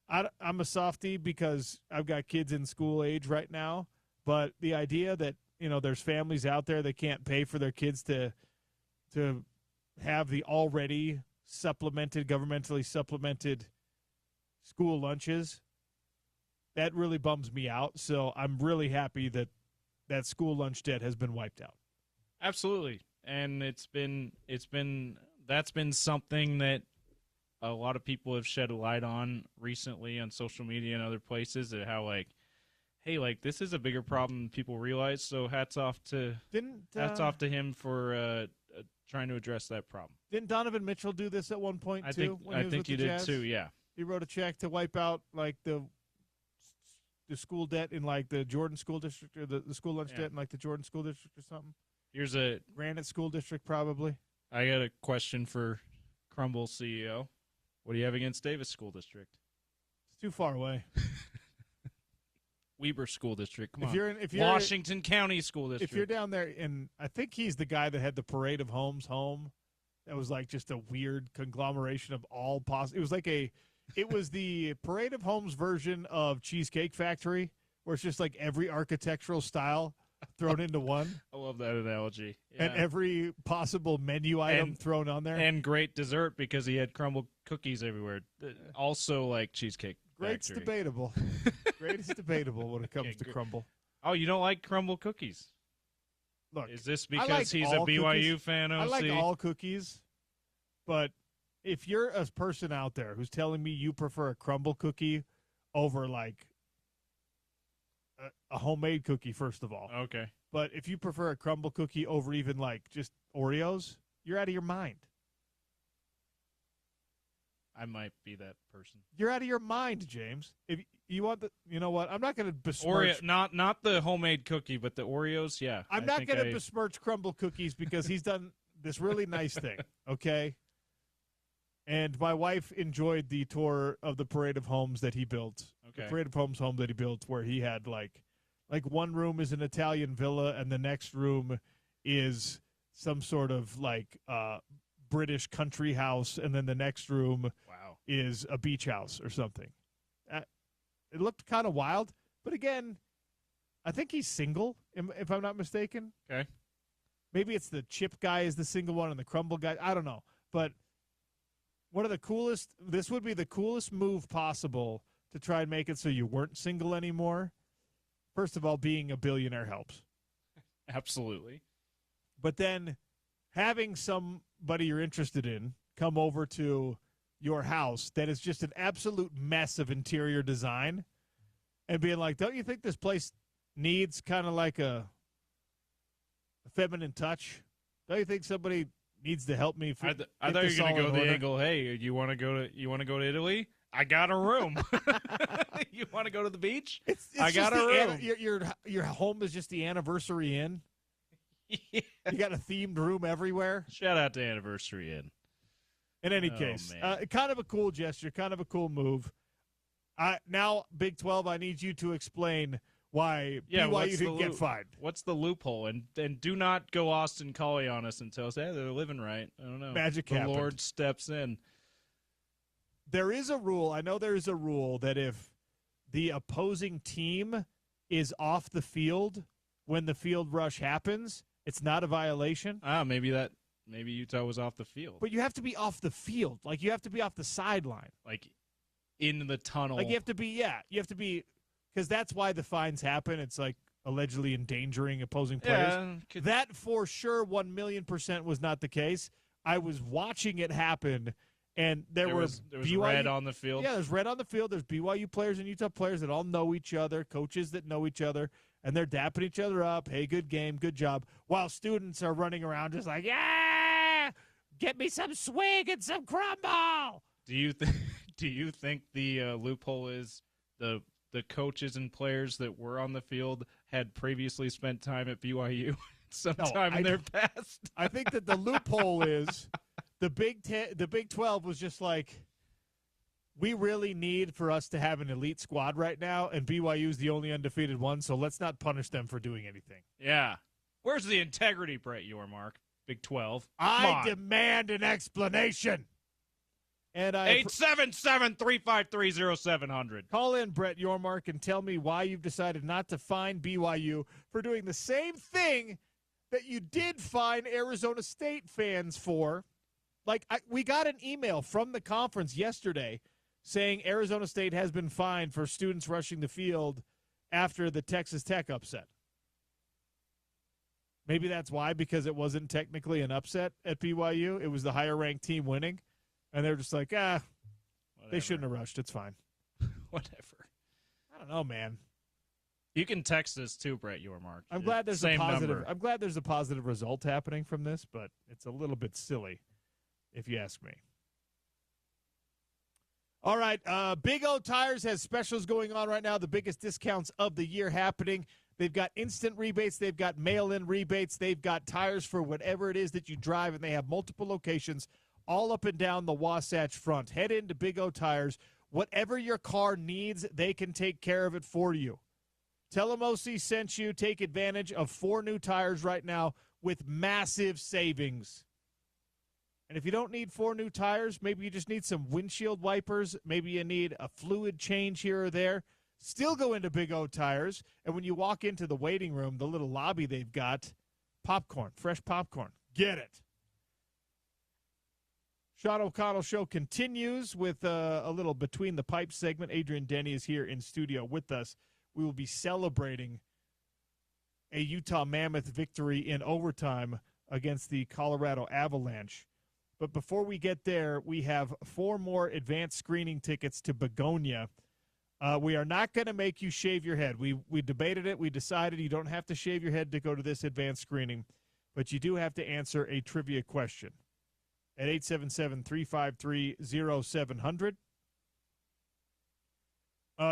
I'm a softie because I've got kids in school age right now. But the idea that, there's families out there that can't pay for their kids to have the already governmentally supplemented school lunches, that really bums me out. So I'm really happy that school lunch debt has been wiped out. Absolutely. And that's been something that a lot of people have shed a light on recently on social media and other places, at how this is a bigger problem than people realize. So hats off to him for trying to address that problem. Didn't Donovan Mitchell do this at one point too? I think he did too. Yeah, he wrote a check to wipe out the school debt in the Jordan School District, or the school lunch debt in the Jordan School District or something. Here's a Granite School District, probably. I got a question for Crumble CEO. What do you have against Davis School District? It's too far away. Weber School District. Come on. Washington County School District. If you're down there, and I think he's the guy that had the Parade of Homes home. That was just a weird conglomeration of all possible. It was the Parade of Homes version of Cheesecake Factory, where it's just every architectural style thrown into one. I love that analogy. Yeah. And every possible menu item thrown on there. And great dessert, because he had crumble cookies everywhere. Also like Cheesecake Great's Factory. Debatable. Great is debatable when it comes to crumble. Oh, you don't like crumble cookies? Look, is this because he's a BYU fan, OC? I like all cookies, but if you're a person out there who's telling me you prefer a crumble cookie over a homemade cookie, first of all. Okay. But if you prefer a crumble cookie over even just Oreos, you're out of your mind. I might be that person. You're out of your mind, James. If you want you know what? I'm not going to besmirch. Not the homemade cookie, but the Oreos, yeah. I'm not going to besmirch crumble cookies because he's done this really nice thing, okay? And my wife enjoyed the tour of the Parade of Homes that he built. Okay. The Parade of Homes home that he built, where he had like one room is an Italian villa, and the next room is some sort of like British country house, and then the next room is a beach house or something. It looked kind of wild, but again, I think he's single, if I'm not mistaken. Okay. Maybe it's the chip guy is the single one and the crumble guy. I don't know. But one of the coolest, this would be the coolest move possible to try and make it so you weren't single anymore. First of all, being a billionaire helps. Absolutely. But then having somebody you're interested in come over to your house that is just an absolute mess of interior design and being like, don't you think this place needs kind of like a feminine touch? Don't you think somebody needs to help me? I thought you were going to go the angle. Hey, you want to go to Italy? I got a room. You want to go to the beach? I got a room. Your home is just the Anniversary Inn. Yeah. You got a themed room everywhere. Shout out to Anniversary Inn. In any case, kind of a cool gesture, kind of a cool move. Now, Big 12, I need you to explain why BYU didn't get fined. What's the loophole? And do not go Austin Collie on us and tell us, hey, they're living right. I don't know. Magic the happened. Lord steps in. There is a rule. I know there is a rule that if the opposing team is off the field when the field rush happens, it's not a violation. Maybe Utah was off the field. But you have to be off the field. Like, you have to be off the sideline. Like, in the tunnel. Like, you have to be, because that's why the fines happen. It's like allegedly endangering opposing players. Yeah, that for sure 1,000,000% was not the case. I was watching it happen, and there was BYU, red on the field. Yeah, there's red on the field. There's BYU players and Utah players that all know each other, coaches that know each other, and they're dapping each other up. Hey, good game, good job. While students are running around just like, yeah, get me some swig and some crumble. Do you think the loophole is the coaches and players that were on the field had previously spent time at BYU sometime in their past? I think that the loophole is the Big 12 was just like, we really need for us to have an elite squad right now, and BYU is the only undefeated one, so let's not punish them for doing anything. Yeah. Where's the integrity, Brett Yormark? Big 12. I demand an explanation. And 877-353-0700. Call in, Brett Yormark, and tell me why you've decided not to fine BYU for doing the same thing that you did fine Arizona State fans for. Like, we got an email from the conference yesterday saying Arizona State has been fined for students rushing the field after the Texas Tech upset. Maybe that's why, because it wasn't technically an upset at BYU. It was the higher-ranked team winning. And they're just like, Whatever. They shouldn't have rushed. It's fine. Whatever. I don't know, man. You can text us too, Brett Yormark. I'm glad there's Same a positive. number. I'm glad there's a positive result happening from this, but it's a little bit silly, if you ask me. All right, Big O Tires has specials going on right now. The biggest discounts of the year happening. They've got instant rebates. They've got mail-in rebates. They've got tires for whatever it is that you drive, and they have multiple locations all up and down the Wasatch Front. Head into Big O Tires. Whatever your car needs, they can take care of it for you. Tell them OC sent you. Take advantage of 4 new tires right now with massive savings. And if you don't need 4 new tires, maybe you just need some windshield wipers. Maybe you need a fluid change here or there. Still go into Big O Tires. And when you walk into the waiting room, the little lobby they've got, popcorn, fresh popcorn. Get it. Sean O'Connell Show continues with a little Between the Pipes segment. Adrian Denny is here in studio with us. We will be celebrating a Utah Mammoth victory in overtime against the Colorado Avalanche. But before we get there, we have 4 more advanced screening tickets to Begonia. We are not going to make you shave your head. We debated it. We decided you don't have to shave your head to go to this advanced screening, but you do have to answer a trivia question at 877-353-0700.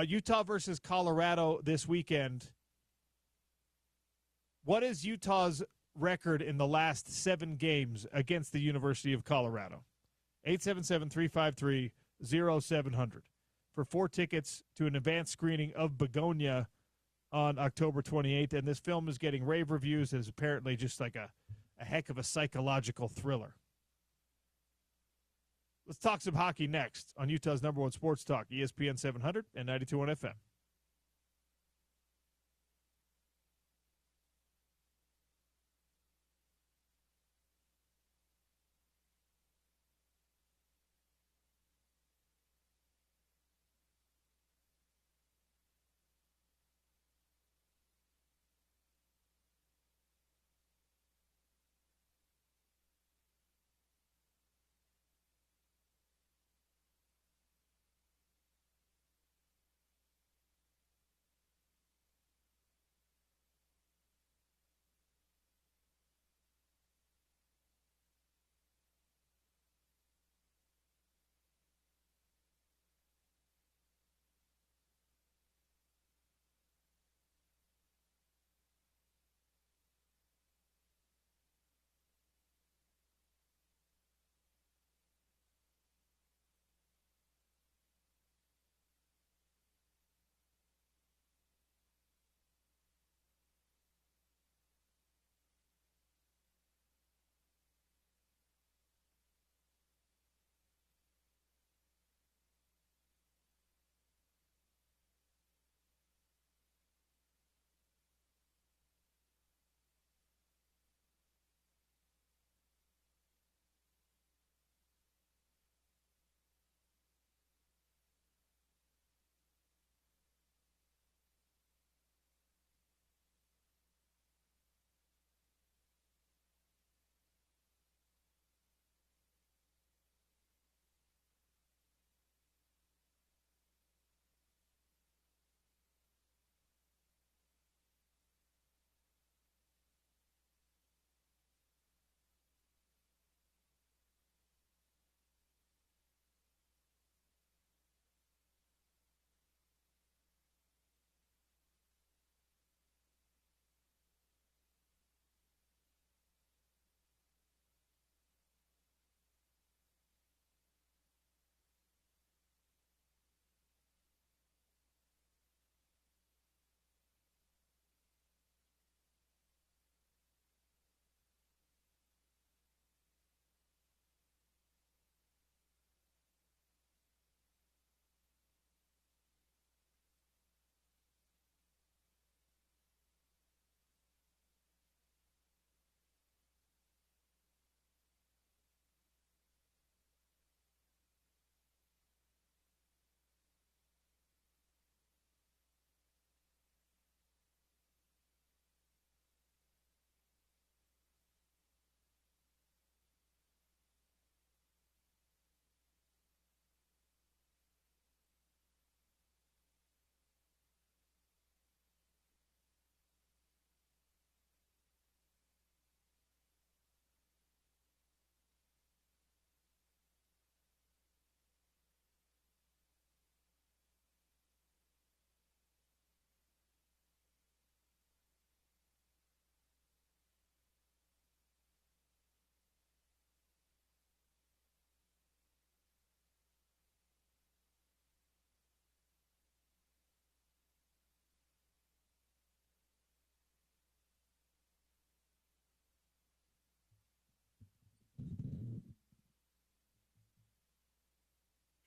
Utah versus Colorado this weekend. What is Utah's record in the last 7 games against the University of Colorado? 877-353-0700 for 4 tickets to an advanced screening of Begonia on October 28th. And this film is getting rave reviews. It is apparently just like a heck of a psychological thriller. Let's talk some hockey next on Utah's number one sports talk, ESPN 700 and 92.1 FM.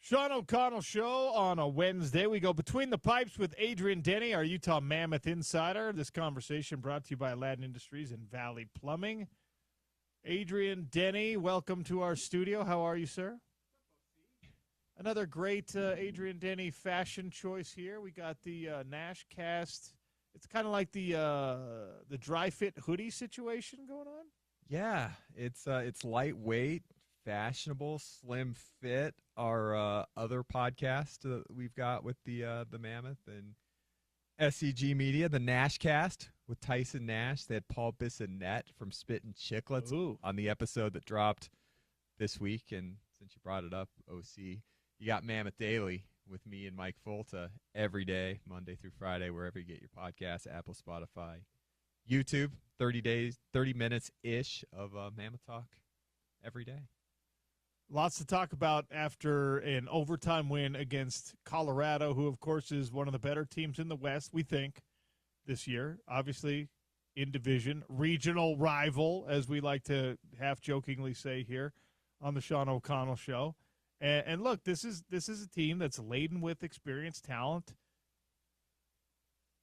Sean O'Connell Show on a Wednesday. We go Between the Pipes with Adrian Denny, our Utah Mammoth insider. This conversation brought to you by Aladdin Industries and Valley Plumbing. Adrian Denny, welcome to our studio. How are you, sir? Another great Adrian Denny fashion choice here. We got the Nash cast. It's kind of like the dry fit hoodie situation going on. Yeah, it's lightweight, fashionable, slim fit. Our other podcast that we've got with the Mammoth and SCG Media, the Nash Cast with Tyson Nash. They had Paul Bissonnette from Spittin' Checketts on the episode that dropped this week. And since you brought it up, OC, you got Mammoth Daily with me and Mike Folta every day, Monday through Friday, wherever you get your podcasts, Apple, Spotify, YouTube. 30 minutes-ish of Mammoth Talk every day. Lots to talk about after an overtime win against Colorado, who, of course, is one of the better teams in the West, we think, this year. Obviously, in division, regional rival, as we like to half-jokingly say here on the Sean O'Connell Show. And look, this is a team that's laden with experience, talent.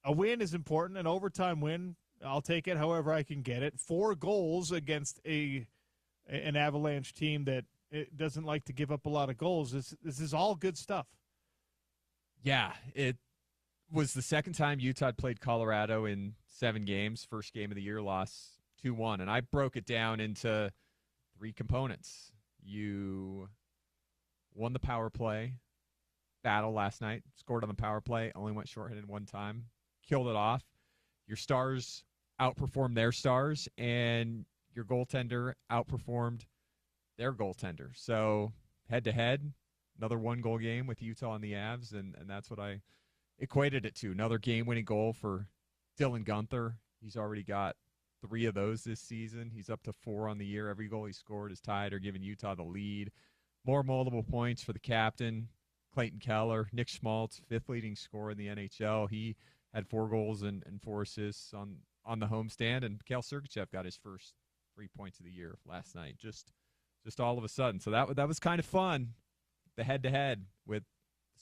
A win is important. An overtime win, I'll take it however I can get it. 4 goals against an Avalanche team that it doesn't like to give up a lot of goals. This is all good stuff. Yeah, it was the second time Utah had played Colorado in 7 games. First game of the year, lost 2-1. And I broke it down into 3 components. You won the power play battle last night, scored on the power play, only went shorthanded 1 time, killed it off. Your stars outperformed their stars, and your goaltender outperformed their goaltender. So head-to-head, another 1-goal game with Utah and the Avs, and that's what I equated it to. Another game-winning goal for Dylan Guenther. He's already got 3 of those this season. He's up to 4 on the year. Every goal he scored is tied or giving Utah the lead. More multiple points for the captain, Clayton Keller. Nick Schmaltz, 5th leading scorer in the NHL. He had 4 goals and 4 assists on the homestand, and Mikhail Sergachev got his first 3 points of the year last night. Just all of a sudden. So that was kind of fun, the head-to-head with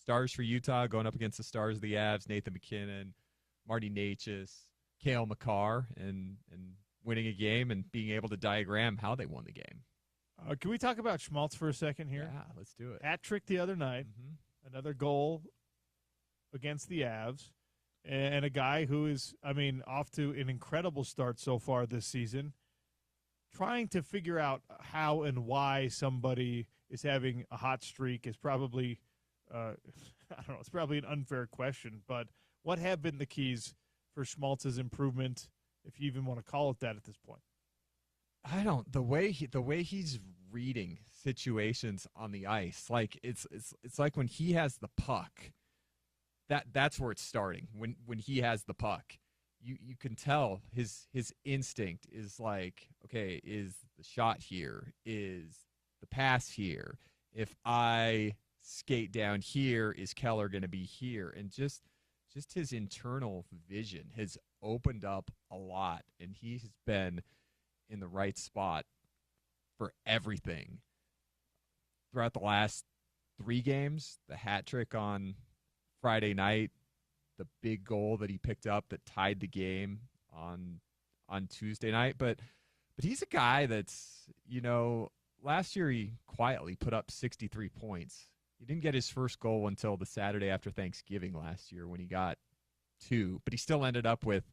stars for Utah going up against the stars of the Avs, Nathan McKinnon, Marty Necas, Cale Makar, and winning a game and being able to diagram how they won the game. Can we talk about Schmaltz for a second here? Yeah, let's do it. Hat trick the other night, another goal against the Avs, and a guy who is, off to an incredible start so far this season, trying to figure out how and why somebody is having a hot streak is probably, it's probably an unfair question, but what have been the keys for Schmaltz's improvement, if you even want to call it that at this point? The way he's reading situations on the ice, like it's like when he has the puck, that's where it's starting. When he has the puck, you can tell his instinct is like, okay, is the shot here? Is the pass here? If I skate down here, is Keller going to be here? And just his internal vision has opened up a lot, and he's been in the right spot for everything. Throughout the last 3 games, the hat trick on Friday night, the big goal that he picked up that tied the game on Tuesday night. But he's a guy that's, last year he quietly put up 63 points. He didn't get his first goal until the Saturday after Thanksgiving last year when he got 2, but he still ended up with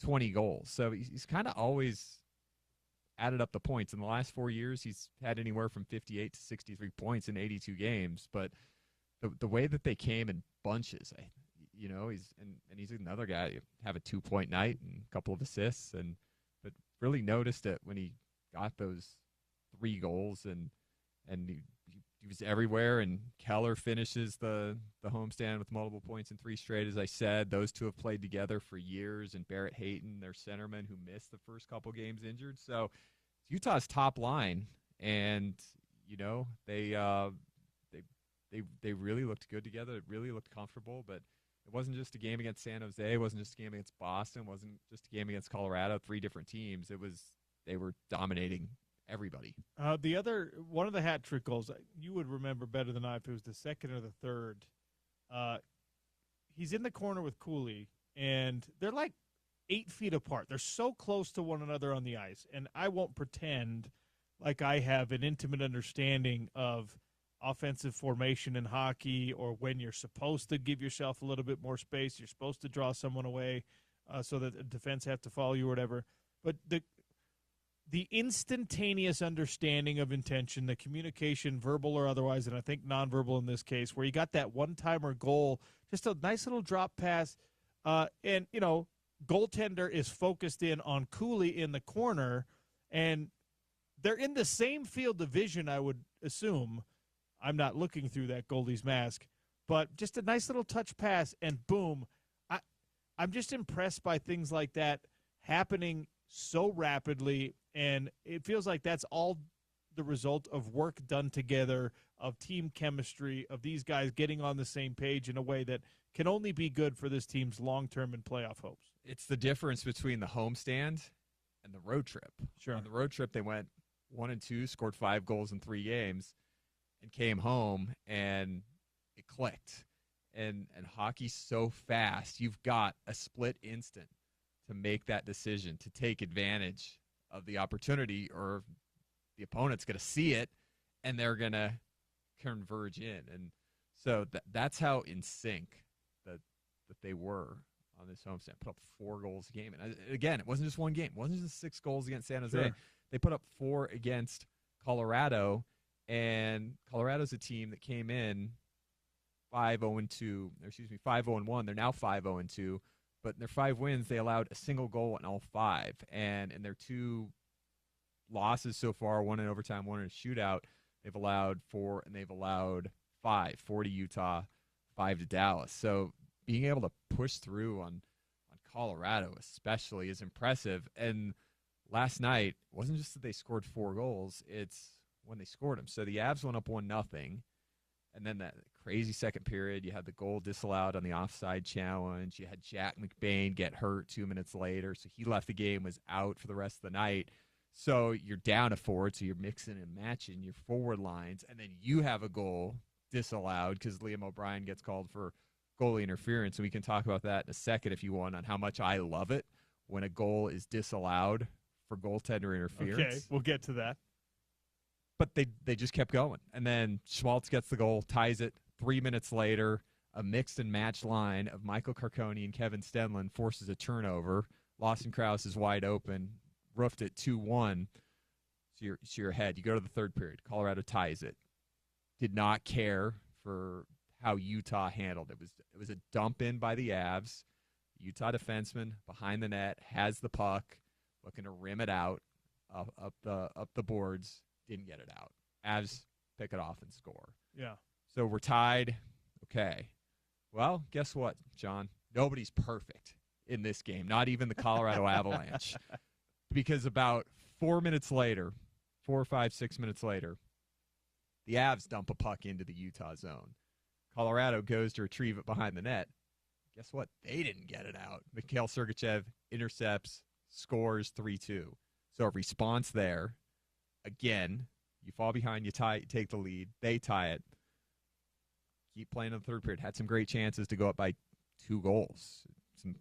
20 goals. So he's kind of always added up the points. In the last 4 years, he's had anywhere from 58 to 63 points in 82 games. But the way that they came in bunches, he's another guy who have a 2-point night and a couple of assists, but really noticed it when he got those 3 goals and he was everywhere. And Keller finishes the homestand with multiple points in 3 straight. As I said, those 2 have played together for years, and Barrett Hayton, their centerman, who missed the first couple games injured. So it's Utah's top line, and they really looked good together. It really looked comfortable, but it wasn't just a game against San Jose. It wasn't just a game against Boston. It wasn't just a game against Colorado. 3 different teams. They were dominating everybody. One of the hat trick goals, you would remember better than I if it was the second or the third. He's in the corner with Cooley, and they're like 8 feet apart. They're so close to one another on the ice, and I won't pretend like I have an intimate understanding of offensive formation in hockey, or when you're supposed to give yourself a little bit more space, you're supposed to draw someone away so that the defense have to follow you or whatever. But the instantaneous understanding of intention, the communication, verbal or otherwise, and I think nonverbal in this case, where you got that one-timer goal, just a nice little drop pass, and, goaltender is focused in on Cooley in the corner, and they're in the same field of vision, I would assume. I'm not looking through that goalie's mask, but just a nice little touch pass, and boom. I'm just impressed by things like that happening so rapidly, and it feels like that's all the result of work done together, of team chemistry, of these guys getting on the same page in a way that can only be good for this team's long-term and playoff hopes. It's the difference between the homestand and the road trip. Sure. On the road trip, they went 1-2, scored 5 goals in 3 games, and came home, and it clicked. And hockey's so fast. You've got a split instant to make that decision, to take advantage of the opportunity, or the opponent's going to see it, and they're going to converge in. And so that's how in sync that they were on this homestand. Put up 4 goals a game. And again, it wasn't just one game. It wasn't just 6 goals against San Jose. Sure. They put up 4 against Colorado, and Colorado's a team that came in 5-0-2. Excuse me, 5-0-1. They're now 5-0-2. But in their 5 wins, they allowed a single goal in all 5. And in their 2 losses so far, 1 in overtime, 1 in a shootout, they've allowed 4, and they've allowed 5. 4 to Utah, 5 to Dallas. So being able to push through on Colorado especially is impressive. And last night, it wasn't just that they scored 4 goals, it's when they scored them. So the Avs went up 1-0. And then that crazy second period, you had the goal disallowed on the offside challenge. You had Jack McBain get hurt 2 minutes later, so he left the game, was out for the rest of the night. So you're down a forward, so you're mixing and matching your forward lines, and then you have a goal disallowed because Liam O'Brien gets called for goalie interference. And we can talk about that in a second if you want, on how much I love it when a goal is disallowed for goaltender interference. Okay, we'll get to that. But they just kept going. And then Schmaltz gets the goal, ties it. 3 minutes later, a mixed and matched line of Michael Carconi and Kevin Stenlund forces a turnover. Lawson Krause is wide open, roofed it 2-1. So you're ahead. You go to the third period. Colorado ties it. Did not care for how Utah handled it. It was a dump in by the Avs. Utah defenseman behind the net has the puck, looking to rim it out up the boards. Didn't get it out. Avs pick it off and score. Yeah. So we're tied. Okay. Well, guess what, John? Nobody's perfect in this game, not even the Colorado Avalanche. Because about 4 minutes later, 4 or 5, 6 minutes later, the Avs dump a puck into the Utah zone. Colorado goes to retrieve it behind the net. Guess what? They didn't get it out. Mikhail Sergachev intercepts, scores 3-2. So a response there. Again, you fall behind, you take the lead, they tie it. Keep playing in the third period. Had some great chances to go up by 2 goals.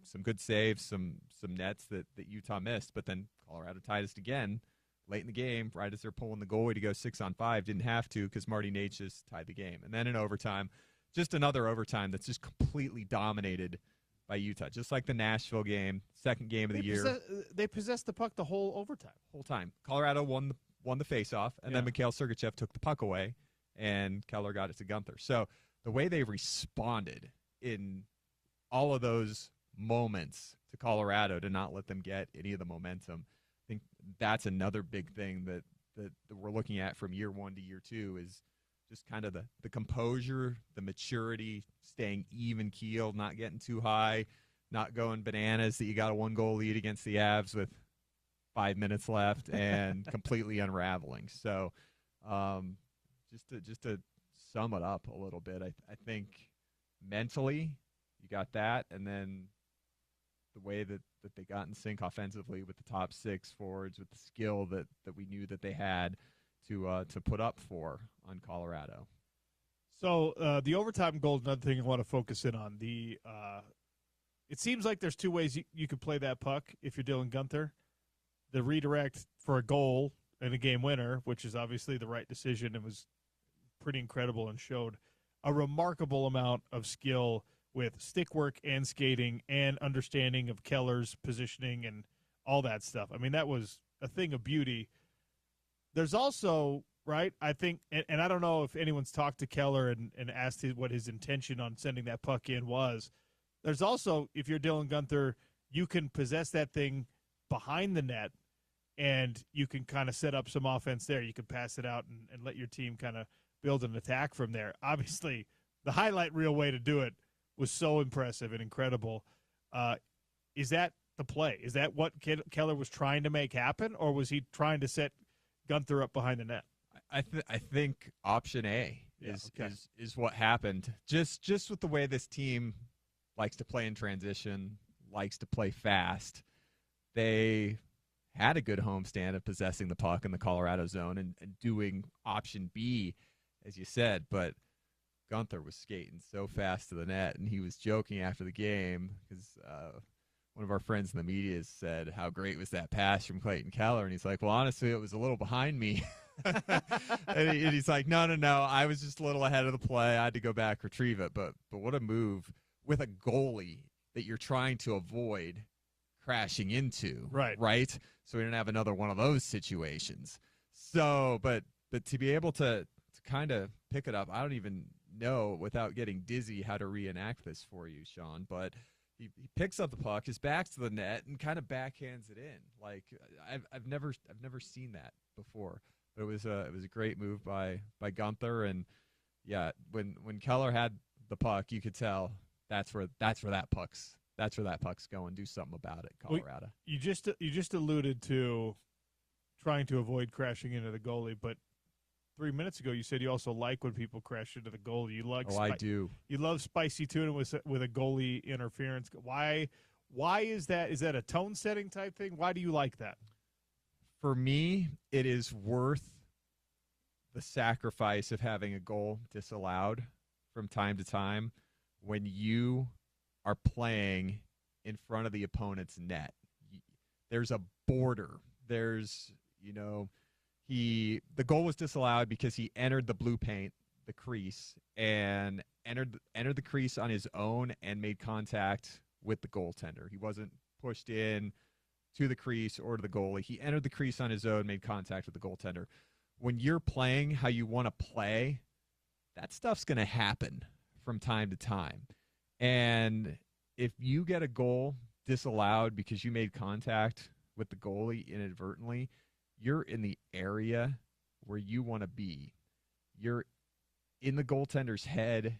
Some good saves, some nets that Utah missed, but then Colorado tied us again late in the game, right as they're pulling the goalie to go 6-on-5. Didn't have to because Marty Natchez tied the game. And then in overtime, just another overtime that's just completely dominated by Utah, just like the Nashville game, second game of the year. They possessed the puck the whole overtime. Whole time. Colorado won the faceoff, and then Mikhail Sergachev took the puck away, and Keller got it to Gunther. So the way they responded in all of those moments to Colorado to not let them get any of the momentum, I think that's another big thing that we're looking at from year 1 to year 2 is just kind of the composure, the maturity, staying even keeled, not getting too high, not going bananas that you got a 1-goal lead against the Avs with 5 minutes left and completely unraveling. So just to sum it up a little bit, I think mentally you got that, and then the way that they got in sync offensively with the top 6 forwards, with the skill that we knew that they had to put up for on Colorado. So the overtime goal is another thing I want to focus in on. It seems like there's 2 ways you could play that puck if you're Dylan Gunther. The redirect for a goal and a game winner, which is obviously the right decision and was pretty incredible and showed a remarkable amount of skill with stick work and skating and understanding of Keller's positioning and all that stuff. I mean, that was a thing of beauty. There's also, right, I think, and I don't know if anyone's talked to Keller and asked what his intention on sending that puck in was. There's also, if you're Dylan Gunther, you can possess that thing behind the net, and you can kind of set up some offense there. You can pass it out and let your team kind of build an attack from there. Obviously, the highlight reel way to do it was so impressive and incredible. Is that the play? Is that what Keller was trying to make happen, or was he trying to set Gunther up behind the net? I think option A is what happened. Just with the way this team likes to play in transition, likes to play fast. They had a good homestand of possessing the puck in the Colorado zone and doing option B, as you said, but Gunther was skating so fast to the net, and he was joking after the game because one of our friends in the media said how great was that pass from Clayton Keller, and he's like, well, honestly, it was a little behind me. and he's like, no, I was just a little ahead of the play. I had to go back, retrieve it, but what a move with a goalie that you're trying to avoid crashing into, right? So we didn't have another one of those situations. So, but to be able to kind of pick it up, I don't even know without getting dizzy how to reenact this for you, Sean. But he picks up the puck, his back's to the net, and kind of backhands it in. Like I've never seen that before. But it was a great move by Gunther, and yeah, when Keller had the puck, you could tell that's where that puck's going. Do something about it, Colorado. Well, you just alluded to trying to avoid crashing into the goalie, but 3 minutes ago you said you also like when people crash into the goalie. You like I do. You love spicy tuna with a goalie interference. Why is that? Is that a tone setting type thing? Why do you like that? For me, it is worth the sacrifice of having a goal disallowed from time to time when you are playing in front of the opponent's net. There's a border. There's, the goal was disallowed because he entered the blue paint, the crease, and entered the crease on his own and made contact with the goaltender. He wasn't pushed in to the crease or to the goalie. He entered the crease on his own, made contact with the goaltender. When you're playing how you want to play, that stuff's going to happen from time to time. And if you get a goal disallowed because you made contact with the goalie inadvertently, you're in the area where you want to be. You're in the goaltender's head.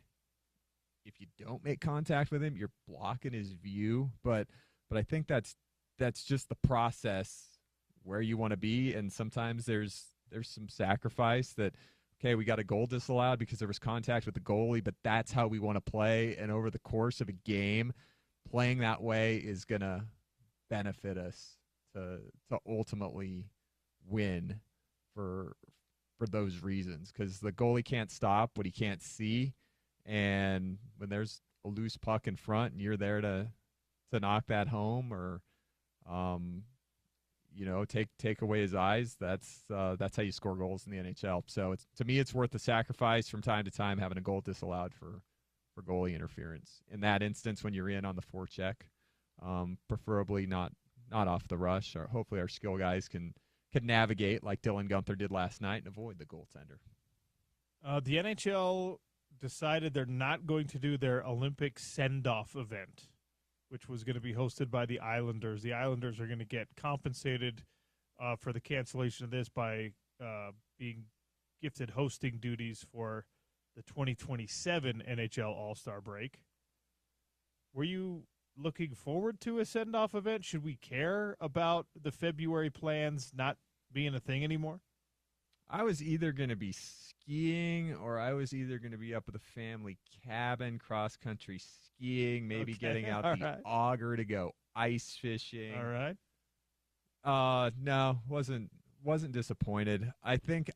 If you don't make contact with him, you're blocking his view. But I think that's just the process where you want to be. And sometimes there's some sacrifice that, okay, we got a goal disallowed because there was contact with the goalie, but that's how we want to play. And over the course of a game, playing that way is going to benefit us to ultimately win for those reasons, because the goalie can't stop what he can't see. And when there's a loose puck in front and you're there to knock that home or take away his eyes, that's how you score goals in the NHL. So to me, it's worth the sacrifice from time to time having a goal disallowed for goalie interference. In that instance, when you're in on the forecheck, preferably not off the rush, or hopefully our skill guys can navigate like Dylan Gunther did last night and avoid the goaltender. The NHL decided they're not going to do their Olympic send-off event, which was going to be hosted by the Islanders. The Islanders are going to get compensated for the cancellation of this by being gifted hosting duties for the 2027 NHL All-Star break. Were you looking forward to a send-off event? Should we care about the February plans not being a thing anymore? I was either going to be skiing or I was either going to be up at the family cabin, cross-country skiing, maybe getting out the auger to go ice fishing. All right. No, wasn't disappointed. I think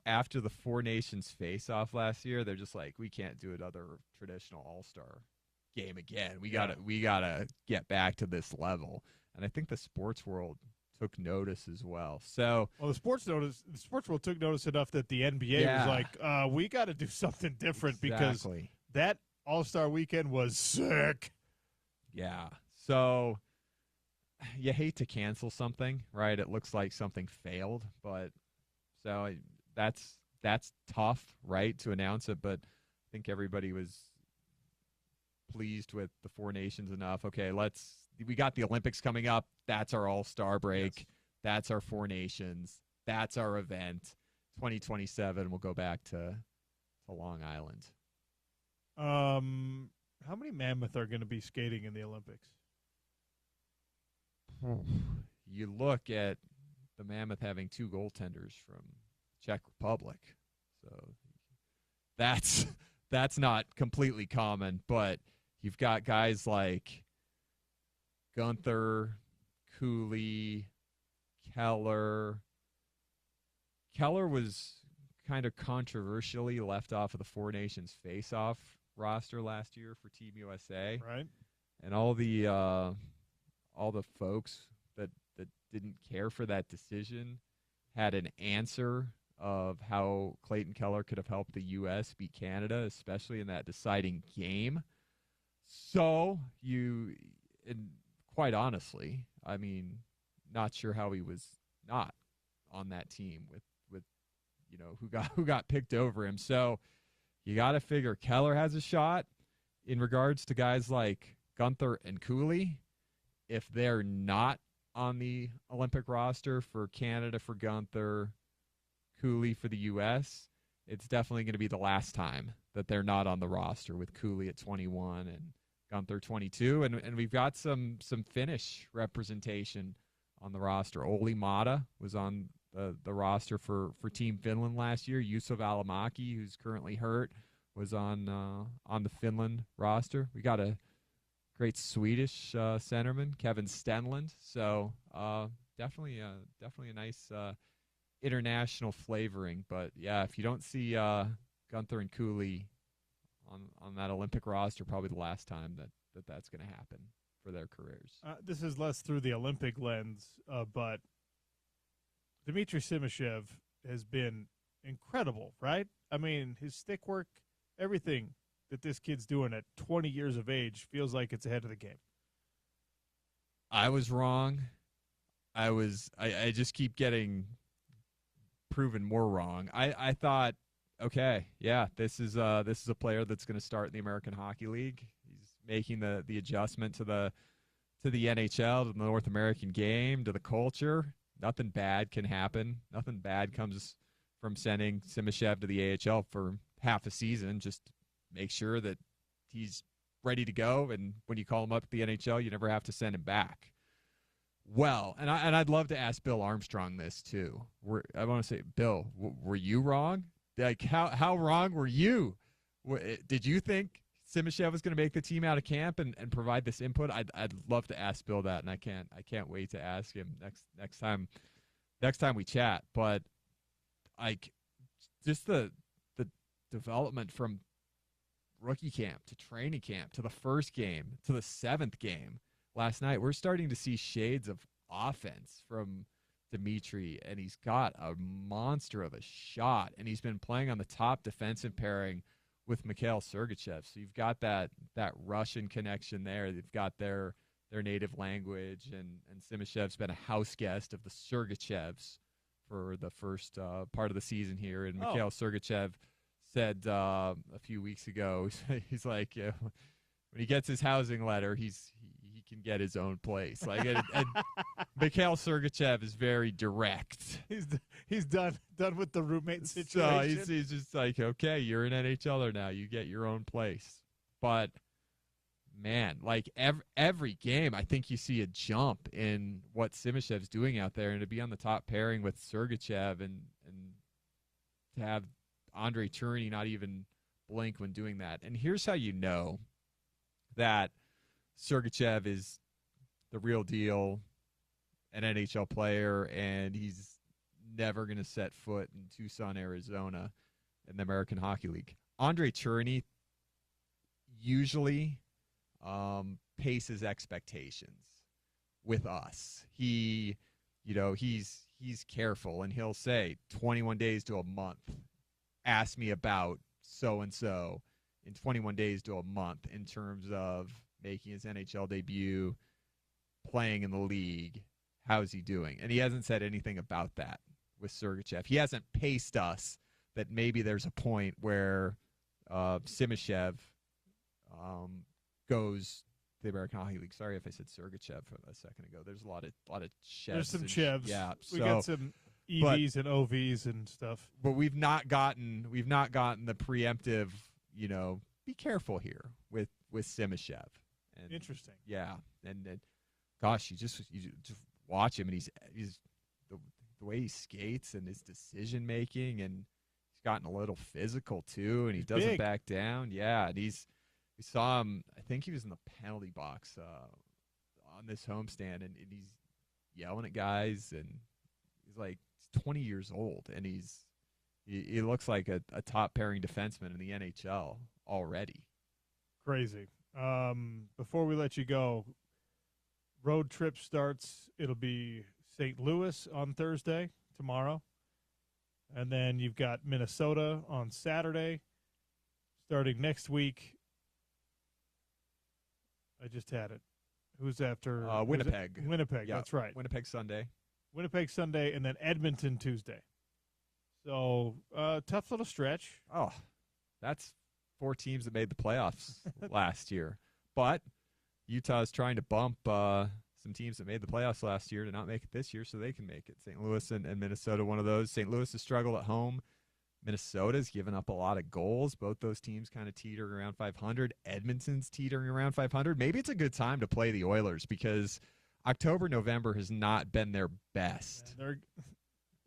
after the Four Nations face-off last year, they're just like, we can't do another traditional All-Star game again. We gotta get back to this level. And I think the sports world took notice as well. So, the sports world took notice enough that the NBA was like, we got to do something different because that All-Star weekend was sick. Yeah. So you hate to cancel something, right? It looks like something failed, but so that's tough, right, to announce it. But I think everybody was pleased with the Four Nations enough. Okay, we got the Olympics coming up. That's our All-Star break. Yes. That's our Four Nations. That's our event. 2027, we'll go back to Long Island. How many Mammoth are going to be skating in the Olympics? You look at the Mammoth having two goaltenders from Czech Republic. So that's not completely common, but you've got guys like Gunther, Cooley, Keller. Keller was kind of controversially left off of the Four Nations face-off roster last year for Team USA. Right. And all the folks that didn't care for that decision had an answer of how Clayton Keller could have helped the U.S. beat Canada, especially in that deciding game. So and quite honestly, I mean, not sure how he was not on that team with who got picked over him. So you got to figure Keller has a shot in regards to guys like Gunther and Cooley. If they're not on the Olympic roster for Canada for Gunther, Cooley for the U.S., it's definitely going to be the last time that they're not on the roster with Cooley at 21 and Gunther 22. And we've got some Finnish representation on the roster. Olli Mata was on the roster for Team Finland last year. Yusuf Alamaki, who's currently hurt, was on the Finland roster. We got a great Swedish centerman, Kevin Stenlund. So definitely a nice international flavoring. But yeah, if you don't see Gunther and Cooley on that Olympic roster, probably the last time that's going to happen for their careers. This is less through the Olympic lens, but Dmitry Simashev has been incredible, right? I mean, his stick work, everything that this kid's doing at 20 years of age feels like it's ahead of the game. I was wrong. I just keep getting proven more wrong. I thought, okay, yeah, this is a player that's going to start in the American Hockey League. He's making the adjustment to the NHL, to the North American game, to the culture. Nothing bad can happen. Nothing bad comes from sending Simashev to the AHL for half a season. Just make sure that he's ready to go, and when you call him up to the NHL, you never have to send him back. Well, and I'd love to ask Bill Armstrong this too. I want to say, Bill, were you wrong? Like, how wrong were you? Did you think Simashev was going to make the team out of camp and provide this input? I'd love to ask Bill that, and I can't wait to ask him next time we chat. But like, just the development from rookie camp to training camp to the first game to the seventh game last night, we're starting to see shades of offense from Dmitry, and he's got a monster of a shot, and he's been playing on the top defensive pairing with Mikhail Sergachev. So you've got that Russian connection there. They've got their native language, and Simashev's been a house guest of the Sergachevs for the first part of the season here. And Mikhail Sergachev said a few weeks ago, he's like, when he gets his housing letter, he can get his own place. Like, and Mikhail Sergachev is very direct. He's done with the roommate situation. So he's just like, okay, you're an NHLer now. You get your own place. But man, like every game, I think you see a jump in what Simashev's doing out there, and to be on the top pairing with Sergachev and to have Andre Tourigny not even blink when doing that. And here's how you know that Sergachev is the real deal, an NHL player, and he's never going to set foot in Tucson, Arizona in the American Hockey League. Andre Tourigny usually paces expectations with us. He's careful, and he'll say 21 days to a month. Ask me about so-and-so in 21 days to a month in terms of making his NHL debut, playing in the league. How's he doing? And he hasn't said anything about that with Sergachev. He hasn't paced us that maybe there's a point where Simashev goes to the American Hockey League. Sorry if I said Sergachev a second ago. There's a lot of Chevs. There's some Chevs. Yeah, we got some EVs and OVs and stuff. But we've not gotten the preemptive, be careful here with Simashev. And, interesting. Yeah, and gosh, you just watch him, and he's the way he skates and his decision making, and he's gotten a little physical too, and he doesn't big. back down. Yeah, and we saw him. I think he was in the penalty box on this homestand, and he's yelling at guys, and he's 20 years old, and he looks like a top pairing defenseman in the NHL already. Crazy. Before we let you go, road trip starts. It'll be St. Louis on Thursday, tomorrow. And then you've got Minnesota on Saturday. Starting next week, I just had it. Who's after? Winnipeg. Winnipeg, Yeah, that's right. Winnipeg Sunday. Winnipeg Sunday, and then Edmonton Tuesday. So, tough little stretch. Oh, that's 4 teams that made the playoffs last year. But Utah is trying to bump some teams that made the playoffs last year to not make it this year so they can make it. St. Louis and Minnesota, one of those. St. Louis has struggled at home. Minnesota's given up a lot of goals. Both those teams kind of teetering around 500. Edmonton's teetering around 500. Maybe it's a good time to play the Oilers because October, November has not been their best.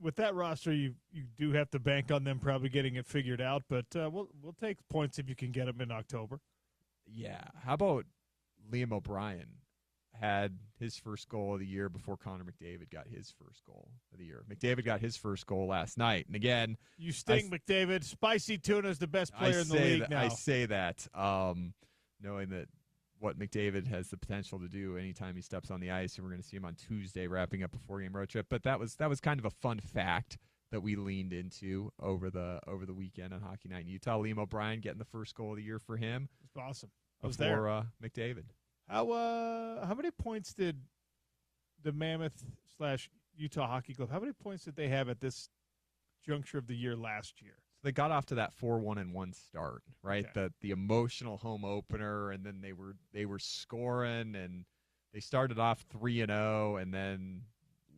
With that roster, you do have to bank on them probably getting it figured out, but we'll take points if you can get them in October. Yeah. How about Liam O'Brien had his first goal of the year before Connor McDavid got his first goal of the year? McDavid got his first goal last night. And again, you sting McDavid. Spicy Tuna is the best player in the league now. I say that knowing that what McDavid has the potential to do anytime he steps on the ice, and we're going to see him on Tuesday wrapping up a 4-game road trip. But that was kind of a fun fact that we leaned into over the weekend on Hockey Night in Utah. Liam O'Brien getting the first goal of the year for him. It's awesome. I was before McDavid. How many points did the Mammoth / Utah Hockey Club, how many points did they have at this juncture of the year last year? So they got off to that 4-1-1 start, right? Okay. The emotional home opener, and then they were scoring, and they started off 3-0, and then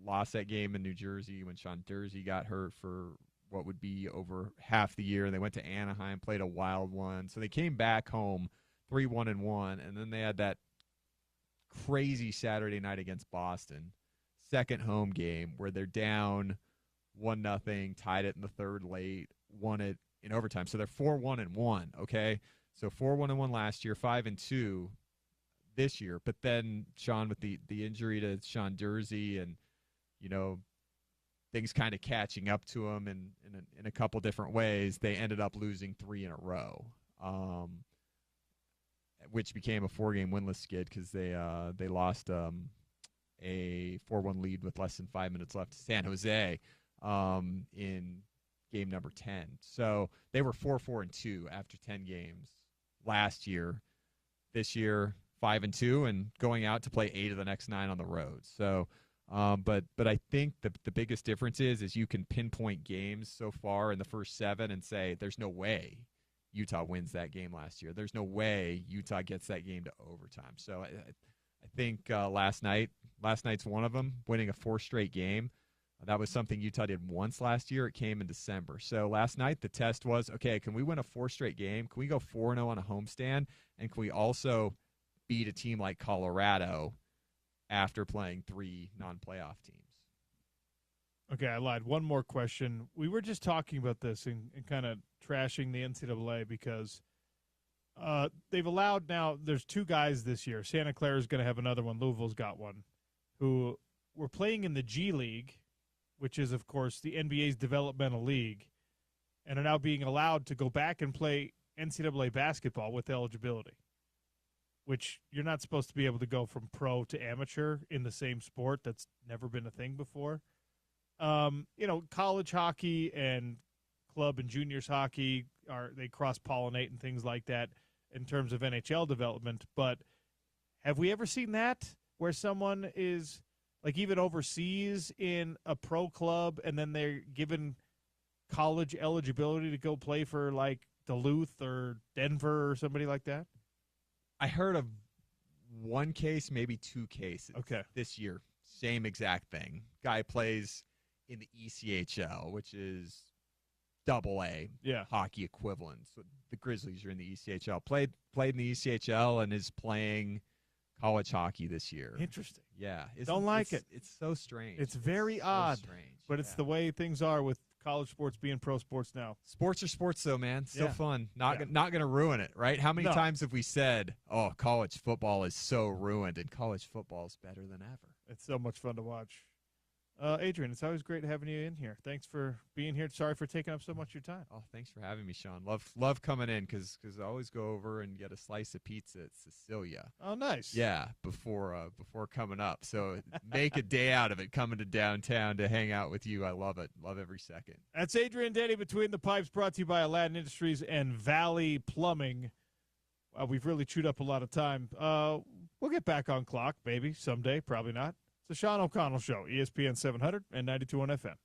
lost that game in New Jersey when Sean Dursey got hurt for what would be over half the year. They went to Anaheim, played a wild one, so they came back home 3-1-1, and then they had that crazy Saturday night against Boston, second home game where they're down 1-0, tied it in the third late, won it in overtime. So they're 4-1-1, okay? So 4-1-1 last year, 5-2 this year. But then Sean, with the injury to Sean Dursey, and things kind of catching up to him in a couple different ways, they ended up losing 3 in a row. Which became a 4-game winless skid because they lost a 4-1 lead with less than 5 minutes left to San Jose in game number 10. So they were 4-4-2 after 10 games last year. This year, 5-2, and going out to play 8 of the next 9 on the road. So, but I think the biggest difference is you can pinpoint games so far in the first 7 and say there's no way Utah wins that game last year. There's no way Utah gets that game to overtime. So I think last night's one of them, winning a 4 straight game. That was something Utah did once last year. It came in December. So last night the test was, okay, can we win a 4 straight game? Can we go 4-0 on a homestand? And can we also beat a team like Colorado after playing 3 non-playoff teams? Okay, I lied. One more question. We were just talking about this and kind of trashing the NCAA because they've allowed now, there's 2 guys this year. Santa Clara is going to have another one. Louisville's got one, who were playing in the G League, which is, of course, the NBA's developmental league, and are now being allowed to go back and play NCAA basketball with eligibility, which you're not supposed to be able to go from pro to amateur in the same sport. That's never been a thing before. College hockey and club and juniors hockey they cross-pollinate and things like that in terms of NHL development. But have we ever seen that where someone is like even overseas in a pro club and then they're given college eligibility to go play for like Duluth or Denver or somebody like that? I heard of 1 case, maybe 2 cases. Okay. This year, same exact thing. Guy plays in the ECHL, which is AA hockey equivalent. So the Grizzlies are in the ECHL. Played in the ECHL and is playing college hockey this year. Interesting. Yeah. Don't like it. It's so strange. It's very so odd, strange. but it's the way things are with college sports being pro sports now. Sports are sports, though, man. So Yeah. fun. Not going to ruin it, right? How many No. times have we said, "Oh, college football is so ruined," and college football is better than ever? It's so much fun to watch. Adrian, it's always great having you in here. Thanks for being here. Sorry for taking up so much of your time. Oh, thanks for having me, Sean. Love coming in because I always go over and get a slice of pizza at Cecilia. Oh, nice. Yeah, before coming up. So make a day out of it coming to downtown to hang out with you. I love it. Love every second. That's Adrian Denny, Between the Pipes, brought to you by Aladdin Industries and Valley Plumbing. We've really chewed up a lot of time. We'll get back on clock, maybe, someday. Probably not. It's the Sean O'Connell Show, ESPN 700 and 92.1 FM.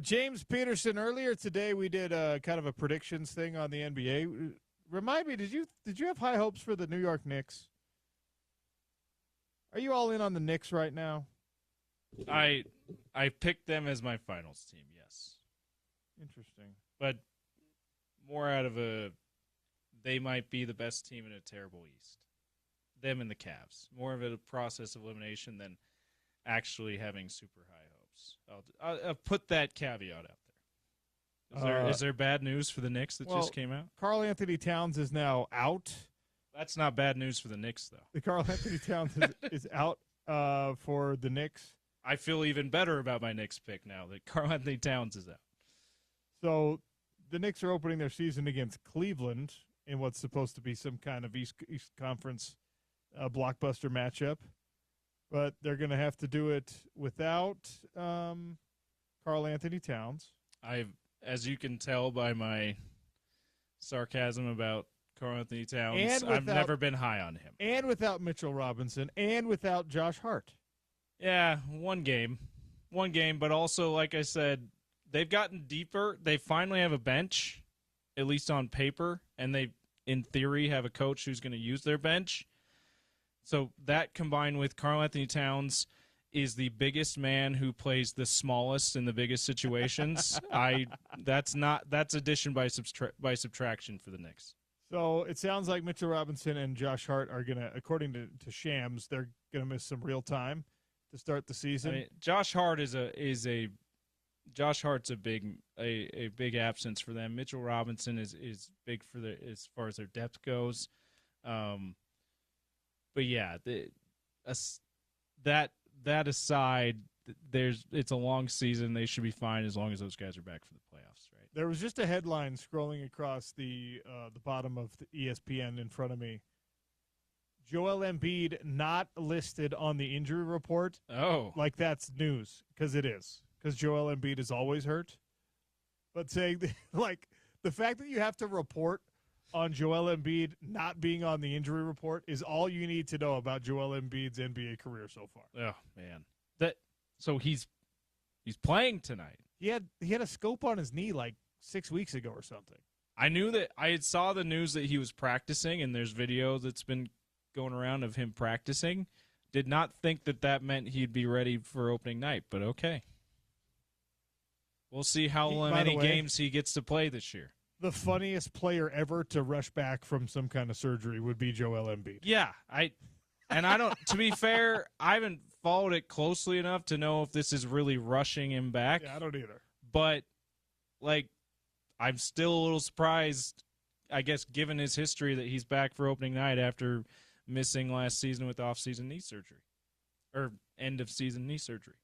James Peterson, earlier today we did kind of a predictions thing on the NBA. Remind me, did you have high hopes for the New York Knicks? Are you all in on the Knicks right now? I picked them as my finals team, yes. Interesting. But more out of they might be the best team in a terrible East. Them and the Cavs. More of a process of elimination than actually having super high hopes. I'll put that caveat out there. Is there bad news for the Knicks that just came out? Karl Anthony Towns is now out. That's not bad news for the Knicks, though. The Karl Anthony Towns is out for the Knicks. I feel even better about my Knicks pick now that Karl Anthony Towns is out. So the Knicks are opening their season against Cleveland in what's supposed to be some kind of East Conference blockbuster matchup. But they're going to have to do it without Karl Anthony Towns. As you can tell by my sarcasm about Karl Anthony Towns, I've never been high on him. And without Mitchell Robinson, and without Josh Hart. Yeah, one game, but also, like I said, they've gotten deeper. They finally have a bench, at least on paper, and they, in theory, have a coach who's going to use their bench. So that combined with Karl Anthony Towns is the biggest man who plays the smallest in the biggest situations. That's addition by subtraction for the Knicks. So it sounds like Mitchell Robinson and Josh Hart are going to, according to Shams, they're going to miss some real time to start the season. I mean, Josh Hart's a big absence for them. Mitchell Robinson is big for as far as their depth goes. But yeah, that aside, it's a long season. They should be fine as long as those guys are back for the playoffs, right? There was just a headline scrolling across the bottom of the ESPN in front of me. Joel Embiid not listed on the injury report. Oh. Like that's news, because it is. Because Joel Embiid is always hurt. But saying, like, the fact that you have to report on Joel Embiid not being on the injury report is all you need to know about Joel Embiid's NBA career so far. Oh, man. So he's playing tonight. He had a scope on his knee like 6 weeks ago or something. I knew that. I saw the news that he was practicing, and there's video that's been going around of him practicing. Did not think that meant he'd be ready for opening night, but okay. We'll see how many games he gets to play this year. The funniest player ever to rush back from some kind of surgery would be Joel Embiid. Yeah, I don't. To be fair, I haven't followed it closely enough to know if this is really rushing him back. Yeah, I don't either. But I'm still a little surprised, I guess, given his history, that he's back for opening night after missing last season with off-season knee surgery, or end-of-season knee surgery.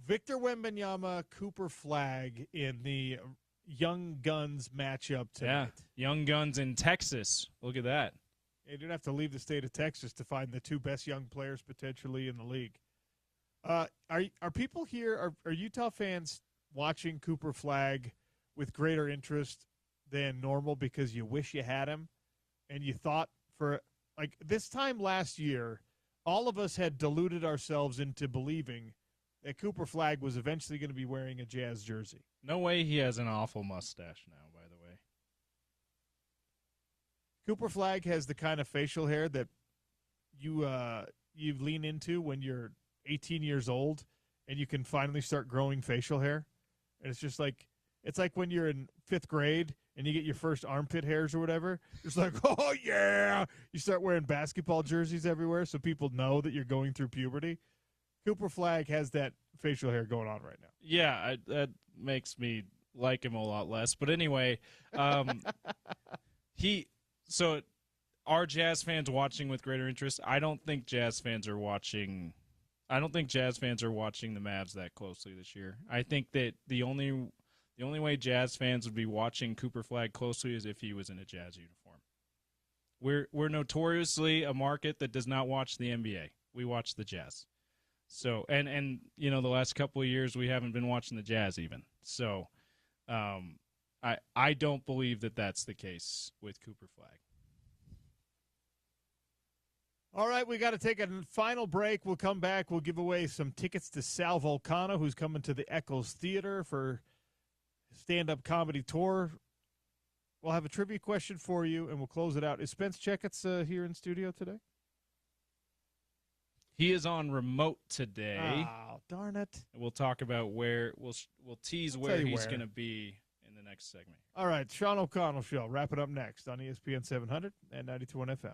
Victor Wembanyama, Cooper Flagg in the Young Guns matchup tonight. Yeah, Young Guns in Texas. Look at that. You don't have to leave the state of Texas to find the two best young players potentially in the league. Are people here, are Utah fans watching Cooper Flagg with greater interest than normal because you wish you had him? And you thought for, like, this time last year, all of us had deluded ourselves into believing that Cooper Flagg was eventually going to be wearing a Jazz jersey. No way he has an awful mustache now, by the way. Cooper Flagg has the kind of facial hair that you lean into when you're 18 years old and you can finally start growing facial hair. And it's just like, it's like when you're in 5th grade and you get your first armpit hairs or whatever. It's like, oh, yeah. You start wearing basketball jerseys everywhere so people know that you're going through puberty. Cooper Flagg has that facial hair going on right now. Yeah, that makes me like him a lot less. But anyway, so are Jazz fans watching with greater interest? I don't think Jazz fans are watching the Mavs that closely this year. I think that the only way Jazz fans would be watching Cooper Flagg closely is if he was in a Jazz uniform. We're notoriously a market that does not watch the NBA. We watch the Jazz. So and the last couple of years we haven't been watching the Jazz even. So I don't believe that that's the case with Cooper Flagg. All right, we got to take a final break. We'll come back. We'll give away some tickets to Sal Vulcano, who's coming to the Eccles Theater for stand-up comedy tour. We'll have a trivia question for you, and we'll close it out. Is Spence Checketts here in studio today? He is on remote today. Oh, darn it. We'll talk about where we'll tease where he's going to be in the next segment. All right, Sean O'Connell Show. Wrap it up next on ESPN 700 and 92.1 FM.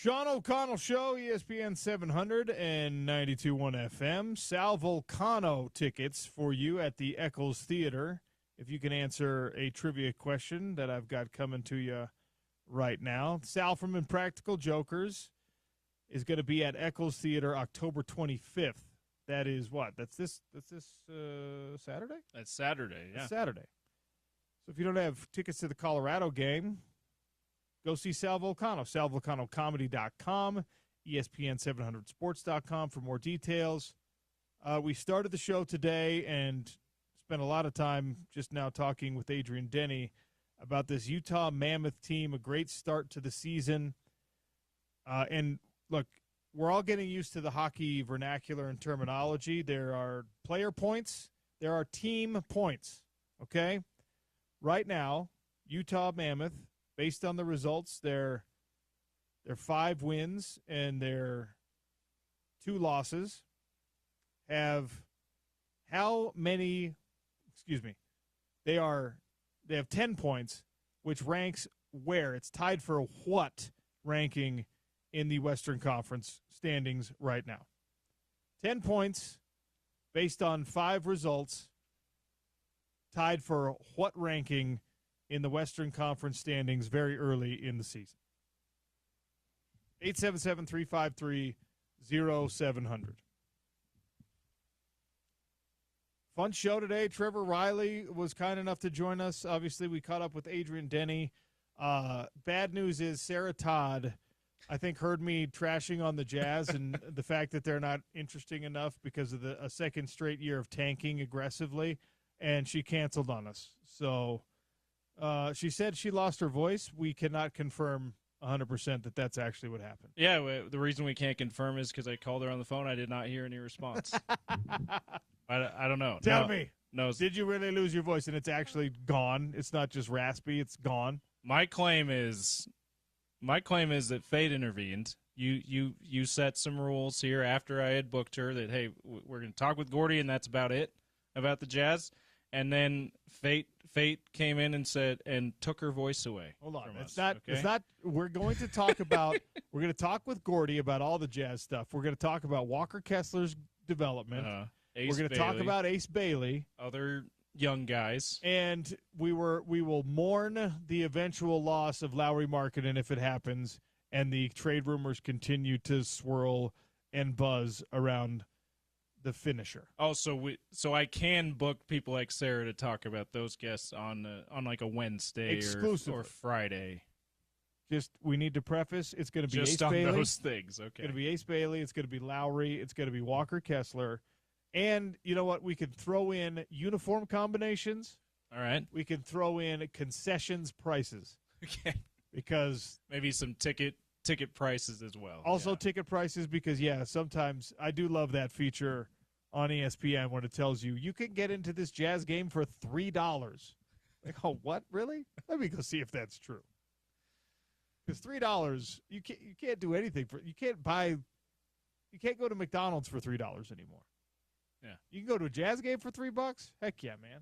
Sean O'Connell Show, ESPN 700 and 92.1 FM. Sal Vulcano tickets for you at the Eccles Theater. If you can answer a trivia question that I've got coming to you right now. Sal from Impractical Jokers is going to be at Eccles Theater October 25th. That is what? That's this Saturday? That's Saturday, yeah. That's Saturday. So if you don't have tickets to the Colorado game, go see Sal Vulcano, salvulcanocomedy.com, ESPN700sports.com for more details. We started the show today and spent a lot of time just now talking with Adrian Denny about this Utah Mammoth team, a great start to the season. And look, we're all getting used to the hockey vernacular and terminology. There are player points. There are team points, okay? Right now, Utah Mammoth, based on the results, their 5 wins and their 2 losses have how many? Excuse me. They have 10 points, which ranks where. It's tied for what ranking in the Western Conference standings right now. 10 points based on 5 results. Tied for what ranking in the Western Conference standings very early in the season? 877-353-0700. Fun show today. Trevor Riley was kind enough to join us. Obviously, we caught up with Adrian Denny. Bad news is Sarah Todd, I think, heard me trashing on the Jazz and the fact that they're not interesting enough because of a second straight year of tanking aggressively, and she canceled on us. So she said she lost her voice. We cannot confirm 100% that that's actually what happened. Yeah, the reason we can't confirm is because I called her on the phone. I did not hear any response. I don't know. Tell me. No. Did you really lose your voice and it's actually gone? It's not just raspy, it's gone. My claim is that fate intervened. You set some rules here after I had booked her that, hey, we're going to talk with Gordy and that's about it, about the Jazz. And then fate came in and said and took her voice away. Hold on. From It's us, not okay? it's not we're going to talk about we're going to talk with Gordy about all the Jazz stuff. We're going to talk about Walker Kessler's development. Ace We're going to Bailey, talk about Ace Bailey. other young guys. And we will mourn the eventual loss of Lowry Markkanen if it happens, and the trade rumors continue to swirl and buzz around the finisher. Oh, so I can book people like Sarah to talk about those guests on like a Wednesday Exclusively. or Friday. Just we need to preface it's going to be Just Ace on Bailey. those things, okay. It's going to be Ace Bailey. It's going to be Lowry. It's going to be Walker Kessler. And you know what? We could throw in uniform combinations. All right. We could throw in concessions prices. Okay. Because maybe some ticket prices as well. Also ticket prices because, sometimes I do love that feature on ESPN when it tells you can get into this Jazz game for $3. Like, oh, what? Really? Let me go see if that's true. Because $3, you can't do anything for. You can't go to McDonald's for $3 anymore. Yeah. You can go to a Jazz game for $3. Heck yeah, man.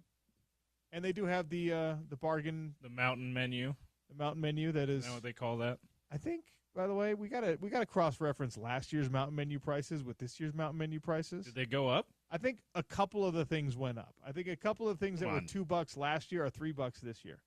And they do have the bargain, the mountain menu. The mountain menu that is. You know what they call that? I think. By the way, we gotta cross-reference last year's mountain menu prices with this year's mountain menu prices. Did they go up? I think a couple of the things went up. I think a couple of things that were $2 last year are $3 this year.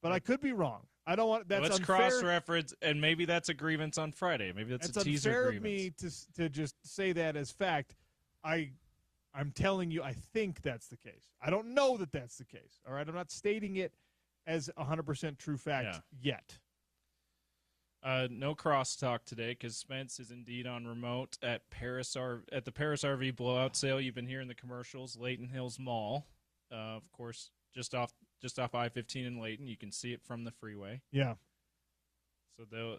But I could be wrong. I don't want. That's Let's unfair. cross-reference, and maybe that's a grievance on Friday. Maybe that's a teaser unfair grievance. of me to just say that as fact. I'm telling you, I think that's the case. I don't know that that's the case. All right, I'm not stating it as 100% true fact yet. No crosstalk today because Spence is indeed on remote at the Paris RV blowout sale. You've been hearing the commercials. Layton Hills Mall, of course, just off I-15 in Layton. You can see it from the freeway. Yeah.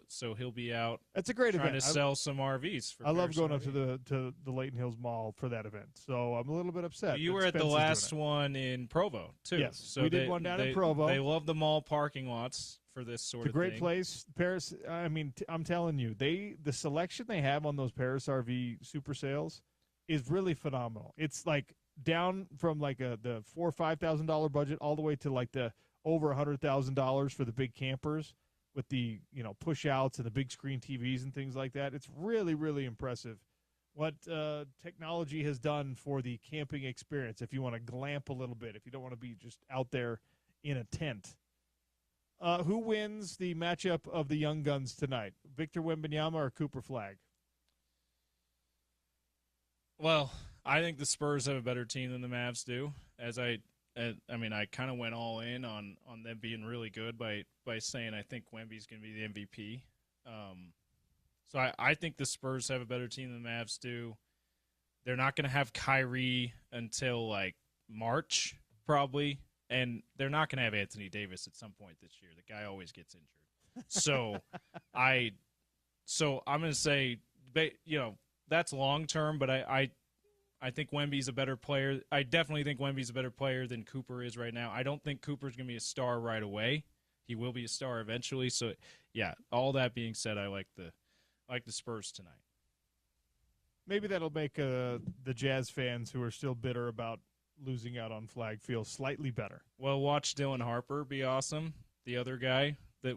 So he'll be out. That's a great trying event. to sell some RVs. I love going up to the Layton Hills Mall for that event. So I'm a little bit upset. You were at the last one in Provo too. Yes, so we did one down in Provo. They love the mall parking lots for this sort of thing. It's a great place. Paris. I mean, I'm telling you, the selection they have on those Paris RV super sales is really phenomenal. It's like down from like the $4,000 or $5,000 budget all the way to like the over $100,000 for the big campers with the push outs and the big screen TVs and things like that. It's really, really impressive what technology has done for the camping experience. If you want to glamp a little bit, if you don't want to be just out there in a tent. Who wins the matchup of the young guns tonight? Victor Wembanyama or Cooper Flagg? Well, I think the Spurs have a better team than the Mavs do. I kind of went all in on them being really good by saying I think Wemby's going to be the MVP. So I think the Spurs have a better team than the Mavs do. They're not going to have Kyrie until like March probably, and they're not going to have Anthony Davis at some point this year. The guy always gets injured. So I'm going to say that's long term, but I think Wemby's a better player. I definitely think Wemby's a better player than Cooper is right now. I don't think Cooper's going to be a star right away. He will be a star eventually. So, yeah, all that being said, I like the Spurs tonight. Maybe that'll make the Jazz fans who are still bitter about losing out on flag feels slightly better. Well, watch Dylan Harper be awesome. The other guy that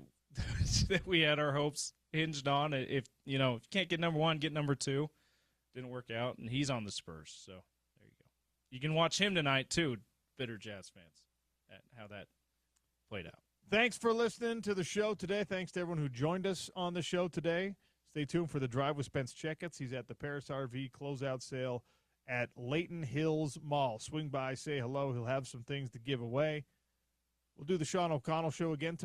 that we had our hopes hinged on. If you can't get number 1, get number 2. Didn't work out, and he's on the Spurs. So there you go. You can watch him tonight too, bitter Jazz fans, at how that played out. Thanks for listening to the show today. Thanks to everyone who joined us on the show today. Stay tuned for the Drive with Spence Checketts. He's at the Paris RV closeout sale at Layton Hills Mall. Swing by, say hello. He'll have some things to give away. We'll do the Sean O'Connell Show again tomorrow.